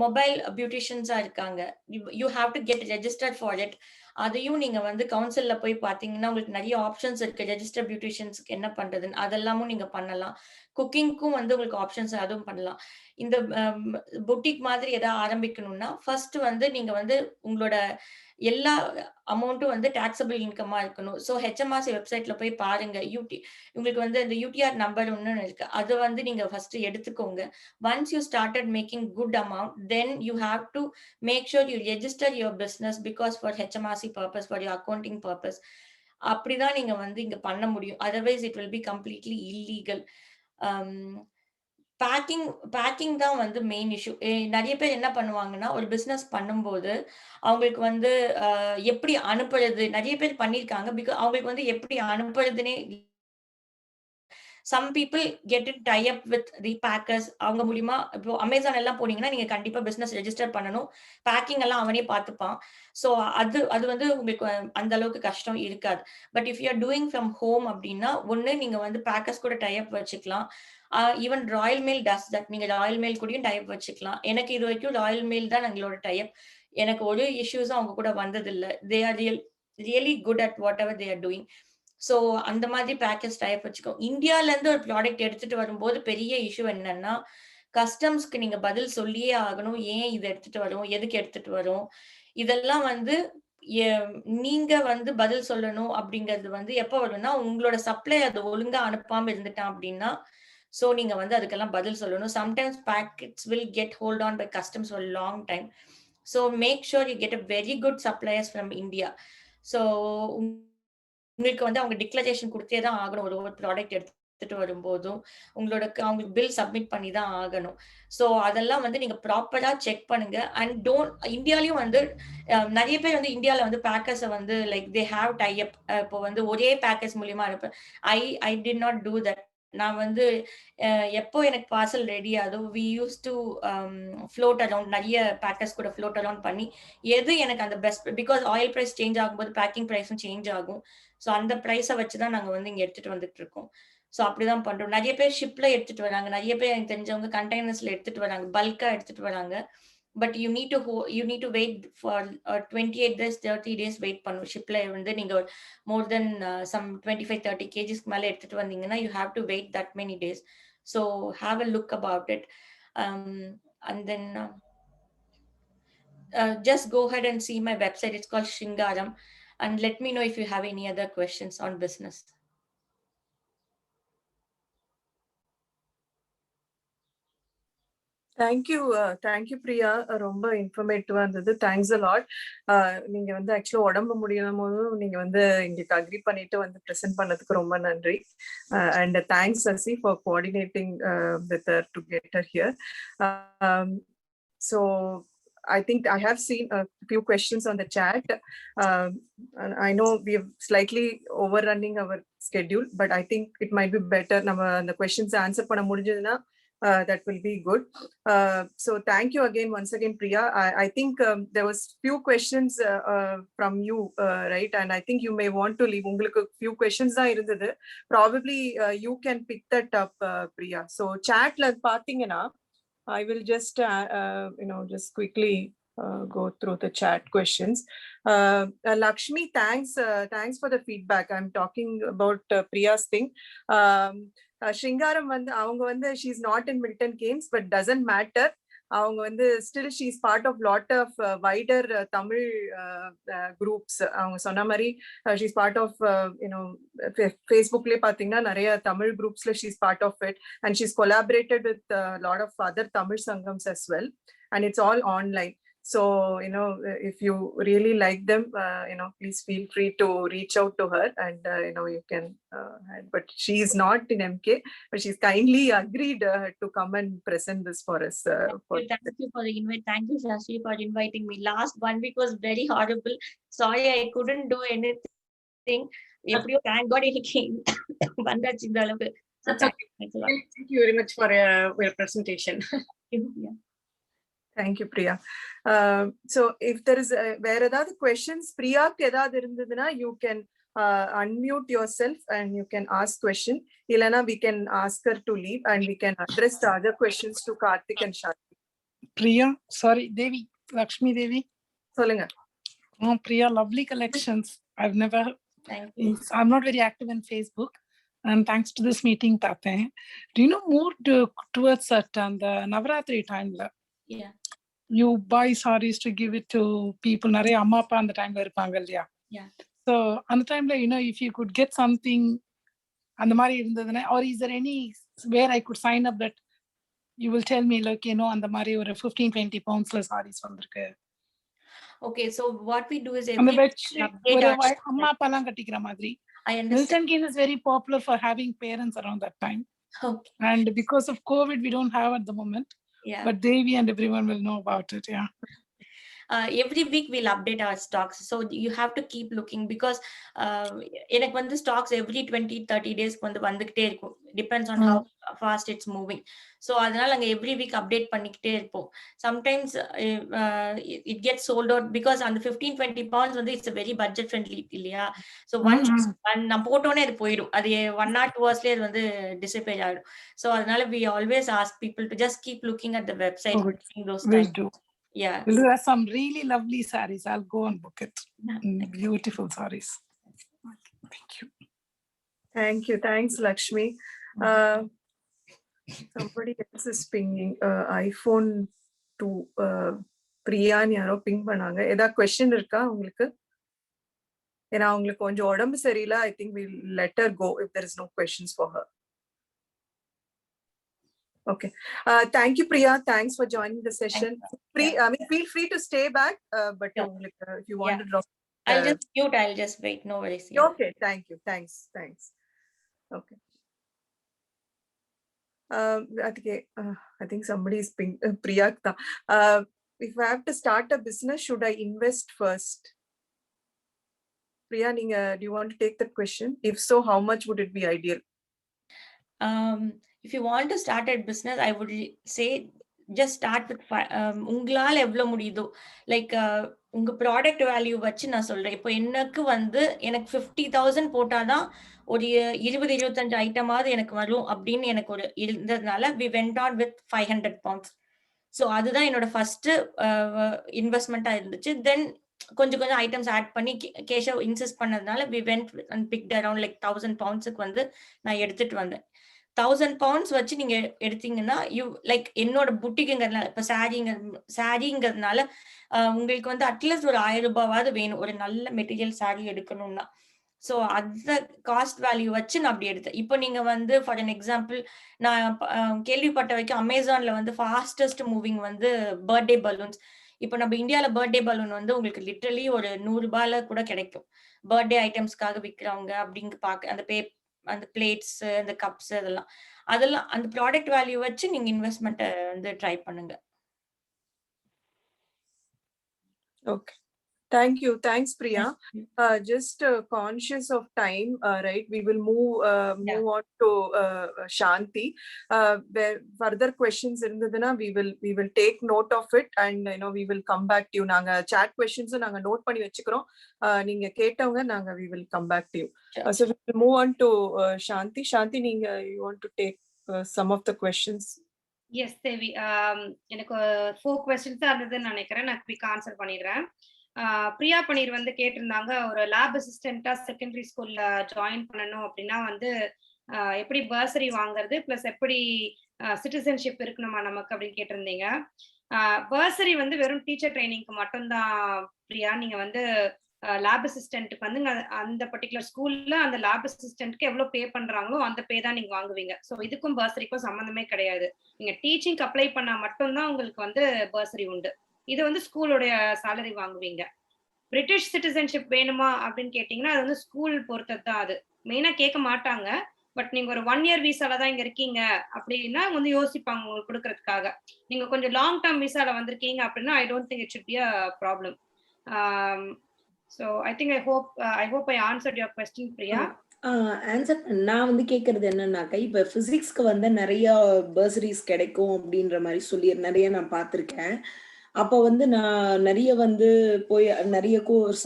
மொபைல் பியூட்டிஷியன்ஸா இருக்காங்க. You have to get registered for it. அதையும் நீங்க வந்து கவுன்சில்ல போய் பாத்தீங்கன்னா உங்களுக்கு நிறைய ஆப்ஷன்ஸ் இருக்கு. ரெஜிஸ்டர் பியூட்டிஷியன்ஸ்க்கு என்ன பண்றதுன்னு அதெல்லாமும் நீங்க பண்ணலாம். குக்கிங்க்கும் வந்து உங்களுக்கு ஆப்ஷன்ஸ் அதுவும் பண்ணலாம். இந்த பொட்டிக் மாதிரி ஏதாவது ஆரம்பிக்கணும்னா ஃபர்ஸ்ட் வந்து நீங்க வந்து உங்களோட எல்லா அமௌண்ட்டும் வந்து டாக்ஸபிள் இன்கமா இருக்கணும். ஸோ ஹெச்எம்ஆர்சி வெப்சைட்ல போய் பாருங்க. உங்களுக்கு வந்து இந்த யூடிஆர் நம்பர் ஒன்று இருக்கு. அதை வந்து நீங்க ஃபர்ஸ்ட் எடுத்துக்கோங்க. Once you started making good amount, then you have to make sure you register your business because for HMRC purpose, for your accounting purpose. அப்படிதான் நீங்க வந்து இங்க பண்ண முடியும். Otherwise it will be completely illegal. Packing தான் வந்து மெயின் இஷ்யூ. நிறைய பேர் என்ன பண்ணுவாங்கன்னா, ஒரு பிசினஸ் பண்ணும்போது அவங்களுக்கு வந்து எப்படி அனுப்புறது, நிறைய பேர் பண்ணியிருக்காங்க. அவங்களுக்கு வந்து எப்படி அனுப்புறதுன்னே some people get it tie up with the packers. அவங்க மூலியமா இப்போ அமேசான் எல்லாம் போனீங்கன்னா நீங்க கண்டிப்பா பிசினஸ் ரெஜிஸ்டர் பண்ணணும். பேக்கிங் எல்லாம் அவனே பார்த்துப்பான். ஸோ அது வந்து உங்களுக்கு அந்த அளவுக்கு கஷ்டம் இருக்காது. But if you are doing from home அப்படின்னா ஒண்ணு நீங்க வந்து பேக்கர்ஸ் கூட டை அப் வச்சுக்கலாம். Even Royal mail does that. நீங்க ராயல் மெயில் கூடயும் டை அப் வச்சுக்கலாம். எனக்கு இது வரைக்கும் ராயல் மெயில் தான் எங்களோட டை அப். எனக்கு ஒரு இஷ்யூஸும் அவங்க கூட வந்ததில்லை. They are really good at what ever they are doing. So அந்த மாதிரி பேக்கேஜ் டைப் வச்சுக்கோ. இந்தியால இருந்து ஒரு ப்ராடக்ட் எடுத்துட்டு வரும்போது பெரிய இஷ்யூ என்னன்னா, கஸ்டம்ஸ்க்கு நீங்க பதில் சொல்லியே ஆகணும். ஏன் இது எடுத்துட்டு வரும், எதுக்கு எடுத்துட்டு வரும், இதெல்லாம் வந்து நீங்க வந்து பதில் சொல்லணும். அப்படிங்கிறது வந்து எப்ப வரும்னா, உங்களோட சப்ளை அது ஒழுங்கா அனுப்பாம இருந்துட்டான் அப்படின்னா, ஸோ நீங்க வந்து அதுக்கெல்லாம் பதில் சொல்லணும். Sometimes packets will get hold on by customs for long time. So make sure you get a very good suppliers from India. So உங்களுக்கு வந்து அவங்க டிக்ளரேஷன் கொடுத்தே தான் ஆகணும். ஒரு ப்ராடக்ட் எடுத்துட்டு வரும்போதும் அவங்களுக்கு பில் சப்மிட் பண்ணி தான் ஆகணும். ஸோ அதெல்லாம் வந்து நீங்க ப்ராப்பரா செக் பண்ணுங்க. அண்ட் இந்தியாலையும் வந்து நிறைய பேர் வந்து இந்தியாவில் வந்து பேக்கர்ஸை வந்து like they have tie up. இப்போ வந்து ஒரே பேக்கர்ஸ் மூலியமா அனுப்ப I did not do that. நான் வந்து எப்போ எனக்கு பார்சல் ரெடி ஆகுதோ we use to float around, நிறைய பேக்கர்ஸ் கூட ஃப்ளோட் அரவுண்ட் பண்ணி எது எனக்கு அந்த best, because oil price change ஆகும்போது பேக்கிங் ப்ரைஸும் சேஞ்ச் ஆகும். ஸோ அந்த ப்ரைஸை வச்சு தான் நாங்கள் வந்து இங்கே எடுத்துட்டு வந்துட்டு இருக்கோம். ஸோ அப்படிதான் பண்றோம். நிறைய பேர் ஷிப்ல எடுத்துட்டு வராங்க, நிறைய பேர் எனக்கு தெரிஞ்சவங்க கண்டெய்னர்ஸ்ல எடுத்துட்டு வராங்க, பல்கா எடுத்துட்டு வராங்க. But you need to wait for 28 days 30 days wait பண்ணும். ஷிப்ல வந்து நீங்க மோர் தென் சம் 25-30 kgs மேல எடுத்துட்டு வந்தீங்கன்னா you have to wait that many days. So have a look about it. And then just go ahead and see my website. It's called Shingaram. And let me know if you have any other questions on business. Thank you Priya. ரொம்ப இன்ஃபர்மேட்டிவா இருந்தது. Thanks a lot. நீங்க வந்து ஆக்சுவலா உடம்பு முடியும் போதும் நீங்க வந்து எங்களுக்கு அக்ரி பண்ணிட்டு வந்து ப்ரெசென்ட் பண்ணதுக்கு ரொம்ப நன்றி. And thanks Sasi for coordinating with her to get her here. So I think I have seen a few questions on the chat. I know we have slightly overrunning our schedule, but I think it might be better நம்ம அந்த questions answer பண்ண முடிஞ்சதுன்னா that will be good. So thank you again once again Priya. I think there was few questions from you, right? And I think you may want to leave. உங்களுக்கு few questions தான் இருந்தது. Probably you can pick that up, Priya. So chatல பாத்தீங்கன்னா I will just just quickly go through the chat questions. Lakshmi, thanks for the feedback. I'm talking about Priya's thing. Shingaram வந்து அவங்க வந்து she's not in Milton Keynes, but doesn't matter. அவங்க வந்து still she's part of lot of wider Tamil groups. அவங்க சொன்ன மாதிரி she's part of Facebookல பாத்தீங்கன்னா நிறைய Tamil groupsல she's part of it, and she's collaborated with a lot of other Tamil Sangams as well, and it's all online. So if you really like them, please feel free to reach out to her, and you can but she is not in MK, but she's kindly agreed to come and present this for us. Thank you for the invite. Thank you Shashi for inviting me. Last 1 week was very horrible. Sorry I couldn't do anything. எப்படியோ thank God இன்னைக்கு வந்தாச்சு இந்த அளவுக்கு. Thank you very much for your presentation. Yeah. Thank you Priya. So if there is வேற ஏதாவது questions பிரியாக்கு ஏதாவது இருந்ததுன்னா you can unmute yourself and you can ask question. இல்லனா we can ask her to leave and we can address the other questions to Karthik and Shanti. Priya, sorry Devi, Lakshmi Devi. சொல்லுங்க. Priya, lovely collections. Thank you. I'm not very active in Facebook, and thanks to this meeting Tate. Do you know more towards that and the Navaratri time? Yeah. You buy sarees to give it to people. Nare amma appa and the time la irupanga illaya. Yeah. So on the time la if you could get something and the mari irundadana, or is there any where I could sign up that you will tell me like and the mari or 15-20 pounds la sarees vandirukku. Okay, so what we do is And the update our amma appa la kattikra madri. I understand. Milton Keynes is very popular for having parents around that time. Okay. And because of COVID we don't have at the moment. Yeah. But Devi and everyone will know about it. Yeah. Every week we'll update our stocks, so you have to keep looking because எனக்கு வந்து stocks every 20-30 days வந்து வந்துகிட்டே இருக்கும். Depends on how fast it's moving. So அதனால நாங்க every week update பண்ணிக்கிட்டே இருப்போம். Sometimes it gets sold out because அந்த 15-20 pounds வந்து it's a very budget friendly இல்லையா. So once நான் போட்டோனே அது போயிடும். அது 1 or 2 hours அது வந்து disappear ஆயிடும். So அதனால we always ask people to just keep looking at the website. We'll do. Yeah. We'll have some really lovely sarees. I'll go and book it. Beautiful sarees. Thank you. Thanks Lakshmi. Somebody else is pinging iPhone to Priya யாரோ பிங் பண்ணாங்க. ஏதாவது question இருக்கா உங்களுக்கு? ஏன்னா உங்களுக்கு கொஞ்சம் உடம்பு சரியில்லை. I think we'll let her go if there is no questions for her. Okay. Thank you Priya. Thanks for joining the session. Feel free to stay back, but if you want to drop. I'll just mute. I'll just wait. No worries. Okay. Thank you. Thanks. Okay. I think somebody is Priya. If I have to start a business, should I invest first? Priya, do you want to take that question? If so, how much would it be ideal? if you want to start a business, I would say just start with உங்களால எவ்வளவு முடியுதோ, லைக் உங்க ப்ராடக்ட் வேல்யூ வச்சு நான் சொல்றேன். இப்போ எனக்கு வந்து எனக்கு 50,000 போட்டாதான் ஒரு 20-25 ஐட்டமாவது எனக்கு வரும் அப்படின்னு எனக்கு ஒரு இருந்ததுனால we went on with 500 pounds. So அதுதான் என்னோட ஃபர்ஸ்ட் இன்வெஸ்ட்மெண்ட்டா இருந்துச்சு. தென் கொஞ்சம் கொஞ்சம் ஐட்டம்ஸ் ஆட் பண்ணி கேஷவ் இன்சிஸ்ட் பண்ணதுனால we went and picked around like 1,000 poundsக்கு வந்து நான் எடுத்துட்டு வந்தேன். 1,000 pounds வச்சு நீங்க எடுத்தீங்கன்னா லைக் என்னோட புட்டிக்குங்கிறதுனால இப்ப சாரிங்கிறதுனால உங்களுக்கு வந்து அட்லீஸ்ட் ஒரு 1,000 ரூபாயாவது வேணும் ஒரு நல்ல மெட்டீரியல் சாரி எடுக்கணும்னா. ஸோ அந்த காஸ்ட் வேல்யூ வச்சு நான் அப்படி எடுத்தேன். இப்போ நீங்க வந்து ஃபார் அன் எக்ஸாம்பிள் நான் கேள்விப்பட்ட வரைக்கும் அமேசான்ல வந்து ஃபாஸ்டஸ்ட் மூவிங் வந்து பர்த்டே பலூன்ஸ். இப்போ நம்ம இந்தியால பர்த்டே பலூன் வந்து உங்களுக்கு லிட்டரலி ஒரு 100 ரூபாயில கூட கிடைக்கும். பர்த்டே ஐட்டம்ஸ்க்காக விற்கிறவங்க அப்படிங்க அந்த பிளேட்ஸ், அந்த கப்ஸ் அதெல்லாம் அந்த ப்ராடக்ட் வேல்யூ வச்சு நீங்க இன்வெஸ்ட்மெண்ட் வந்து ட்ரை பண்ணுங்க. Okay. Thank you. Thanks, Priya. Just conscious of time, right? We will move on to Shanti. Where further questions irundaduna, we will take note of it, and we will come back to you. Naanga chat questions naanga note panni vechikrom. Neenga ketavanga naanga we will come back to you. So we will move on to Shanti. Shanti, you want to take some of the questions? Yes, Devi. எனக்கு 4 questions தான் இருந்ததுன்னு நினைக்கிறேன். நான் குயிக் ஆன்சர் பண்ணிடுறேன். பிரியா பன்னீர் வந்து கேட்டிருந்தாங்க, ஒரு லேப் அசிஸ்டண்டா செகண்டரி ஸ்கூல்ல ஜாயின் பண்ணணும் அப்படின்னா வந்து எப்படி பர்சரி வாங்குறது, பிளஸ் எப்படி சிட்டிசன்ஷிப் இருக்கணுமா நமக்கு அப்படின்னு கேட்டிருந்தீங்க. பர்சரி வந்து வெறும் டீச்சர் ட்ரைனிங்க்கு மட்டும்தான் பிரியா. நீங்க வந்து லேப் அசிஸ்டன்ட்டுக்கு வந்து அந்த பர்டிகுலர் ஸ்கூல்ல அந்த லேப் அசிஸ்டன்ட்க்கு எவ்வளவு பே பண்றாங்களோ அந்த பே தான் நீங்க வாங்குவீங்க. ஸோ இதுக்கும் பர்சரிக்கும் சம்மந்தமே கிடையாது. நீங்க டீச்சிங்க்கு அப்ளை பண்ணா மட்டும்தான் உங்களுக்கு வந்து பர்சரி உண்டு. இது வந்து ஸ்கூலோடைய சேலரி வாங்குவீங்க. பிரிட்டிஷ் சிட்டிசன்ஷிப் வேணுமா அப்படின்னு கேட்டீங்கன்னா அது வந்து ஸ்கூல் பொறுத்தது தான். அது மெயினா கேட்க மாட்டாங்க. பட் நீங்க ஒரு 1 இயர் விசால தான் இங்க இருக்கீங்க அப்படின்னா வந்து யோசிப்பாங்க உங்களுக்கு கொடுக்கறதுக்காக. நீங்க கொஞ்சம் லாங் டேர்ம் விசால வந்திருக்கீங்க அப்படின்னா I don't think it should be a problem. So I think I hope I answered your question, Priya. Answer நான் வந்து கேட்கறது என்னன்னாக்கா, இப்ப பிசிக்ஸ்க்கு வந்து நிறைய பர்சரிஸ் கிடைக்கும் அப்படின்ற மாதிரி சொல்லி நிறைய நான் பார்த்திருக்கேன். அப்ப வந்து நான் நிறைய வந்து போய் நிறைய கோர்ஸ்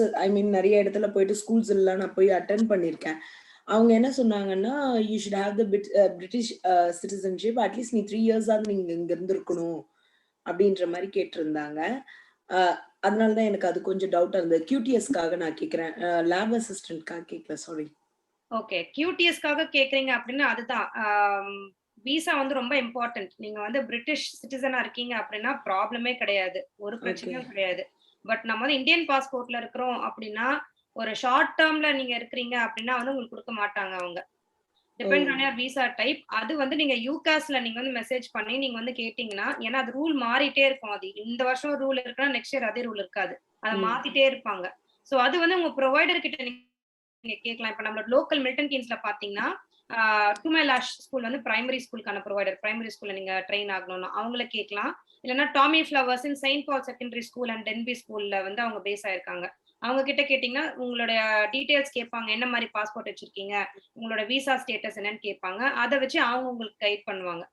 நிறைய இடத்துல போயிட்டு ஸ்கூல்ஸ் எல்லாம் நான் போய் அட்டென்ட் பண்ணியிருக்கேன். அவங்க என்ன சொன்னாங்கன்னா, you should have the British citizenship, at least நீ 3 years ஆகுது நீங்க இங்க இருந்திருக்கணும் அப்படின்ற மாதிரி கேட்டிருந்தாங்க. அதனாலதான் எனக்கு அது கொஞ்சம் டவுட்டா இருந்தது. QTSக்காக நான் கேட்கிறேன், லேப் அசிஸ்டன்ட்காக கேட்கல, சாரி. ஓகே, QTSக்காக கேக்குறீங்க அப்படின்னா அதுதான் விசா வந்து ரொம்ப இம்பார்ட்டன்ட். நீங்க வந்து பிரிட்டிஷ் சிட்டிசனா இருக்கீங்க அப்படின்னா ப்ராப்ளமே கிடையாது, ஒரு பிரச்சனையும் கிடையாது. பட் நம்ம வந்து இந்தியன் பாஸ்போர்ட்ல இருக்கிறோம் அப்படின்னா ஒரு ஷார்ட் டேர்ம்ல நீங்க இருக்கிறீங்க அப்படின்னா வந்து உங்களுக்கு கொடுக்க மாட்டாங்க அவங்க. Depend on your visa type. அது வந்து நீங்க யூகாஸ்ல நீங்க வந்து மெசேஜ் பண்ணி நீங்க வந்து கேட்டீங்கன்னா, ஏன்னா அது ரூல் மாறிட்டே இருக்கும். அது இந்த வருஷம் ரூல் இருக்குன்னா நெக்ஸ்ட் இயர் அதே ரூல் இருக்காது, அதை மாத்திட்டே இருப்பாங்க. சோ அது வந்து உங்க ப்ரொவைடர் கிட்ட நீங்க கேட்கலாம். இப்ப நம்மளோட லோக்கல் மில்டன் கீன்ஸ்ல பாத்தீங்கன்னா டுமெலாஷ் ஸ்கூல் வந்து பிரைமரி ஸ்கூலுக்கான ப்ரொவைடர். பிரைமரி ஸ்கூல்ல நீங்க ட்ரெயின் ஆகணும்னா அவங்கள கேட்கலாம். இல்லைன்னா Tommy Flowers Saint Paul secondary school and Denbigh ஸ்கூல்ல வந்து அவங்க பேஸ் ஆயிருக்காங்க. அவங்க கிட்ட கேட்டீங்கன்னா உங்களுடைய டீடைல்ஸ் கேட்பாங்க, என்ன மாதிரி பாஸ்போர்ட் வச்சிருக்கீங்க, உங்களோட விசா ஸ்டேட்டஸ் என்னன்னு கேட்பாங்க. அதை வச்சு அவங்க உங்களுக்கு கைட் பண்ணுவாங்க.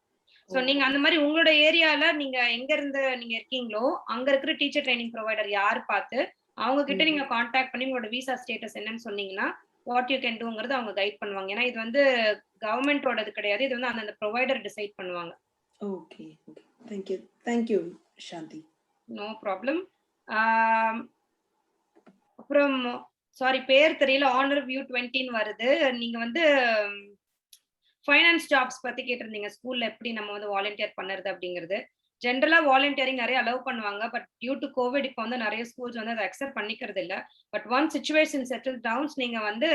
சோ நீங்க அந்த மாதிரி உங்களோட ஏரியால நீங்க எங்க இருந்து நீங்க இருக்கீங்களோ அங்க இருக்கிற டீச்சர் ட்ரைனிங் ப்ரொவைடர் யாரு பார்த்து அவங்க கிட்ட நீங்க கான்டாக்ட் பண்ணி உங்களோட விசா ஸ்டேட்டஸ் என்னன்னு சொன்னீங்கன்னா வாட் யூ கேன் டூங்கிறது அவங்க கைட் பண்ணுவாங்க. ஏன்னா இது வந்து கவர்மெண்டோடது கிடையாது, இது வந்து அந்த ப்ரொவைடர் டிசைட் பண்ணுவாங்க. Okay, thank you Shanthi. No problem. அப்புறம் சாரி பேர் தெரியல, ஆனர் வியூ 20 வருது. நீங்க வந்து ஃபைனான்ஸ் ஜாப்ஸ் பத்தி கேட்டிருந்தீங்க, ஸ்கூல்ல எப்படி நம்ம வந்து வாலண்டியர் பண்ணுறது அப்படிங்கிறது. ஜென்ரலா வாலண்டியரிங் நிறைய அலோவ் பண்ணுவாங்க. பட் டியூ டு கோவிட் இப்போ வந்து நிறைய ஸ்கூல்ஸ் வந்து அதை அக்செப்ட் பண்ணிக்கிறது இல்லை. But one situation settle downs நீங்க வந்து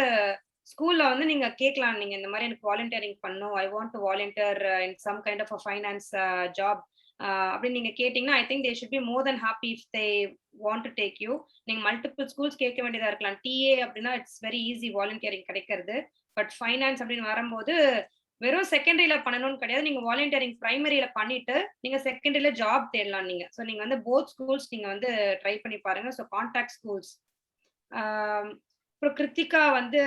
ஸ்கூல்ல வந்து நீங்க கேட்கலாம், நீங்க இந்த மாதிரி எனக்கு வாலண்டியரிங் பண்ணும், I want to volunteer in some kind of finance job அப்படின்னு நீங்க கேட்டீங்கன்னா I think they should be more then happy if they want to take you. நீங்க மல்டிபிள் ஸ்கூல்ஸ் கேட்க வேண்டியதா இருக்கலாம். டிஏ அப்படின்னா இட்ஸ் வெரி ஈஸி வாலண்டியரிங் கிடைக்கிறது. பட் ஃபைனான்ஸ் அப்படின்னு வரும்போது வெறும் செகண்டரியில பண்ணணும்னு கிடையாது, நீங்க வாலண்டியரிங் பிரைமரியில பண்ணிட்டு நீங்க செகண்டரியில ஜாப் தேடலாம் நீங்க. ஸோ நீங்க வந்து போத் ஸ்கூல்ஸ் நீங்க வந்து ட்ரை பண்ணி பாருங்க. So contact schools. அப்புறம் கிருத்திகா வந்து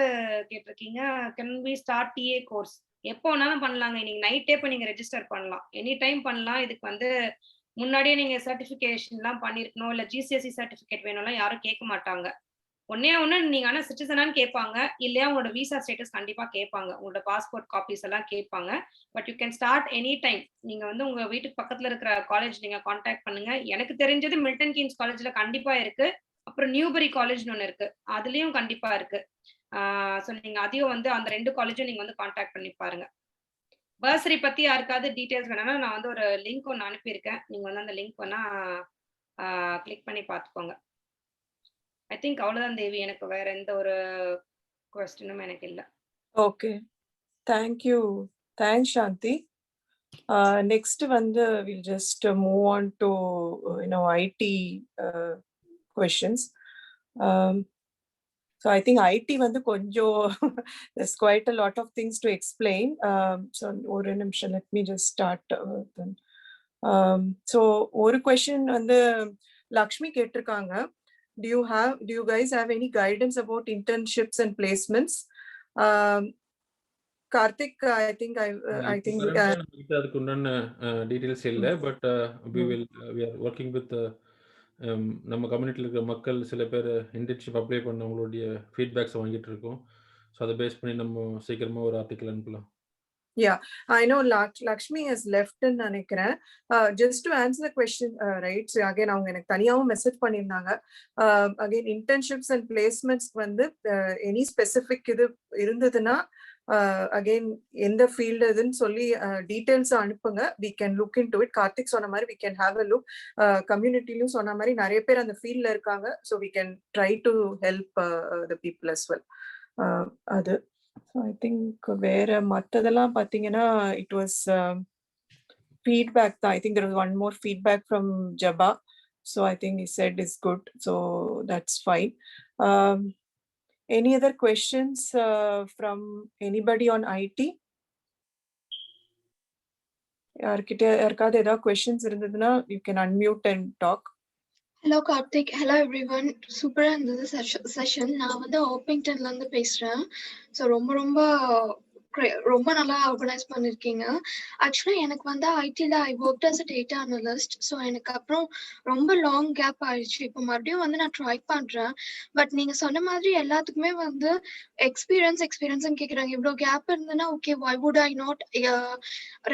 கேட்டிருக்கீங்க, can we start TA course? எப்போ வேணாலும் பண்ணலாங்க. இன்னைக்கு நைட்டே போய் நீங்க ரெஜிஸ்டர் பண்ணலாம். எனி டைம் பண்ணலாம். இதுக்கு வந்து முன்னாடியே நீங்க சர்டிஃபிகேஷன்லாம் பண்ணியிருக்கணும். இல்ல GCSE சர்டிஃபிகேட் வேணும்லாம் யாரும் கேட்க மாட்டாங்க. ஒண்ணே ஒண்ணு நீங்க ஆனா சிட்டிசனான்னு கேட்பாங்க. இல்லையா உங்களோட விசா ஸ்டேட்டஸ் கண்டிப்பா கேட்பாங்க. உங்களோட பாஸ்போர்ட் காப்பீஸ் எல்லாம் கேட்பாங்க. But you can start any time. நீங்க வந்து உங்க வீட்டுக்கு பக்கத்துல இருக்கிற காலேஜ் நீங்க கான்டாக்ட் பண்ணுங்க. எனக்கு தெரிஞ்சது மில்டன் கீன்ஸ் காலேஜ்ல கண்டிப்பா இருக்கு. அப்புறம் நியூபரி காலேஜ்னு ஒண்ணு இருக்கு. அதுலயும் கண்டிப்பா இருக்கு. சோ நீங்க அதையும் வந்து அந்த 2 காலேஜும் நீங்க வந்து கான்டாக்ட் பண்ணி பாருங்க. பர்சரி பத்தி யாருக்காவது டீடைல்ஸ் வேணும்னா நான் வந்து ஒரு லிங்க் ஒண்ணு அனுப்பியிருக்கேன். நீங்க வந்து அந்த லிங்க் வேணா கிளிக் பண்ணி பார்த்துக்கோங்க. ஐ திங்க் அவ்வளவுதான் தேவி. எனக்கு வேற எந்த ஒரு கொஸ்டினும் எனக்கு இல்ல. Okay, thank you. தேங்க்ஸ் சாந்தி. நெக்ஸ்ட் வந்து we'll just move on to IT questions. So I think IT வந்து கொஞ்சம் there's quite a lot of things to explain. So ஒரு நிமிஷம், let me just start. So ஒரு question வந்து லக்ஷ்மி கேட்டிருக்காங்க. Do you guys have any guidance about internships and placements? Karthik, I think அதுக்கு உண்டான டீடைல்ஸ் இல்ல. But we are working with நம்ம கம்யூனிட்டில இருக்கிற மக்கள் சில பேர் இன்டர்ன்ஷிப் அப்ளை பண்ணவங்களுடைய ஃபீட்பேக்ஸ் வாங்கிட்டு இருக்கோம். ஸோ அதை பேஸ் பண்ணி நம்ம சீக்கிரமா ஒரு ஆர்டிக்கல் அனுப்பலாம். Yeah, I know Lakshmi has left in நினைக்கிறேன். Just to answer the question, right? So again, அவங்க எனக்கு தனியாவும் மெசேஜ் பண்ணியிருந்தாங்க. Again, internships and placements வந்து any specific இது இருந்ததுன்னா again எந்த ஃபீல்டு இதுன்னு சொல்லி டீடைல்ஸ் அனுப்புங்க. we can look into it. Karthik சொன்ன மாதிரி we can have a look. கம்யூனிட்டிலும் சொன்ன மாதிரி நிறைய பேர் அந்த ஃபீல்ட்ல இருக்காங்க. So we can try to help the people as well. அது I think வேற மத்ததெல்லாம் பாத்தீங்கன்னா it was feedback தான். I think there was one more feedback from Jabba. So I think he said is good. So that's fine. Any other questions from anybody on IT? யாருக்காவது ஏதாவது questions இருந்ததுன்னா you can unmute and talk. Hello Karthik, hello everyone. Super இருந்தது செஷன். நான் வந்து ஓப்பிங்டன்ல இருந்து பேசுறேன். ஸோ ரொம்ப நல்லா ஆர்கனைஸ் பண்ணிருக்கீங்க. ஆக்சுவலா எனக்கு வந்து ஐடில I work as a data analyst. So எனக்கு அப்புறம் ரொம்ப லாங் கேப் ஆயிடுச்சு. இப்போ மறுபடியும் வந்து நான் ட்ரை பண்றேன். பட் நீங்க சொன்ன மாதிரி எல்லாத்துக்குமே வந்து எக்ஸ்பீரியன்ஸ் கேக்குறாங்க. இவ்வளோ கேப் இருந்ததுன்னா okay, why would I not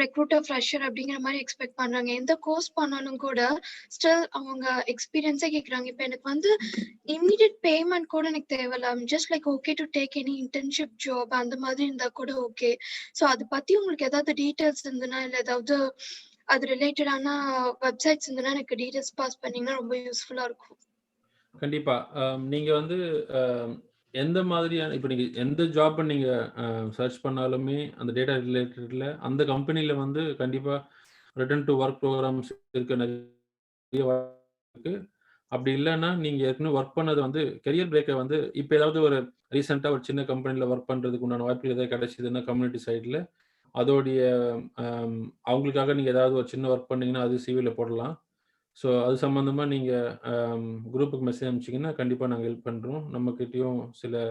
recruiter fresher அப்படிங்கிற மாதிரி எக்ஸ்பெக்ட் பண்றாங்க. எந்த கோர்ஸ் பண்ணாலும் கூட ஸ்டில் அவங்க எக்ஸ்பீரியன்ஸே கேக்குறாங்க. இப்போ எனக்கு வந்து இம்மீடியட் பேமெண்ட் கூட எனக்கு தேவையில்ல. Just like okay to take any internship job அந்த மாதிரி இருந்தா கூட ஓகே. சோ அதை பத்தி உங்களுக்கு ஏதாவது டீடைல்ஸ் இருந்ததுன்னா இல்ல ஏதாவது அது ரிலேட்டடான வெப்சைட்ஸ் இருந்ததுன்னா எனக்கு டீடைல்ஸ் பாஸ் பண்ணீங்கன்னா ரொம்ப யூஸ்ஃபுல்லா இருக்கும். கண்டிப்பா. நீங்க வந்து எந்த மாதிரியான இப்போ நீங்க எந்த ஜாப் நீங்க சர்ச் பண்ணாலுமே அந்த டேட்டா ரிலேட்டட்ல அந்த கம்பெனில வந்து கண்டிப்பா ரிட்டர்ன் டு ஒர்க் ப்ரோக்ராம்ஸ் இருக்க நிறைய இருக்கு. அப்படி இல்லைன்னா நீங்க ஏற்கனவே ஒர்க் பண்ணது வந்து கெரியர் பிரேக்கை வந்து இப்போ ஏதாவது ஒரு ரீசெண்டாக ஒரு சின்ன கம்பெனியில் ஒர்க் பண்ணுறதுக்கு உண்டான வாய்ப்பு ஏதாவது கிடைச்சிதுன்னா கம்யூனிட்டி சைடில் அதோடைய அவங்களுக்காக நீங்கள் ஏதாவது ஒரு சின்ன ஒர்க் பண்ணீங்கன்னா அது சிவியில் போடலாம். ஸோ அது சம்மந்தமாக நீங்கள் குரூப்புக்கு மெசேஜ் அனுப்பிச்சிங்கன்னா கண்டிப்பாக நாங்கள் ஹெல்ப் பண்ணுறோம். நம்மக்கிட்டேயும் சில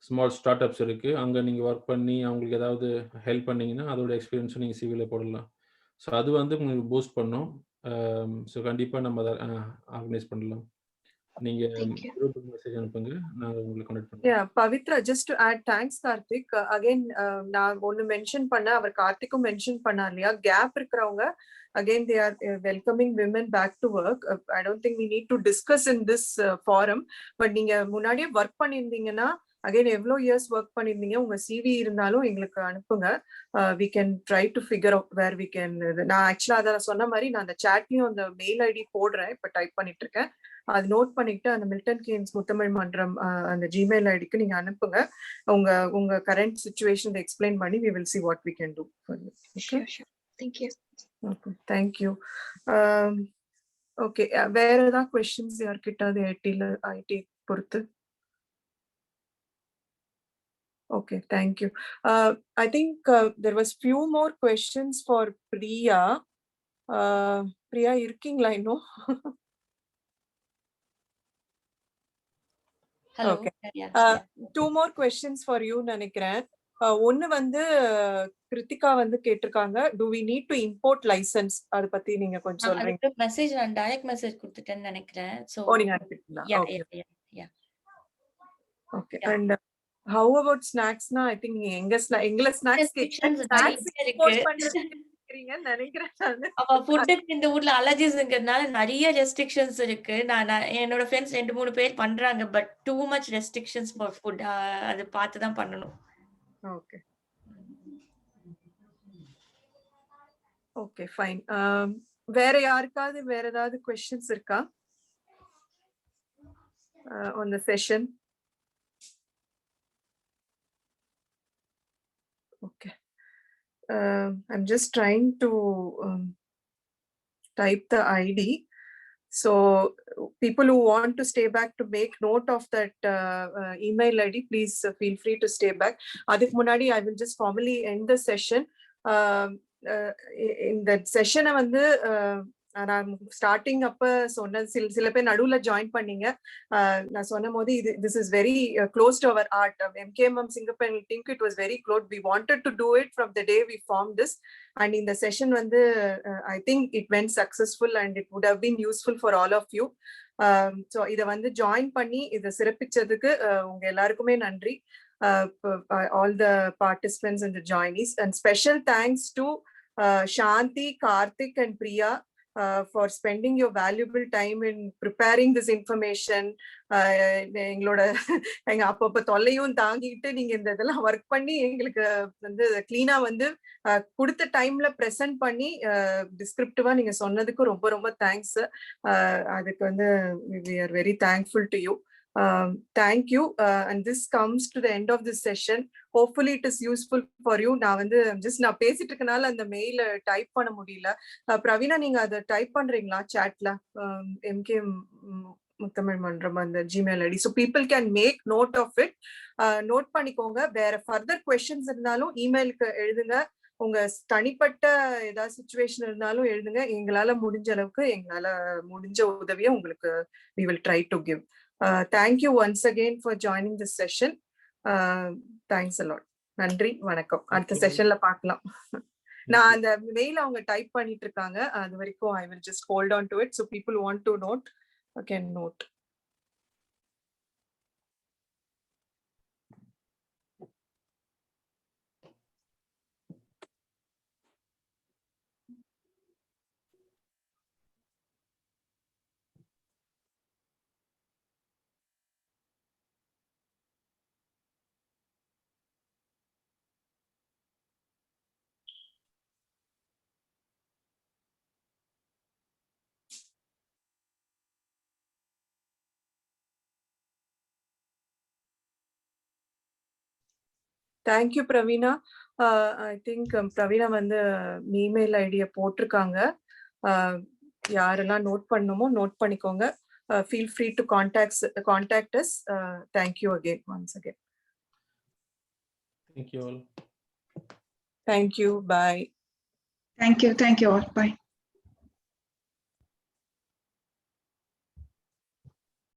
ஸ்மால் ஸ்டார்ட் அப்ஸ் இருக்குது. அங்கே நீங்கள் ஒர்க் பண்ணி அவங்களுக்கு ஏதாவது ஹெல்ப் பண்ணிங்கன்னா அதோட எக்ஸ்பீரியன்ஸும் நீங்கள் சிவியில் போடலாம். ஸோ அது வந்து உங்களுக்கு பூஸ்ட் பண்ணும். ஸோ கண்டிப்பாக நம்ம அதை ஆர்கனைஸ் பண்ணலாம். நீங்க குரூப்புக்கு மெசேஜ் அனுப்புங்க, நான் உங்களுக்கு கான்டாக்ட் பண்றேன். Yeah, Pavitra, just to add, thanks Karthik. Again, நான் ஒன்னு மென்ஷன் பண்ண, அவர் கார்த்திக்கும் மென்ஷன் பண்ணார் இல்லையா, கேப் இருக்கிறவங்க again they are welcoming women back to work. I don't think we need to discuss in this forum, but நீங்க முன்னாடியே ஒர்க் பண்ணியிருந்தீங்கன்னா அகைன் எவ்வளோ இயர்ஸ் ஒர்க் பண்ணியிருந்தீங்க உங்க சிவி இருந்தாலும் எங்களுக்கு அனுப்புங்க. We can try to figure out where we can. நான் ஆக்சுவலாக அதை சொன்ன மாதிரி நான் அந்த சாட்லையும் அந்த மெயில் ஐடி போடுறேன், இப்போ டைப் பண்ணிட்டு இருக்கேன். அது நோட் பண்ணிட்டு அந்த மில்டன் கீன்ஸ் முத்தமிழ் மன்றம் அந்த ஜிமெயில் ஐடிக்கு நீங்க அனுப்புங்க. உங்க கரண்ட் சிச்சுவேஷன் எக்ஸ்பிளைன் பண்ணி we will see what we can do for you. Okay? Sure. Thank you. Okay, thank you. Okay, வேற ஏதாவது questions யார்கிட்ட ஐடி பொறுத்து? Okay, thank you. I think there was few more questions for Priya. Priya, இருக்கீங்களா இன்னும்? Hello. Okay. Yeah. 2 more questions for you, நினைக்கிறேன். ஒண்ணு வந்து கிருத்திகா வந்து கேட்டிருக்காங்க, do we need to import licence? அத பத்தி நீங்க கொஞ்சம் சொல்றீங்க? அதுக்கு மெசேஜ் நான் டைரக்ட் மெசேஜ் குடுத்துட்டேன்னு நினைக்கிறேன். சோ நீங்க அனுப்பிட்டீங்களா? Yeah okay. Yeah yeah okay. Yeah. And how about ஸ்நாக்ஸ்னா, ஐ திங்க் எங்கள ஸ்நாக்ஸ் ரெஸ்ட்ரிக்ஷன்ஸ் ஸ்நாக்ஸ் நிறைய இருக்கு. இம்போர்ட் பண்றதுக்கு கேக்குறீங்கன்னு நினைக்கிறேன் நானு. அப்ப ஃபுட்டுக்கு இந்த ஊர்ல அலர்ஜிஸ்ங்கிறதுனால நிறைய ரெஸ்ட்ரிக்ஷன்ஸ் இருக்கு. நான் என்னோட ஃப்ரெண்ட்ஸ் 2-3 பேர் பண்றாங்க. But too much restrictions for food. அது பார்த்து தான் பண்ணணும். ஓகே. Okay, fine. வேற யாருக்காவது வேற ஏதாவது क्वेश्चंस இருக்கா? on the session? Okay. I'm just trying to type the ID. So people who want to stay back to make note of that email ID, please feel free to stay back. Aduk munadi, I will just formally end the session. In that session வந்து நான் ஸ்டார்டிங் அப்ப சொன்ன சில பேர் நடுவுல ஜாயின் பண்ணீங்க. நான் சொன்ன போது this is very close to our heart. MKMM Singapore think it was very close. We wanted to do it from the day we formed this, and in the session வந்து I think it went successful and it would have been useful for all of you. So இத வந்து ஜாயின் பண்ணி இத சிறப்பிச்சதுக்கு உங்க எல்லாருக்குமே நன்றி. All the participants and the joinees, and special thanks to Shanti, Karthik and Priya for spending your valuable time in preparing this information. எங்களோட எங்க அப்பப்ப தொல்லையும் தாங்கிட்டு நீங்க இந்த இதெல்லாம் ஒர்க் பண்ணி எங்களுக்கு வந்து கிளீனா வந்து கொடுத்த டைம்ல பிரசன்ட் பண்ணி டிஸ்கிரிப்டிவா நீங்க சொன்னதுக்கு ரொம்ப ரொம்ப தேங்க்ஸ். அதுக்கு வந்து we are very thankful to you. Thank you, and this comes to the end of this session. Hopefully it is useful for you. நான் வந்து just நான் பேசிட்டு இருக்கனால அந்த மெயில டைப் பண்ண முடியல. பிரவீனா, நீங்க அதை டைப் பண்றீங்களா சாட்ல? MK முத்தமிழ் மன்றம் அந்த Gmail ID, so people can make note of it. Note பண்ணிக்கோங்க. வேற ஃபர்தர் கொஸ்டின்ஸ் இருந்தாலும் இமெயிலுக்கு எழுதுங்க. உங்க தனிப்பட்ட ஏதாவது சிச்சுவேஷன் இருந்தாலும் எழுதுங்க. எங்களால முடிஞ்ச அளவுக்கு எங்களால முடிஞ்ச உதவியை உங்களுக்கு we will try to give. Thank you once again for joining this session. Thanks a lot. நன்றி, வணக்கம். அடுத்த செஷன்ல பார்க்கலாம். நான் அந்த மெயில் அவங்க டைப் பண்ணிட்டு இருக்காங்க, அது வரைக்கும் I will just hold on to it, so people who want to note can note. Thank you, Pravina. I think Pravina வந்து இமெயில் ஐடியை போட்டிருக்காங்க. யாரெல்லாம் நோட் பண்ணணுமோ நோட் பண்ணிக்கோங்க. Feel free to contact us. Thank you again, once again. Thank you all. Thank you. Bye. Thank you all. Bye.